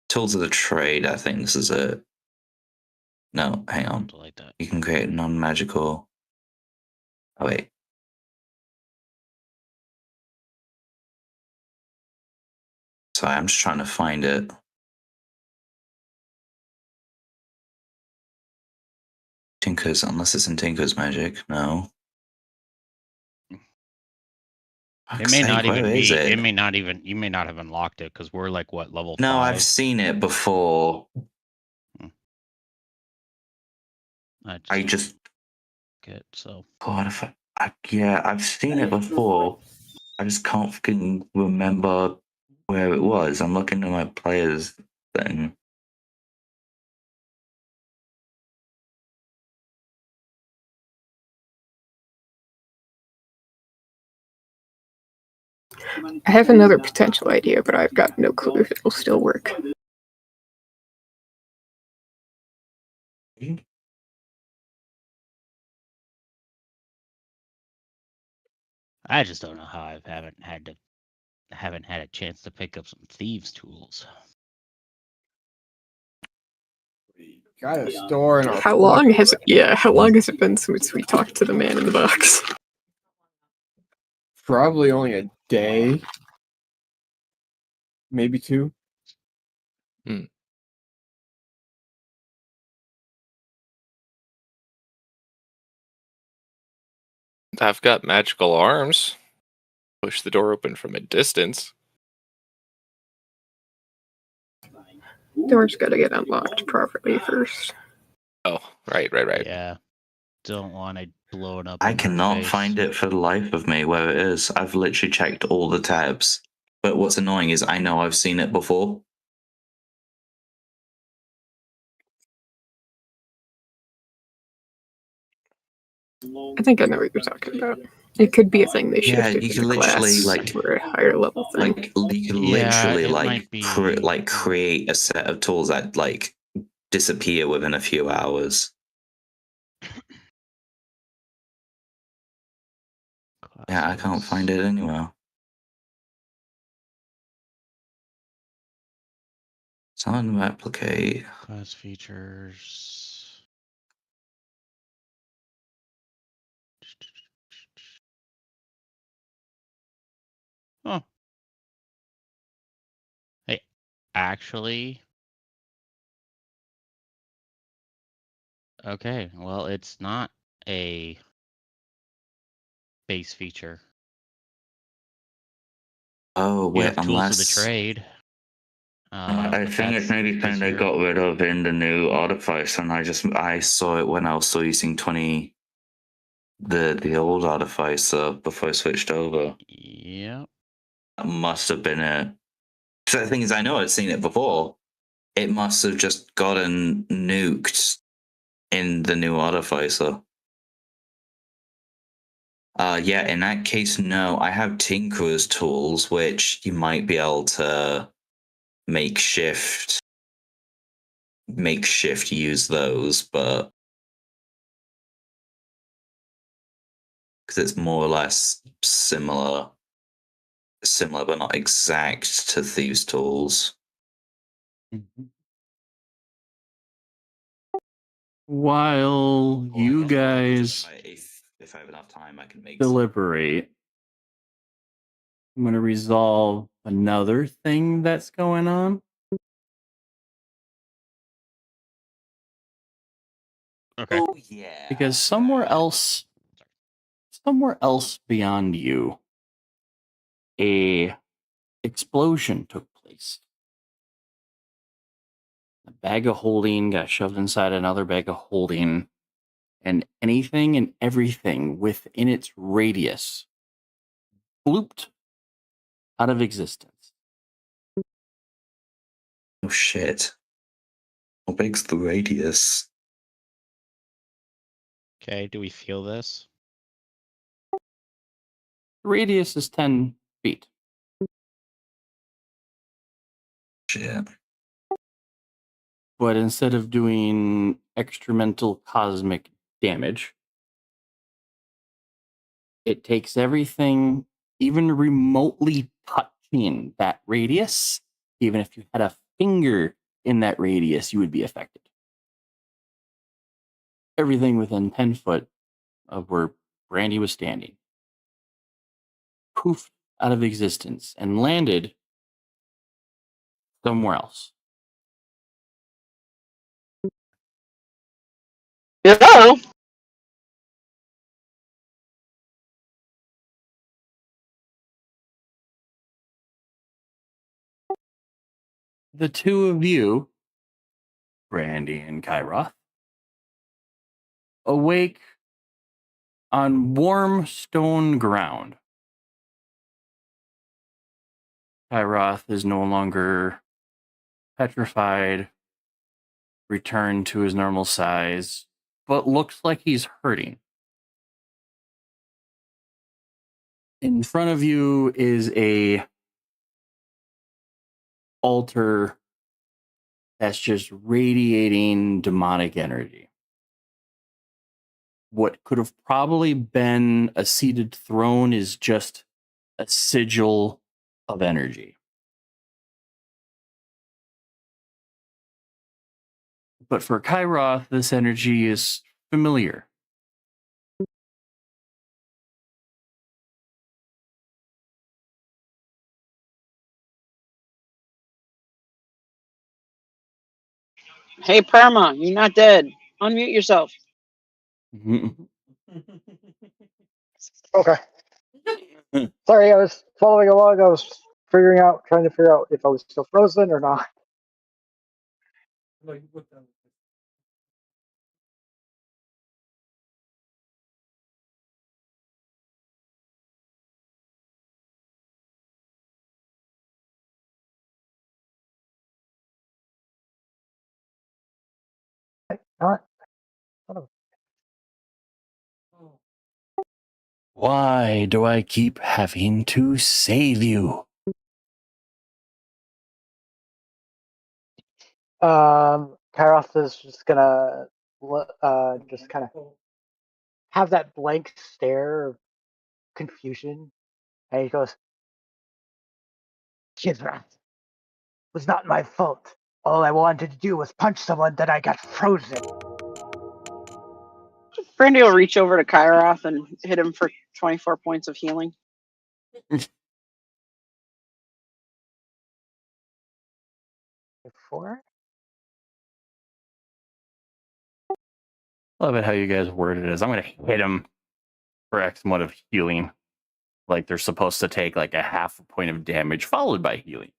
Tools of the trade. I think this is it. No, hang on. like that. You can create non-magical. Oh wait. Sorry, I'm just trying to find it. Tinker's, unless it's in Tinker's magic. No. It may not even where is be. it? It may not even. You may not have unlocked it because we're like what level No, 5. I've seen it before. I just get so. God, yeah, I've seen it before. I just can't fucking remember where it was. I'm looking at my players thing. I have another potential idea, but I've got no clue if it will still work. I just don't know how I haven't had a chance to pick up some thieves' tools. Got a store in our How long has it been since we talked to the man in the box? Probably only a day. Maybe 2. I've got magical arms. Push the door open from a distance. Door's gotta get unlocked properly first. Oh, right. Yeah. Don't want to blow it up. I in her cannot face. find it for the life of me where it is. I've literally checked all the tabs. But what's annoying is I know I've seen it before. I think I know what you're talking about. It could be a thing they Yeah, shifted you in can the literally class or a higher level thing. you can literally create a set of tools that like disappear within a few hours. Yeah, I can't find it anywhere. Someone replicate. Class features. Oh. Hey, actually. Okay, well, it's not a base feature. Oh, You wait, have tools of the unless... trade. I think it's maybe something they got rid of in the new artifice, and I saw it when I was still using the old artificer before I switched over. Yeah. That must have been it. So the thing is, I know I'd seen it before. It must have just gotten nuked in the new artificer. Yeah, in that case, no. I have Tinkerer's tools, which you might be able to makeshift use those, but because it's more or less similar but not exact to Thieves' tools. While you guys if I have enough time, I can make deliberate, I'm going to resolve another thing that's going on. Okay. Oh yeah. Because somewhere else beyond you, a explosion took place. A bag of holding got shoved inside another bag of holding, and anything and everything within its radius blooped out of existence. Oh shit. How big's the radius? Okay, do we feel this? The radius is 10 feet. Shit. But instead of doing extramental cosmic damage, it takes everything even remotely touching that radius. Even if you had a finger in that radius, you would be affected. Everything within 10 foot of where Brandy was standing poofed out of existence and landed somewhere else. Hello. The two of you, Brandy and Kyroth, awake on warm stone ground. Kyroth is no longer petrified, returned to his normal size, but looks like he's hurting. In front of you is a altar that's just radiating demonic energy. What could have probably been a seated throne is just a sigil of energy. But for Kyroth, this energy is familiar. Hey, Perma, you're not dead. Unmute yourself. Okay. Sorry, I was following along. I was trying to figure out if I was still frozen or not. Not. Why do I keep having to save you? Karoth is just gonna just kind of have that blank stare of confusion, and he goes, "Shizra, it was not my fault. All I wanted to do was punch someone, then I got frozen." Brandy will reach over to Kyroth and hit him for 24 points of healing. Four. Love it how you guys worded it as I'm going to hit him. for X amount of healing. Like they're supposed to take like a half a point of damage followed by healing.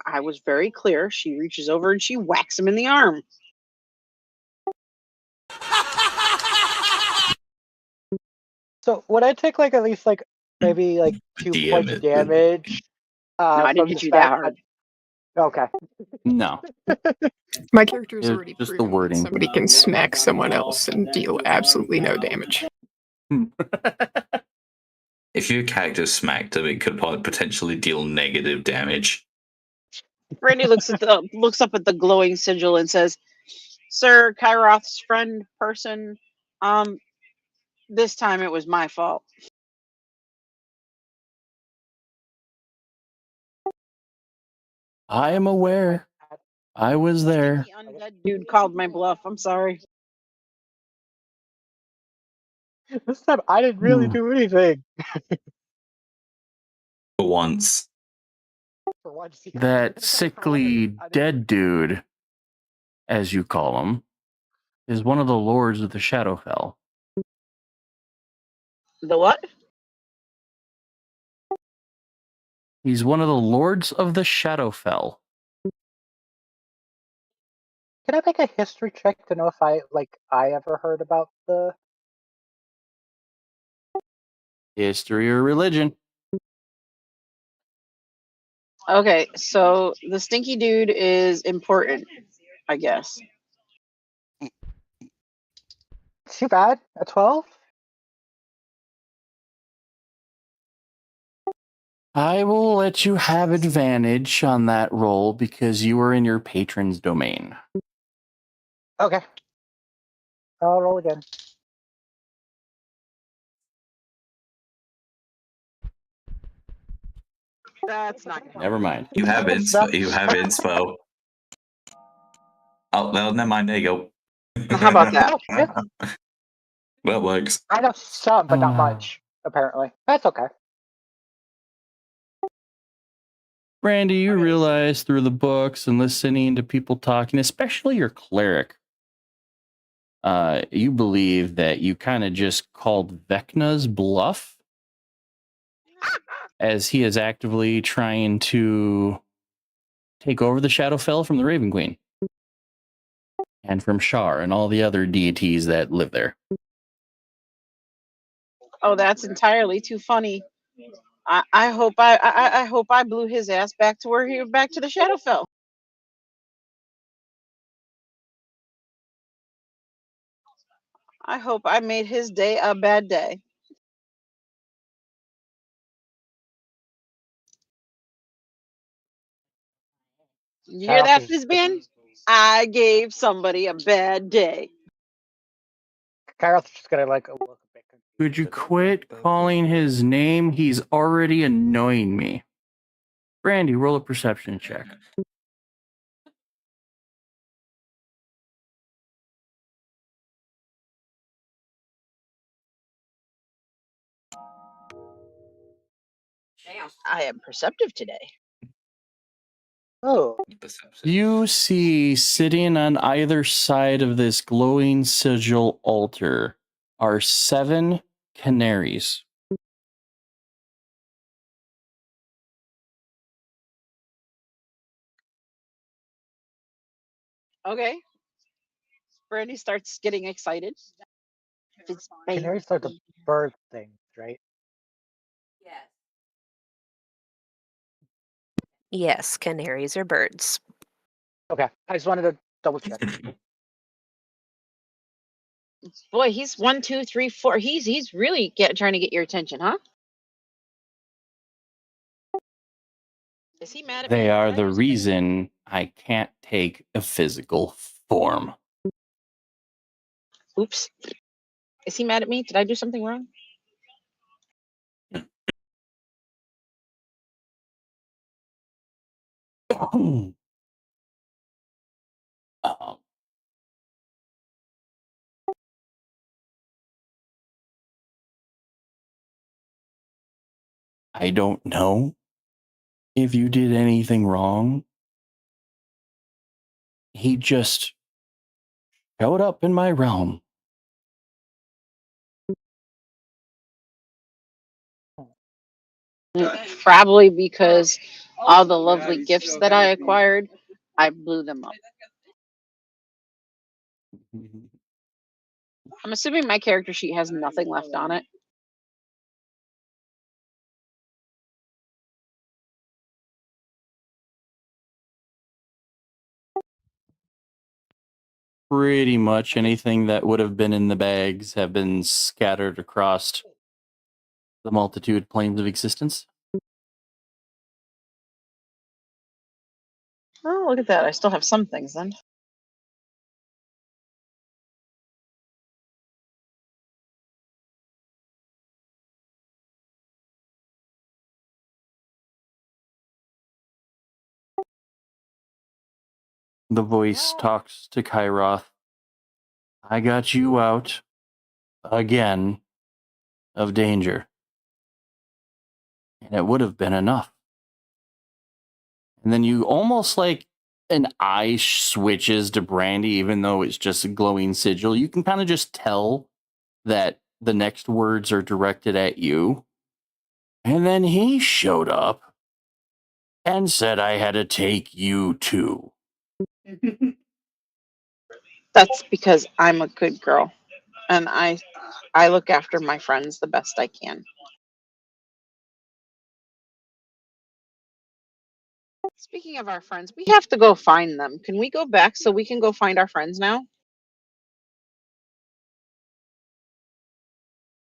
I was very clear. She reaches over and she whacks him in the arm. So would I take like at least like maybe like 2 points damage? No, I didn't from hit the you that smack? hard. Okay. No. My character's It's already just the proven that wording. somebody can smack someone else and deal absolutely no damage. If your character smacked him, it could potentially deal negative damage. Randy looks up at the glowing sigil and says, "Sir Kyroth's friend person, this time it was my fault." I am aware. I was there. The undead dude called my bluff. I'm sorry. This time I didn't really do anything. For once. For once, yeah. That sickly dead dude, as you call him, is one of the lords of the Shadowfell. The what? He's one of the lords of the Shadowfell. Can I make a history check to know if I ever heard about the History or religion? Okay, so the stinky dude is important, I guess. Too bad. A 12? I will let you have advantage on that roll because you are in your patron's domain. Okay. I'll roll again. That's not gonna Never mind. You have inspo. You have inspo. Oh, well, never mind. There you go. How about that? That works. I know some, but not much, apparently. That's okay. Brandy, you realize through the books and listening to people talking, especially your cleric, you believe that you kind of just called Vecna's bluff as he is actively trying to take over the Shadowfell from the Raven Queen and from Shar and all the other deities that live there. Oh, that's entirely too funny. I hope I hope I blew his ass back to where he back to the Shadowfell. I hope I made his day a bad day. You hear that, Fizzban? I gave somebody a bad day. Kyroth's just gonna look a bit confused. Could you quit calling his name? He's already annoying me. Brandy, roll a perception check. I am perceptive today. Oh. You see sitting on either side of this glowing sigil altar are 7 canaries. Okay. Brandy starts getting excited. Canaries are the bird things, right? Yes, canaries are birds. Okay. I just wanted to double check. Boy, he's 1, 2, 3, 4. He's really trying to get your attention, huh? Is he mad at me? They are the reason I can't take a physical form. Oops. Is he mad at me? Did I do something wrong? I don't know if you did anything wrong. He just showed up in my realm Probably because all the lovely gifts that I acquired, I blew them up. I'm assuming my character sheet has nothing left on it. Pretty much anything that would have been in the bags have been scattered across the multitude planes of existence. Oh, look at that. I still have some things then. The voice talks to Kairoth. I got you out again of danger. And it would have been enough. And then you almost like an eye switches to Brandy, even though it's just a glowing sigil. You can kind of just tell that the next words are directed at you. And then he showed up and said I had to take you too. That's because I'm a good girl, and I look after my friends the best I can. Speaking of our friends, we have to go find them. Can we go back so we can go find our friends now?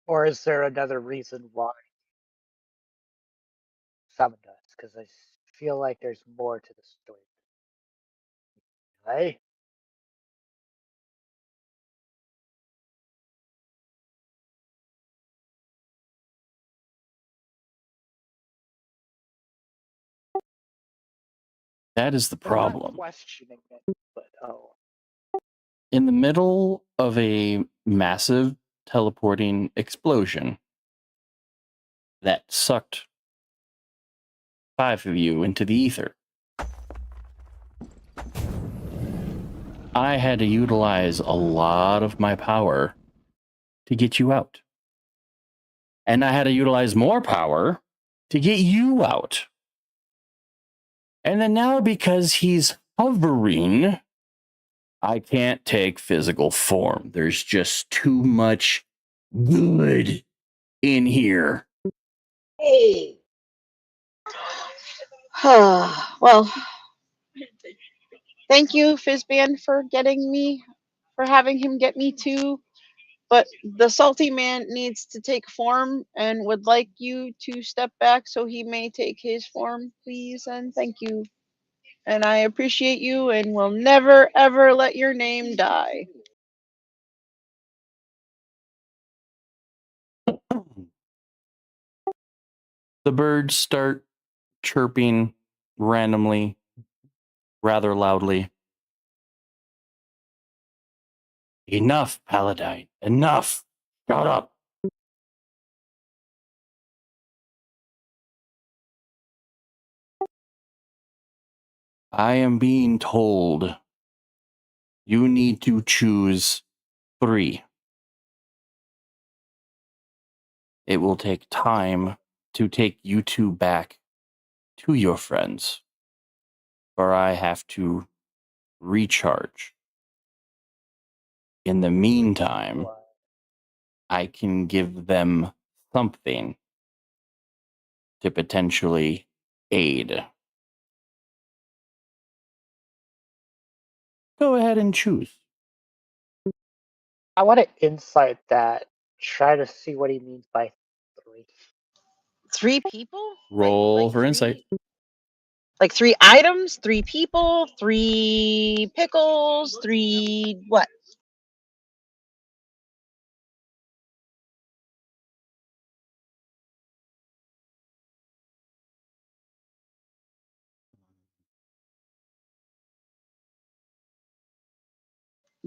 Or is there another reason why summoned us? Because I feel like there's more to the story. Hey? That is the I'm not problem. questioning it, but In the middle of a massive teleporting explosion that sucked 5 of you into the ether, I had to utilize a lot of my power to get you out. And I had to utilize more power to get you out. And then now, because he's hovering, I can't take physical form. There's just too much good in here. Hey. Well, thank you, Fizban, for having him get me too. But the salty man needs to take form and would like you to step back so he may take his form, please, and thank you. And I appreciate you and will never, ever let your name die. The birds start chirping randomly, rather loudly. Enough, Paladine. Enough. Shut up. I am being told you need to choose 3. It will take time to take you 2 back to your friends, or I have to recharge. In the meantime, I can give them something to potentially aid. Go ahead and choose. I want to insight that. Try to see what he means by 3. 3 people? Roll for insight. Like 3 items, 3 people, 3 pickles, 3 what?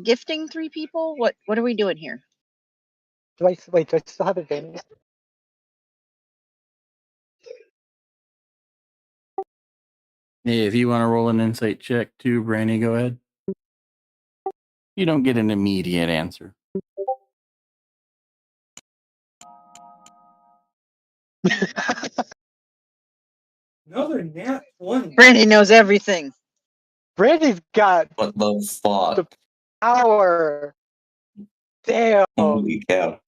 Gifting 3 people? What are we doing here? Do I still have advantage? If you want to roll an insight check too, Brandy, go ahead. You don't get an immediate answer. Another nat 20. Brandy knows everything. Brandy's got What the fuck? power. Damn. Holy cow.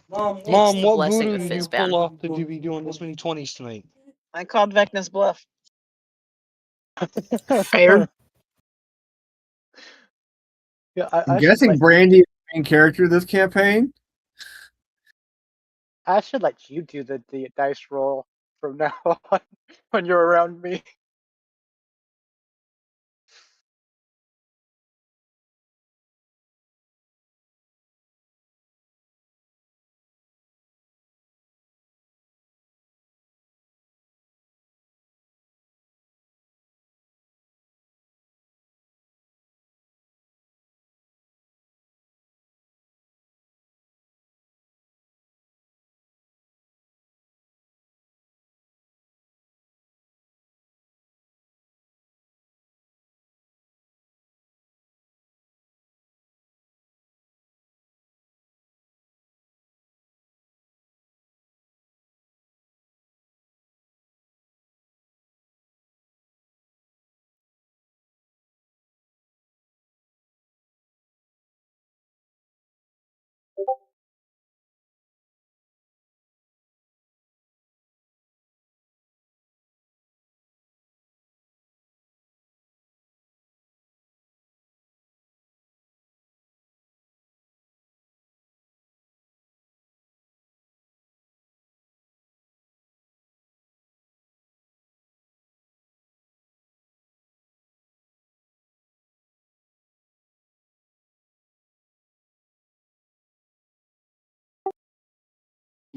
Mom, Mom, the what blessing voodoo of did you Fizban. pull off to be doing this many 20s tonight? I called Vecna's bluff. Fair. Yeah, I'm I should guessing let Brandy is the main character of this campaign. I should let you do the dice roll from now on when you're around me.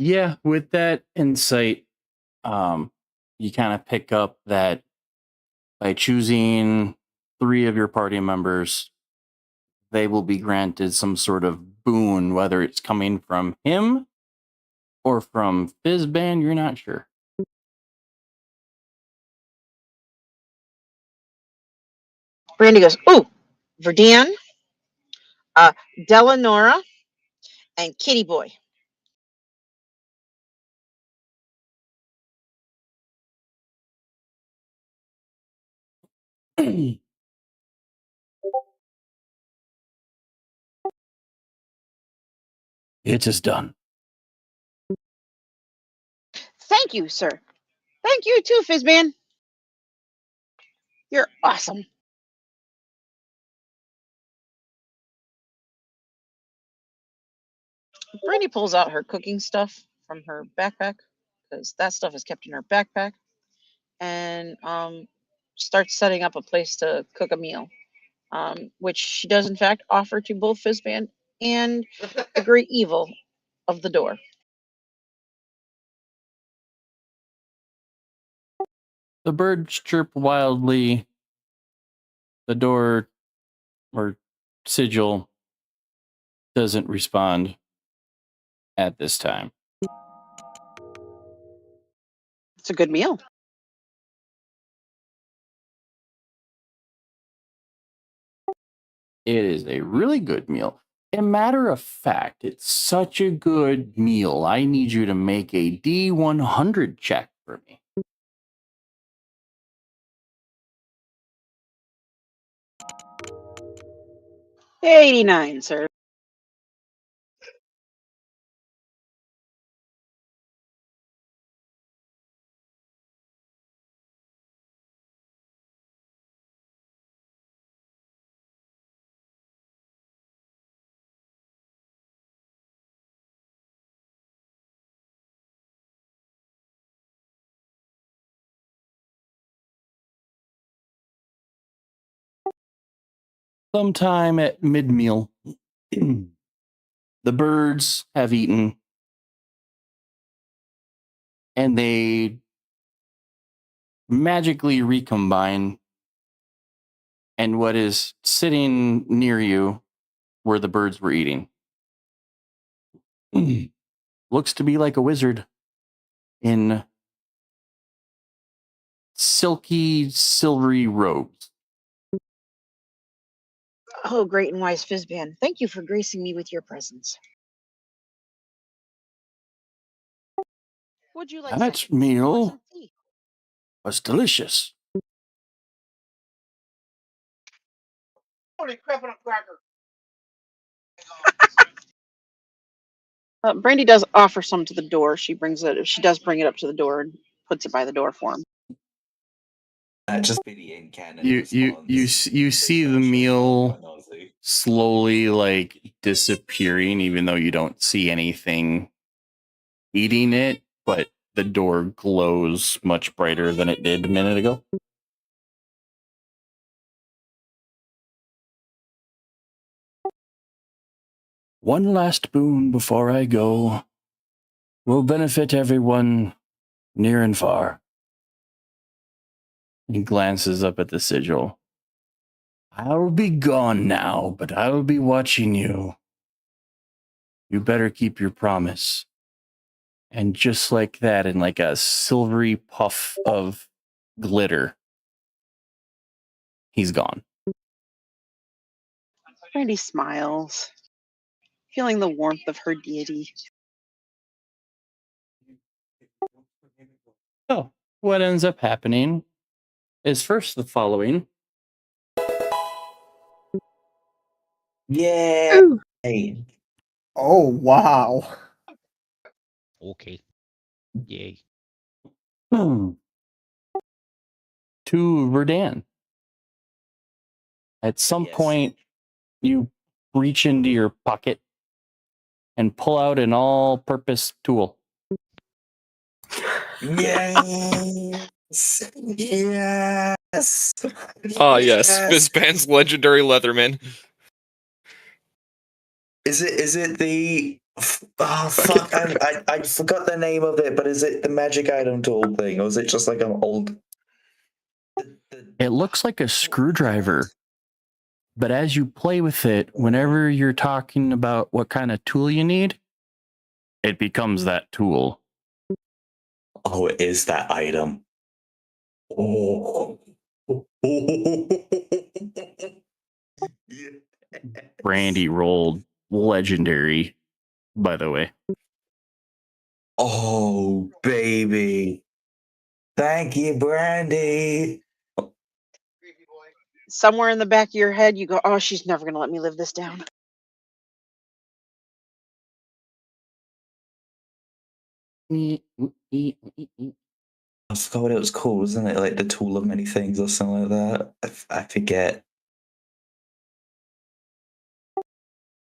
Yeah, with that insight, you kind of pick up that by choosing 3 of your party members, they will be granted some sort of boon, whether it's coming from him or from Fizban, you're not sure. Brandy goes, ooh, Verdian, Delanora, and Kitty Boy. It is done. Thank you, sir. Thank you too, Fizban. You're awesome. Brandy pulls out her cooking stuff from her backpack because that stuff is kept in her backpack, and starts setting up a place to cook a meal, which she does in fact offer to both Fizban and the great evil of the door. The birds chirp wildly. The door or sigil doesn't respond at this time. It's a good meal. It is a really good meal. A matter of fact, it's such a good meal. I need you to make a D100 check for me. 89, sir. Sometime at mid-meal, the birds have eaten and they magically recombine. And what is sitting near you, where the birds were eating, looks to be like a wizard in silky, silvery robes. Oh, great and wise Fizban, thank you for gracing me with your presence. Would you like That's seconds or meal. some tea? was delicious. Holy crap on a cracker! Brandy does offer some to the door. She brings it. She does bring it up to the door and puts it by the door for him. Just be the in-canon You response. you see the meal slowly like disappearing, even though you don't see anything eating it, but the door glows much brighter than it did a minute ago. One last boon before I go will benefit everyone near and far. He glances up at the sigil. I will be gone now, but I will be watching you. You better keep your promise. And just like that, in like a silvery puff of glitter, he's gone. Brandy smiles, feeling the warmth of her deity. So, what ends up happening is first the following. Yeah. Ooh. Hey. Oh, wow. Okay. Yay. To Verdan. At some point, you reach into your pocket and pull out an all-purpose tool. Yes. Yes. Ah, yes. Fizban's legendary Leatherman. Is it the? Oh fuck! I forgot the name of it. But is it the magic item tool thing, or is it just like an old? It looks like a screwdriver, but as you play with it, whenever you're talking about what kind of tool you need, it becomes that tool. Oh, it is that item. Oh. Brandy rolled legendary, by the way. Oh, baby. Thank you, Brandy. Somewhere in the back of your head, you go, "Oh, she's never gonna let me live this down." I forgot what it was called, wasn't it? Like the tool of many things or something like that. I forget.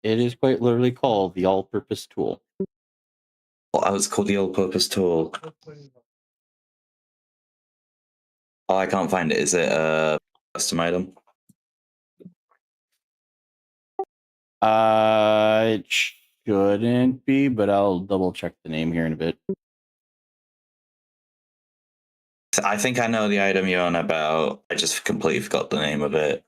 It is quite literally called the all-purpose tool. Well, I was called the all-purpose tool. Oh, I can't find it. Is it a custom item? It shouldn't be, but I'll double check the name here in a bit. I think I know the item you're on about. I just completely forgot the name of it.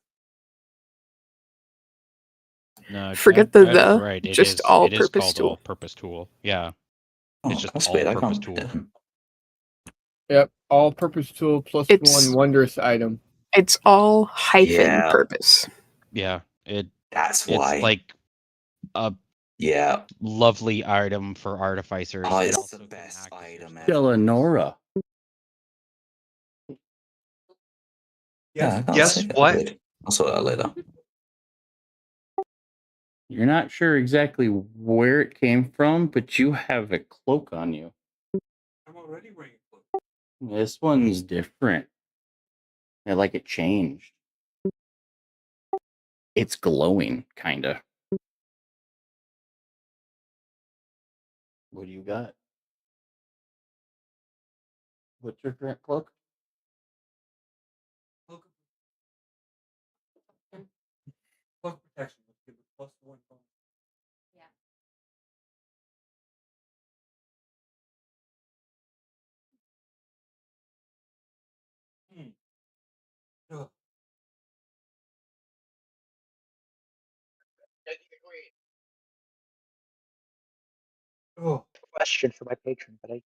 No, Forget Ed's right. It just is all-purpose called tool. all-purpose tool. Yeah. Oh, It's just that's weird. I all-purpose can't. tool. Yep, all-purpose tool plus It's- one wondrous item. It's all hyphen Yeah. purpose. Yeah. That's why. It's like a lovely item for artificers. Oh, It it's also the can best act as your item spell. ever. Eleonora. Yeah, I can't Yes, say that. what? Weird. I'll sort that later. You're not sure exactly where it came from, but you have a cloak on you. I'm already wearing a cloak. This one's different. Like it changed. It's glowing, kinda. What do you got? What's your current cloak? Cloak protection. Let's give it plus one. Yeah. Ugh. Oh, Question for my patron, but I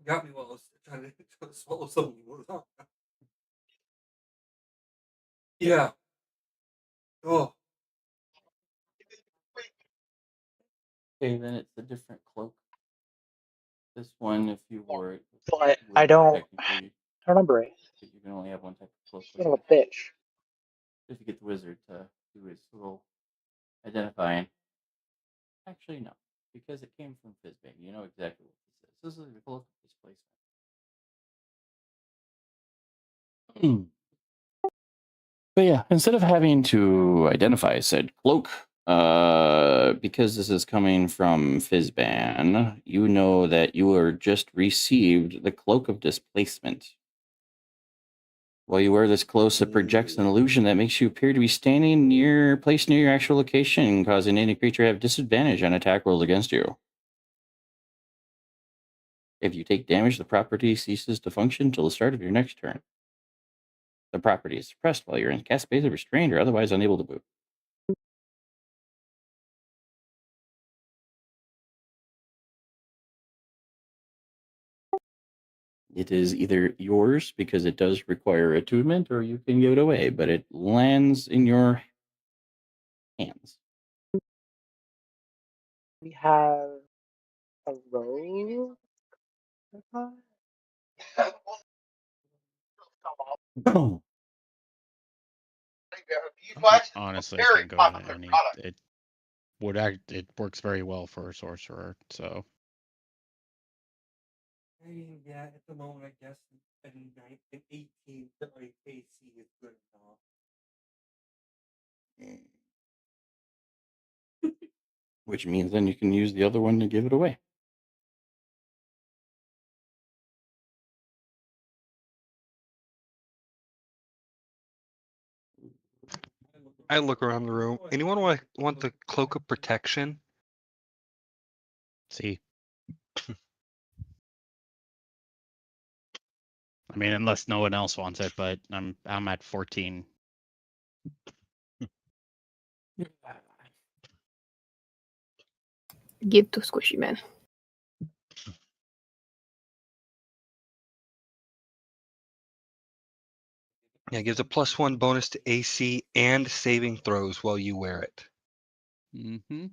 got me while I was trying to swallow something. Yeah. Oh. Okay, then it's a different cloak. This one, if you wore it, But would I don't. technically Remember it. You can only have one type of cloak. Son of a bitch. Just to get the wizard to do his little identifying. Actually, no, because it came from Fizbane. You know exactly what this is. This is the cloak displacement. But yeah, instead of having to identify said cloak, because this is coming from Fizban, you know that you are just received the cloak of displacement. While you wear this clothes, it projects an illusion that makes you appear to be standing placed near your actual location, causing any creature to have disadvantage on attack rolls against you. If you take damage, the property ceases to function until the start of your next turn. The property is suppressed while you're in cast phase of restrained or otherwise unable to move. It is either yours because it does require attunement, or you can give it away, but it lands in your hands. We have a rogue. Oh. Honestly, I can go with any. It works very well for a sorcerer. So. I mean, yeah, at the moment, I guess an 18 for AC is good enough. Which means then you can use the other one to give it away. I look around the room. Anyone want the cloak of protection? See. I mean, unless no one else wants it, but I'm at 14. Give to Squishy Man. Yeah, it gives a +1 bonus to AC and saving throws while you wear it. Mm-hmm.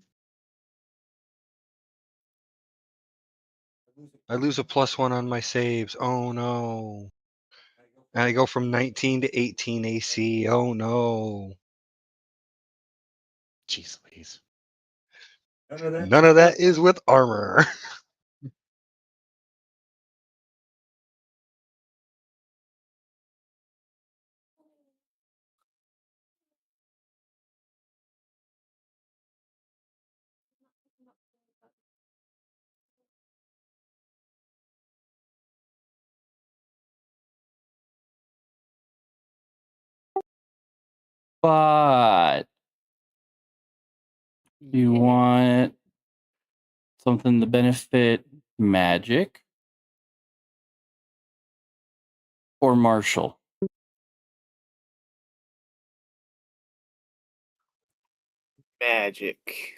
I lose a +1 on my saves. Oh no. And I go from 19 to 18 AC. Oh no. Jeez Louise. None of that is with armor. But you want something to benefit magic or martial? Magic.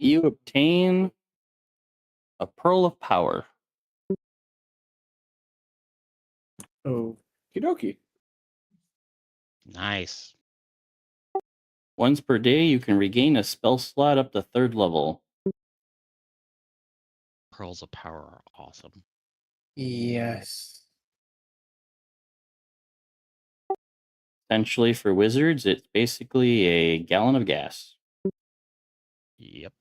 You obtain a Pearl of Power. Oh, Kidoki. Nice. Once per day, you can regain a spell slot up to 3rd level. Pearls of Power are awesome. Yes. Essentially, for wizards, it's basically a gallon of gas. Yep.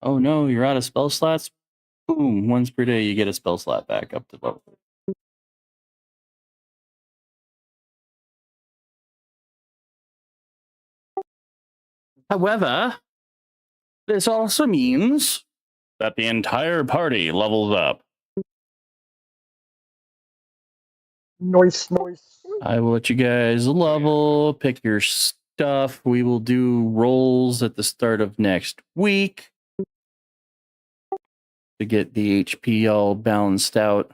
Oh no, you're out of spell slots? Boom, once per day, you get a spell slot back up to level. However, this also means that the entire party levels up. Noise. I will let you guys level, pick your stuff. We will do rolls at the start of next week. to get the HP all balanced out.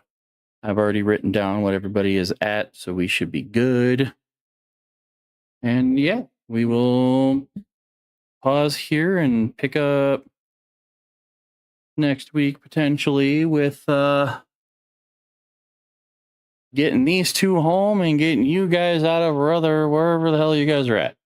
I've already written down what everybody is at, so we should be good. And yeah, we will pause here and pick up next week potentially with getting these two home and getting you guys out of wherever the hell you guys are at.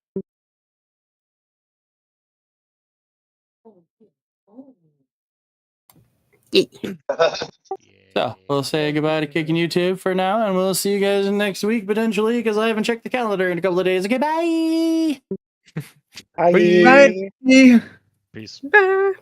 So we'll say goodbye to Kicking YouTube for now, and we'll see you guys next week potentially, because I haven't checked the calendar in a couple of days. Okay, bye. Bye. Bye. Peace. Bye.